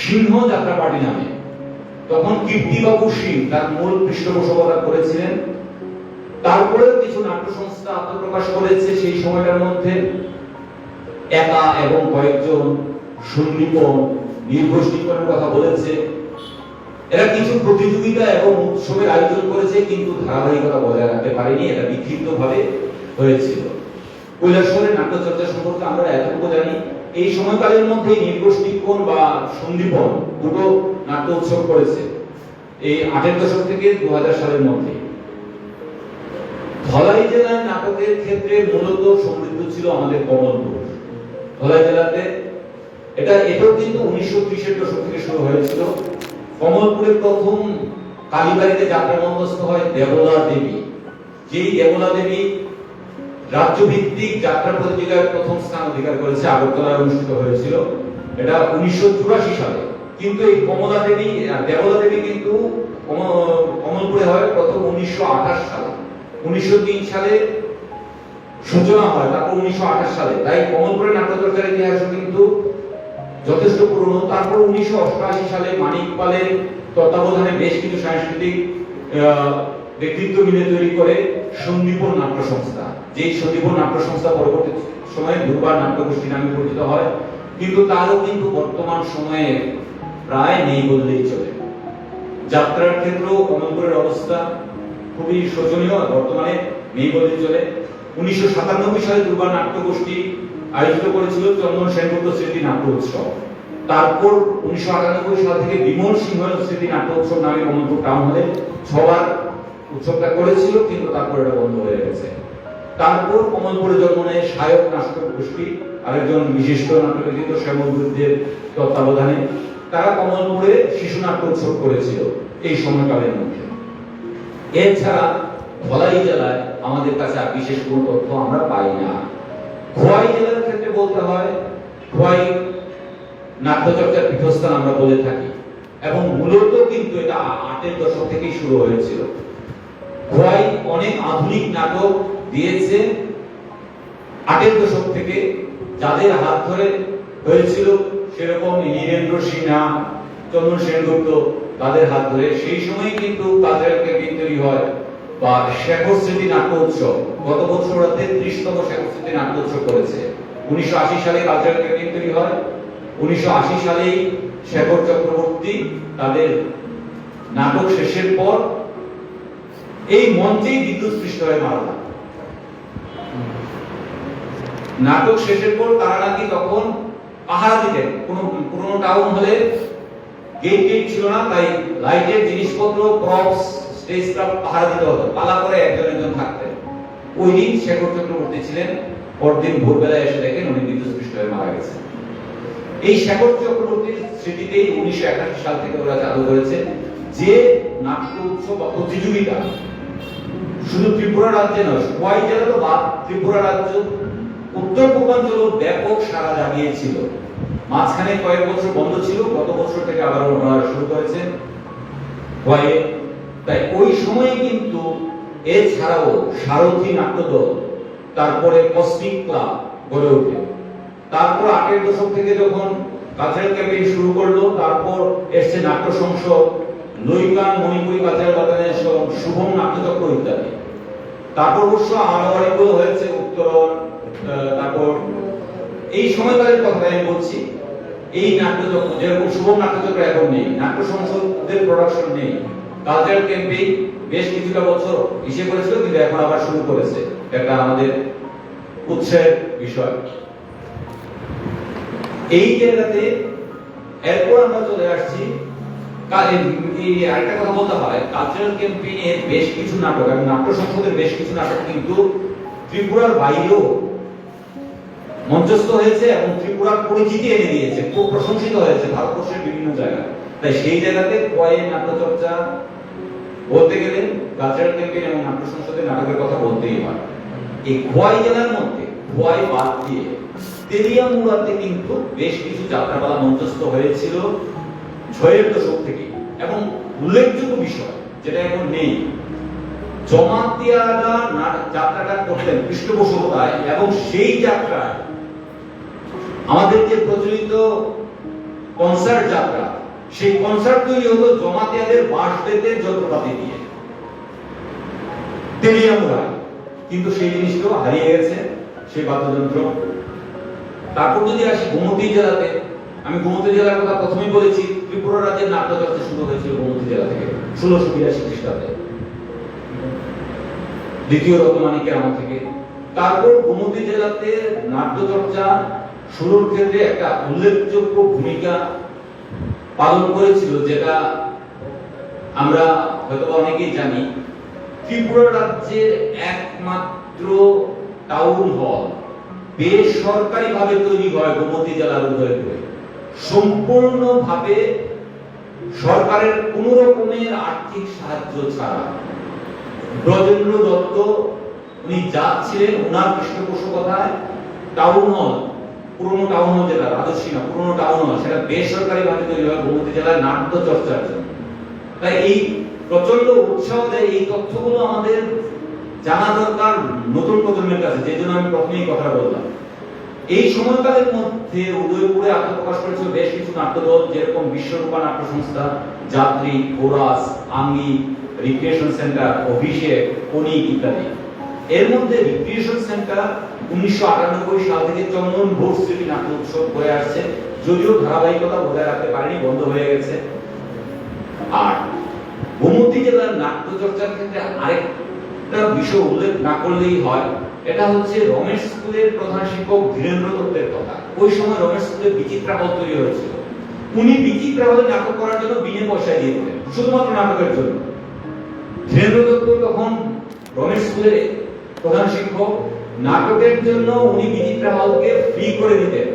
সিংহ যাত্রা পার্টি নামে। তখন কীর্তিবাবু সিং তার মূল পৃষ্ঠপোষকতা করেছিলেন। তারপরে কিছু নাট্য সংস্থা আত্মপ্রকাশ করেছে সেই সময়টার মধ্যে, একা এবং কয়েকজন সন্নিপন, নির্গোষ্ঠীকরণের কথা বলেছে। এরা কিছু প্রতিযোগিতা এবং উৎসবের আয়োজন করেছে, কিন্তু ধারাবাহিকতা বজায় রাখতে পারেনি, এটা বিক্ষিপ্তভাবে হয়েছিল। কৈলাসহরের নাট্যচর্চা সম্পর্কে আমরা এতটুকু জানি, এই সময়কালের মধ্যে নির্গোষ্ঠীকরণ বা সন্নিপন দুটো নাট্য উৎসব করেছে, এই 8-এর দশক থেকে 2000 সালের মধ্যে। ধলাই জেলার নাটকের ক্ষেত্রে মূলত সমৃদ্ধ ছিল আমাদের কমলপুর। ধলাই জেলাতে এটাও কিন্তু 1930-এর দশক থেকে শুরু হয়েছিল। কমলপুরের প্রথম কালীবাড়িতে যাত্রা মঞ্চস্থ হয় দেবলা দেবী। যেই দেবলা দেবী রাজ্যভিত্তিক যাত্রা প্রতিযোগিতায় প্রথম স্থান অধিকার করেছে, আগরতলায় অনুষ্ঠিত হয়েছিল, এটা 1984 সালে। কিন্তু এই কমলা দেবী আর দেবলা দেবী কিন্তু কমলপুরে হয় প্রথম 1928 সালে। 1903 সালে সূচনা হয়, তারপর 1928 সালে। তাই কমলপুরের নাট্যচর্চার ইতিহাস কিন্তু যথেষ্ট পুরনো। তারপর 1988 সালে মানিক পালের তত্ত্বাবধানে বেশ কিছু সাংস্কৃতিক ব্যক্তিত্ব মিলে তৈরি করে সন্দীপন নাট্য সংস্থা। যেই সন্দীপন নাট্য সংস্থা পরবর্তী সময়ে দুর্বার নাট্যগোষ্ঠী নামে পরিচিত হয়, কিন্তু তারও কিন্তু বর্তমান সময়ে প্রায় নেই বললেই চলে। যাত্রার ক্ষেত্রেও কমলপুরের অবস্থা খুবই শোচনীয়, বর্তমানে নেই বললেই চলে। 1997 সালে দুর্বার নাট্যগোষ্ঠী আয়োজিত করেছিল চন্দন সেনগুপ্ত স্মৃতি নাট্য উৎসব। তারপর 1998 সাল থেকে বিমল সিংহ স্মৃতি নাট্য উৎসব নামে কমলপুর টাউন হলে 6বার উৎসবটা করেছিল, কিন্তু তারপর এটা বন্ধ হয়ে গেছে। তারপর কমলপুরে জন্ম নেয় সায়ক নাট্য গোষ্ঠী, আরেকজন বিশিষ্ট নাট্যবিদ শ্যামল বুদ্ধের তত্ত্বাবধানে। তারা কমলপুরে শিশু নাট্য উৎসব করেছিল এই সময়কালের মধ্যে। এছাড়া ধলাই জেলায় আমাদের কাছে আর বিশেষ কোনো তথ্য আমরা পাই না। খোয়াই জেলার ক্ষেত্রে বলতে হয়, খোয়াই নাট্যচর্চার পীঠস্থান আমরা বলে থাকি, এবং মূলত কিন্তু এটা 8-এর দশক থেকেই শুরু হয়েছিল। খোয়াই অনেক আধুনিক নাটক দিয়েছে 8-এর দশক থেকে, যাদের হাত ধরে হয়েছিল সেরকম নীরেন্দ্র সিনহা, চন্দন সেনগুপ্ত, তাদের হাত ধরে সেই সময় কিন্তু কালচারাল ক্যাম্পেইন তৈরি হয়, বা শেখর স্মৃতি নাট্য উৎসব। গত বছর ওরা 33তম শেখর স্মৃতি নাট্য উৎসব করেছে। 1980 সালে কালচারাল ক্যাম্পেইন তৈরি হয়। 1980 সালেই শেখর চক্রবর্তী তাদের নাটক শেষের পর এই মঞ্চেই বিদ্যুৎ সৃষ্টি হয় মারা যায়। নাটক শেষের পর তারা নাকি তখন পাহারা দিতেন, কোনো পুরনো টাউন হলে গেট ছিল না, তাই লাইটের জিনিসপত্র, প্রপস, স্টেজ ক্রাফট পাহারা দিতে হতো, পালা করে একজন থাকতেন। ওই দিন শেখর চক্রবর্তী ছিলেন, পরদিন ভোরবেলায় এসে দেখেন উনি বিদ্যুৎ সৃষ্টি হয়ে মারা গেছেন। এই শেখর চক্রবর্তীর স্মৃতিতেই 1981 সাল থেকে ওরা চালু করেছে যে নাট্য উৎসব বা প্রতিযোগিতা শুধু ত্রিপুরা রাজ্যে নয়, খোয়াই জেলা তো বাদ, ত্রিপুরা রাজ্য উত্তর পূর্বাঞ্চল ব্যাপক সাড়া জাগিয়েছিল। মাঝখানে কয়েক বছর বন্ধ ছিল, গত বছর থেকে আবার ওনারা শুরু করেছেন খোয়াইয়ে। তাই ওই সময়ে কিন্তু এছাড়াও সারথী নাট্যদল, তারপরে কসমিক ক্লাব গড়ে ওঠে। তারপর 8এর দশক থেকে যখন কালচারাল ক্যাম্পেইন শুরু করলো, তারপর এসছে নাট্য সংসদ, লইকান, মণিপুরি কালচারাল অর্গানাইজেশন, শুভম নাট্যচক্র ইত্যাদি। তারপর অবশ্য আনোয়ারিগুলো হয়েছে উত্তরণ। তারপর এই সময়কালের কথা আমি বলছি, এই নাট্যচক্র যেরকম শুভম নাট্যচক্র এখন নেই, নাট্য সংসদের প্রোডাকশন নেই, কালচারাল ক্যাম্পেইন বেশ কিছুটা বছর ইসে করেছিল, কিন্তু এখন আবার শুরু করেছে, এটা আমাদের উৎসের বিষয়। এই জায়গাতে এরপর আমরা চলে আসছি আরেকটা কথা বলতে হয়, কালচারাল ক্যাম্পেইনের বেশ কিছু নাটক এবং নাট্য সংসদের বেশ কিছু নাটক কিন্তু ত্রিপুরার বাইরেও মঞ্চস্থ হয়েছে এবং ত্রিপুরার পরিচিতি এনে দিয়েছে, খুব প্রশংসিত হয়েছে ভারতবর্ষের বিভিন্ন জায়গায়। তাই সেই জায়গাতে খোয়াইয়ের নাট্যচর্চা বলতে গেলে কালচারাল ক্যাম্পেইন এবং নাট্য সংসদের নাটকের কথা বলতেই হয়। এই খোয়াই জেলার মধ্যে খোয়াই বাদ দিয়ে তেলিয়ামুড়াতে কিন্তু বেশ কিছু যাত্রাপালা মঞ্চস্থ হয়েছিল 6এর দশক থেকে। এবং উল্লেখযোগ্য বিষয় যেটা এখন নেই, জমাতিয়ারা যাত্রাটা করতেন পৃষ্ঠপোষকতায়, এবং সেই যাত্রায় আমাদের যে প্রচলিত কনসার্ট যাত্রা, সেই কনসার্ট তৈরি হলো জমাতিয়াদের বাঁশবেতের যন্ত্রপাতি দিয়ে তেলিয়ামুড়ায়, কিন্তু সেই জিনিসটাও হারিয়ে গেছে, সেই বাদ্যযন্ত্র। তারপর যদি আসি গোমতী জেলাতে, আমি গোমতী জেলার কথা প্রথমেই বলেছি, ত্রিপুরা রাজ্যের নাট্যচর্চা শুরু হয়েছিল গোমতী জেলা থেকে 1682 খ্রিস্টাব্দে, দ্বিতীয় রতমানিকের আমল থেকে। তারপর গোমতী জেলাতে নাট্যচর্চা শুরুর ক্ষেত্রে একটা উল্লেখযোগ্য ভূমিকা পালন করেছিল, যেটা আমরা হয়তো অনেকেই জানি। ত্রিপুরা রাজ্যের একমাত্র টাউন হল বেসরকারিভাবে তৈরি হয় গোমতী জেলার উদয়পুরে, সম্পূর্ণভাবে সরকারের কোন রকমের আর্থিক সাহায্য ছাড়া। ব্রজেন্দ্র দত্ত উনি যাচ্ছিলেন, ওনার পৃষ্ঠপোষকতায় টাউন হল, পুরনো টাউন হল যেটা রাজস্বী না, পুরনো টাউন হল, সেটা বেসরকারিভাবে তৈরি হয় গোমতী জেলার নাট্য চর্চার জন্য। তাই এই প্রচন্ড উৎসাহ দেয়, এই তথ্যগুলো আমাদের জানা দরকার নতুন প্রজন্মের কাছে, যে জন্য আমি প্রথমেই কথা বললাম। এই সময়কালের মধ্যে উদয়পুরে আত্মপ্রকাশ করেছিল বেশ কিছু নাট্যদল, যেরকম বিশ্বরূপা নাট্য সংস্থা, যাত্রী, কোরাস, আঙ্গি, রিক্রিয়েশন সেন্টার, অভিষেক, কনিক ইত্যাদি। এর মধ্যে রিক্রিয়েশন সেন্টার 1998 সাল থেকে চন্দন ঘোষ স্মৃতি নাট্য উৎসব করে আসছে, যদিও ধারাবাহিকতা বজায় রাখতে পারেনি, বন্ধ হয়ে গেছে। আর গোমতী জেলার নাট্যচর্চার ক্ষেত্রে আরেকটা বিষয় উল্লেখ না করলেই হয়, এটা হচ্ছে রমেশ স্কুলের প্রধান শিক্ষক ধীরেন্দ্র দত্তের কথা। ওই সময় রমেশ স্কুলে বিচিত্রা হল তৈরি হয়েছিল, উনি বিচিত্রা হলে নাটক করার জন্য বিনে পয়সা দিয়ে দিতেন, শুধুমাত্র নাটকের জন্য। ধীরেন্দ্র দত্ত তখন রমেশ স্কুলের প্রধান শিক্ষক, নাটকের জন্য উনি বিচিত্রা হলকে ফ্রি করে দিতেন,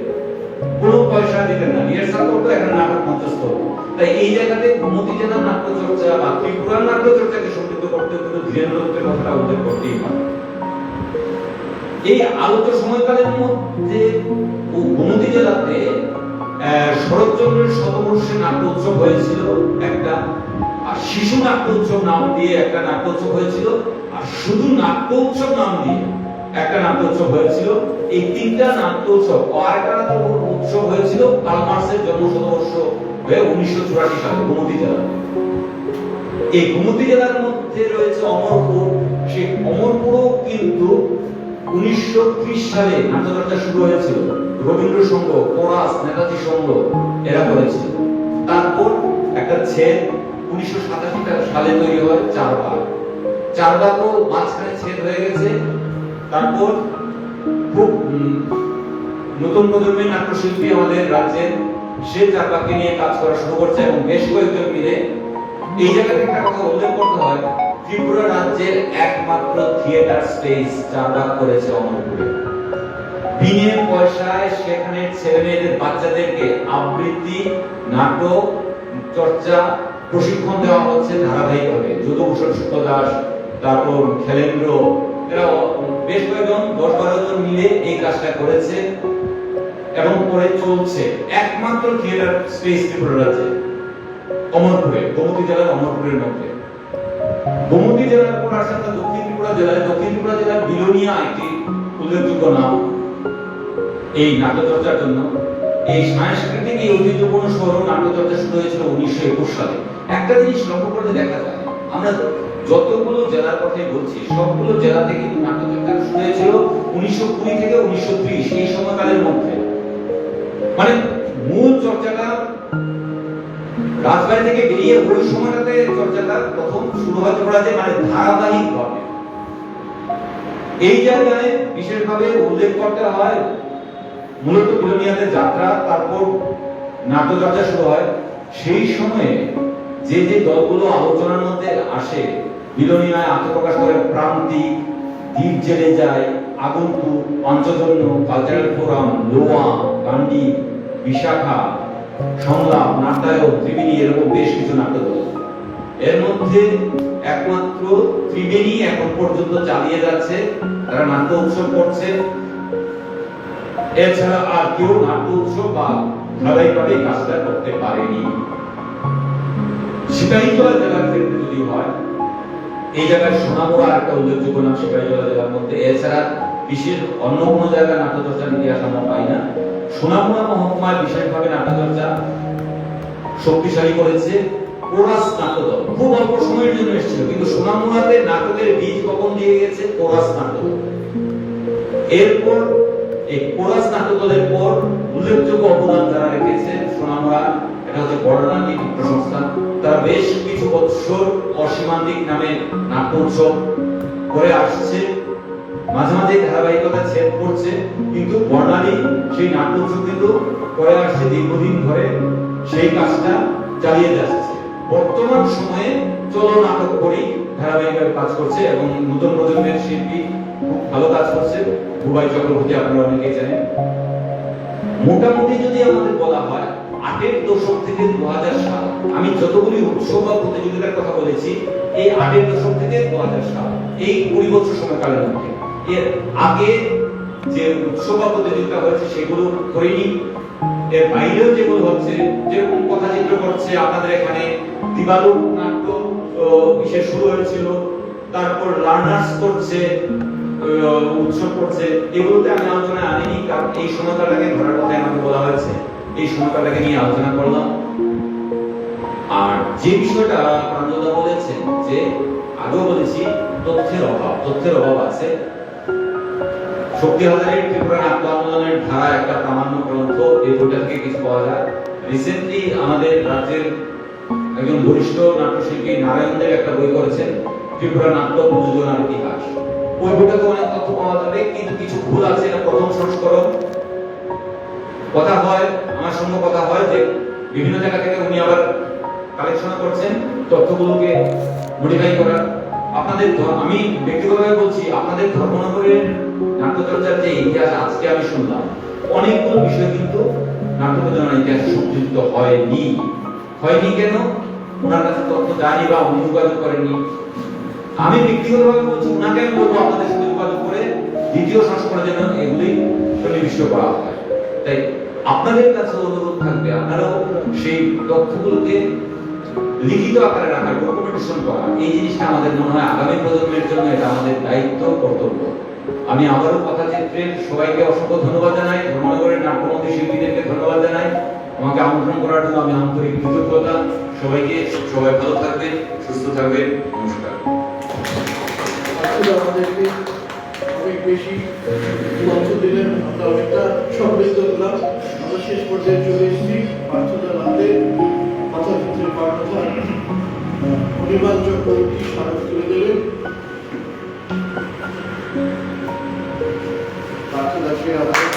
কোনো পয়সা দিতেন না, রিহার্সাল করতো, এখন নাটক মঞ্চস্থ হতো। তাই এই জায়গাতে গোমতী জেলার নাট্যচর্চা বা ত্রিপুরার নাট্যচর্চাকে সমৃদ্ধ করতে কিন্তু ধীরেন্দ্র দত্তের কথাটা উল্লেখ করতেই হয়। এই আলোচ্য সময়কালের মধ্যে গোমতী জেলাতে শরৎচন্দ্রের শতবর্ষে নাট্য উৎসব হয়েছিল একটা, আর শিশু নাট্য উৎসব নাম দিয়ে একটা নাট্য উৎসব হয়েছিল, আর শুধু নাট্য উৎসব নাম দিয়ে একটা নাট্য উৎসব হয়েছিল। এই তিনটা নাট্য উৎসব, আর একটা নাট্য উৎসব হয়েছিল কার্ল মার্ক্সের জন্ম শতবর্ষ হয়ে 1984 সালে গোমতী জেলা। এই গোমতী জেলার মধ্যে রয়েছে অমরপুর, সেই অমরপুরও কিন্তু 1930 সালে নাট্যচর্চা শুরু হয়েছিল, রবীন্দ্র সংঘ, কোরাস, নেতাজি সংঘ এরা করেছিল। তারপর একটা ছেদ 1987 সালে তৈরি হয় চারবাগ, চারবাগও মাঝখানে ছেদ হয়ে গেছে। তারপর খুব নতুন প্রজন্মের নাট্যশিল্পী আমাদের রাজ্যের, সে চারবাগকে নিয়ে কাজ করা শুরু করছে এবং বেশ কয়েকজন মিলে। এই জায়গাতে একটা কথা উল্লেখ করতে হয়, ত্রিপুরা রাজ্যের একমাত্র থিয়েটার স্পেস চারবাগ করেছে অমরপুরে, বিনে পয়সায়। সেখানে ছেলেমেয়েদের, বাচ্চাদেরকে আবৃত্তি, নাটক চর্চা, প্রশিক্ষণ দেওয়া হচ্ছে ধারাবাহিকভাবে। যদুভূষণ শুক্ল দাস, তারপর খেলেন্দ্র, এরা বেশ কয়েকজন 10-12 জন মিলে এই কাজটা করেছে এবং করে চলছে। একমাত্র থিয়েটার স্পেস ত্রিপুরা রাজ্যে অমরপুরে, গোমতী জেলার অমরপুরের মধ্যে। গোমতী জেলার পর আসে আপনার দক্ষিণ ত্রিপুরা জেলায়। দক্ষিণ ত্রিপুরা জেলার বিলোনিয়া একটি উল্লেখযোগ্য নাম এই নাট্যচর্চার জন্য। এই সাংস্কৃতিক এই ঐতিহ্যপূর্ণ শহর নাট্যচর্চা শুরু হয়েছিল 1921 সালে। একটা জিনিস লক্ষ্য করে দেখা যায়, আমরা যতগুলো জেলার কথাই বলছি সবগুলো জেলাতে কিন্তু নাট্যচর্চা শুরু হয়েছিল 1920 থেকে 1930 এই সময়কালের মধ্যে। মানে মূল চর্চাটা রাজবাড়ি থেকে বেরিয়ে ওই সময়টাতে চর্চাটা প্রথম শুরু হতে পারে, মানে ধারাবাহিক ভাবে। এই জায়গায় বিশেষভাবে উল্লেখ করতে হয় মূলত বিলোনিয়াতে যাত্রা, তারপর নাট্যচর্চা শুরু হয়। সেই সময়ে যে যে দলগুলো আলোচনার মধ্যে আসে, বিলোনিয়ায় আত্মপ্রকাশ করে প্রান্তিক, দ্বীপ জেলে যায়, আগন্তুক, পঞ্চজন্য, কালচারাল ফোরাম, লোয়া, গান্ডি, বিশাখা, সংলাপ, নাট্যায়ন, ত্রিবেণী, এরকম বেশ কিছু নাট্যদল। এর মধ্যে একমাত্র ত্রিবেণী এখন পর্যন্ত চালিয়ে যাচ্ছে, তারা নাট্য উৎসব করছে। এছাড়া আর কেউ নাট্য উৎসব বা ধারাবাহিকভাবে কাজটা করতে পারেনি। সিপাহীজলা জেলার ক্ষেত্রে যদি হয়, এই জায়গায় সোনামুড়া একটা উল্লেখযোগ্য নাম সিপাহীজলা জেলার মধ্যে। এছাড়া বিশেষ অন্য কোনো জায়গায় নাট্যচর্চার ইতিহাস আমরা পাই না। সোনামুড়া মহকুমায় বিশেষভাবে নাট্যচর্চা শক্তিশালী করেছে কোরাস নাট্যদল। খুব অল্প সময়ের জন্য এসেছিল, কিন্তু সোনামুড়াতে নাটকের বীজ বপন দিয়ে গেছে কোরাস নাট্যদল। এরপর এই কোরাস নাট্যদলের পর উল্লেখযোগ্য অবদান যারা রেখেছে সোনামুড়া, এটা হচ্ছে বর্ণালী নাট্য সংস্থা। তারা বেশ কিছু বৎসর অসীমান্তিক নামে নাট্য উৎসব করে আসছে, মাঝে মাঝে ধারাবাহিকতা ছেদ করছে, কিন্তু বর্ণালী সেই নাট্য উৎসব কিন্তু করে আসছে দীর্ঘদিন ধরে, সেই কাজটা চালিয়ে যাচ্ছে। বর্তমান সময়ে চলো নাটক করি ধারাবাহিকভাবে কাজ করছে এবং নতুন প্রজন্মের শিল্পী খুব ভালো কাজ করছে। ভুবাই চক্রবর্তী আপনারা অনেকেই জানেন। মোটামুটি যদি আমাদের বলা হয় 8এর দশক থেকে 2000 সাল, আমি যতগুলি উৎসব বা প্রতিযোগিতার কথা বলেছি এই 8এর দশক থেকে 2000 সাল, এই 20 বছর সময়কালের মধ্যে। এর আগে যে উৎসব বা প্রতিযোগিতা হয়েছে সেগুলো করিনি। এর বাইরেও যেগুলো হচ্ছে, যেরকম কথাচিত্র করছে আপনাদের এখানে, দিবালোক নাট্য বিশেষ শুরু হয়েছিল, তারপর লার্নার্স করছে, উৎসব করছে, এগুলোতে আমি আলোচনায় আনিনি, কারণ এই সময়কালটাকে ধরার কথাই আমাকে বলা হয়েছে, এই সময়কালটাকে নিয়ে আলোচনা করলাম। আর যে বিষয়টা প্রাঞ্জলদা বলেছেন যে আগেও বলেছি তথ্যের অভাব আছে। শক্তি হাজারের ত্রিপুরা নাট্য আন্দোলনের ধারা একটা প্রামাণ্য গ্রন্থ, এই বইটা থেকে কিছু পাওয়া যায়। রিসেন্টলি আমাদের রাজ্যের একজন বরিষ্ঠ নাট্যশিল্পী নারায়ণ দেব একটা বই করেছেন, ত্রিপুরা নাট্য প্রযোজনার ইতিহাস। ওই বইটাতে অনেক তথ্য পাওয়া যাবে, কিন্তু কিছু ভুল আছে। এটা প্রথম সংস্করণ। কথা হয়, আমার সঙ্গে কথা হয় যে বিভিন্ন জায়গা থেকে উনি আবার কালেকশন করছেন তথ্যগুলোকে মডিফাই করার। আপনাদের আমি ব্যক্তিগতভাবে বলছি, আপনাদের ধর্মনগরের নাট্যচর্চার যে ইতিহাস আজকে আমি শুনলাম, অনেকগুলো বিষয় কিন্তু নাট্য প্রযোজনার ইতিহাসে সংযোজিত হয়নি। কেন? ওনার কাছে তথ্য জানি বা উনি যোগাযোগ করেননি। আমি ব্যক্তিগতভাবে বলছি, ওনাকে আমি বলবো আপনাদের সাথে যোগাযোগ করে দ্বিতীয় সংস্করণের জন্য এগুলি সন্নিবিষ্ট করা হয়। তাই আপনাদের কাছে অনুরোধ থাকবে, আপনারাও সেই তথ্যগুলোকে লিখিত আকারে রাখার, ডকুমেন্টেশন করা। এই জিনিসটা আমাদের মনে হয় আগামী প্রজন্মের জন্য এটা আমাদের দায়িত্ব, কর্তব্য। আমি আবারও কথাচিত্রের সবাইকে অসংখ্য ধন্যবাদ জানাই, ধর্মনগরের নাট্যমন্ত্রী শিল্পীদেরকে ধন্যবাদ জানাই আমাকে আমন্ত্রণ করার জন্য। আমি আন্তরিক কৃতজ্ঞতা সবাইকে। সবাই ভালো থাকবেন, সুস্থ থাকবেন। নমস্কার। আমাদেরকে অনেক বেশি মঞ্চ দিলেন, আমরা অনেকটা সমৃদ্ধ হলাম। আমরা শেষ পর্যায়ে চলে এসেছি পার্থদা রাতে কথাচিত্রের পাঠকথা অনির্বাণ চক্রবর্তী স্মারক তুলে দিলেন। পার্থদাকে আমাদের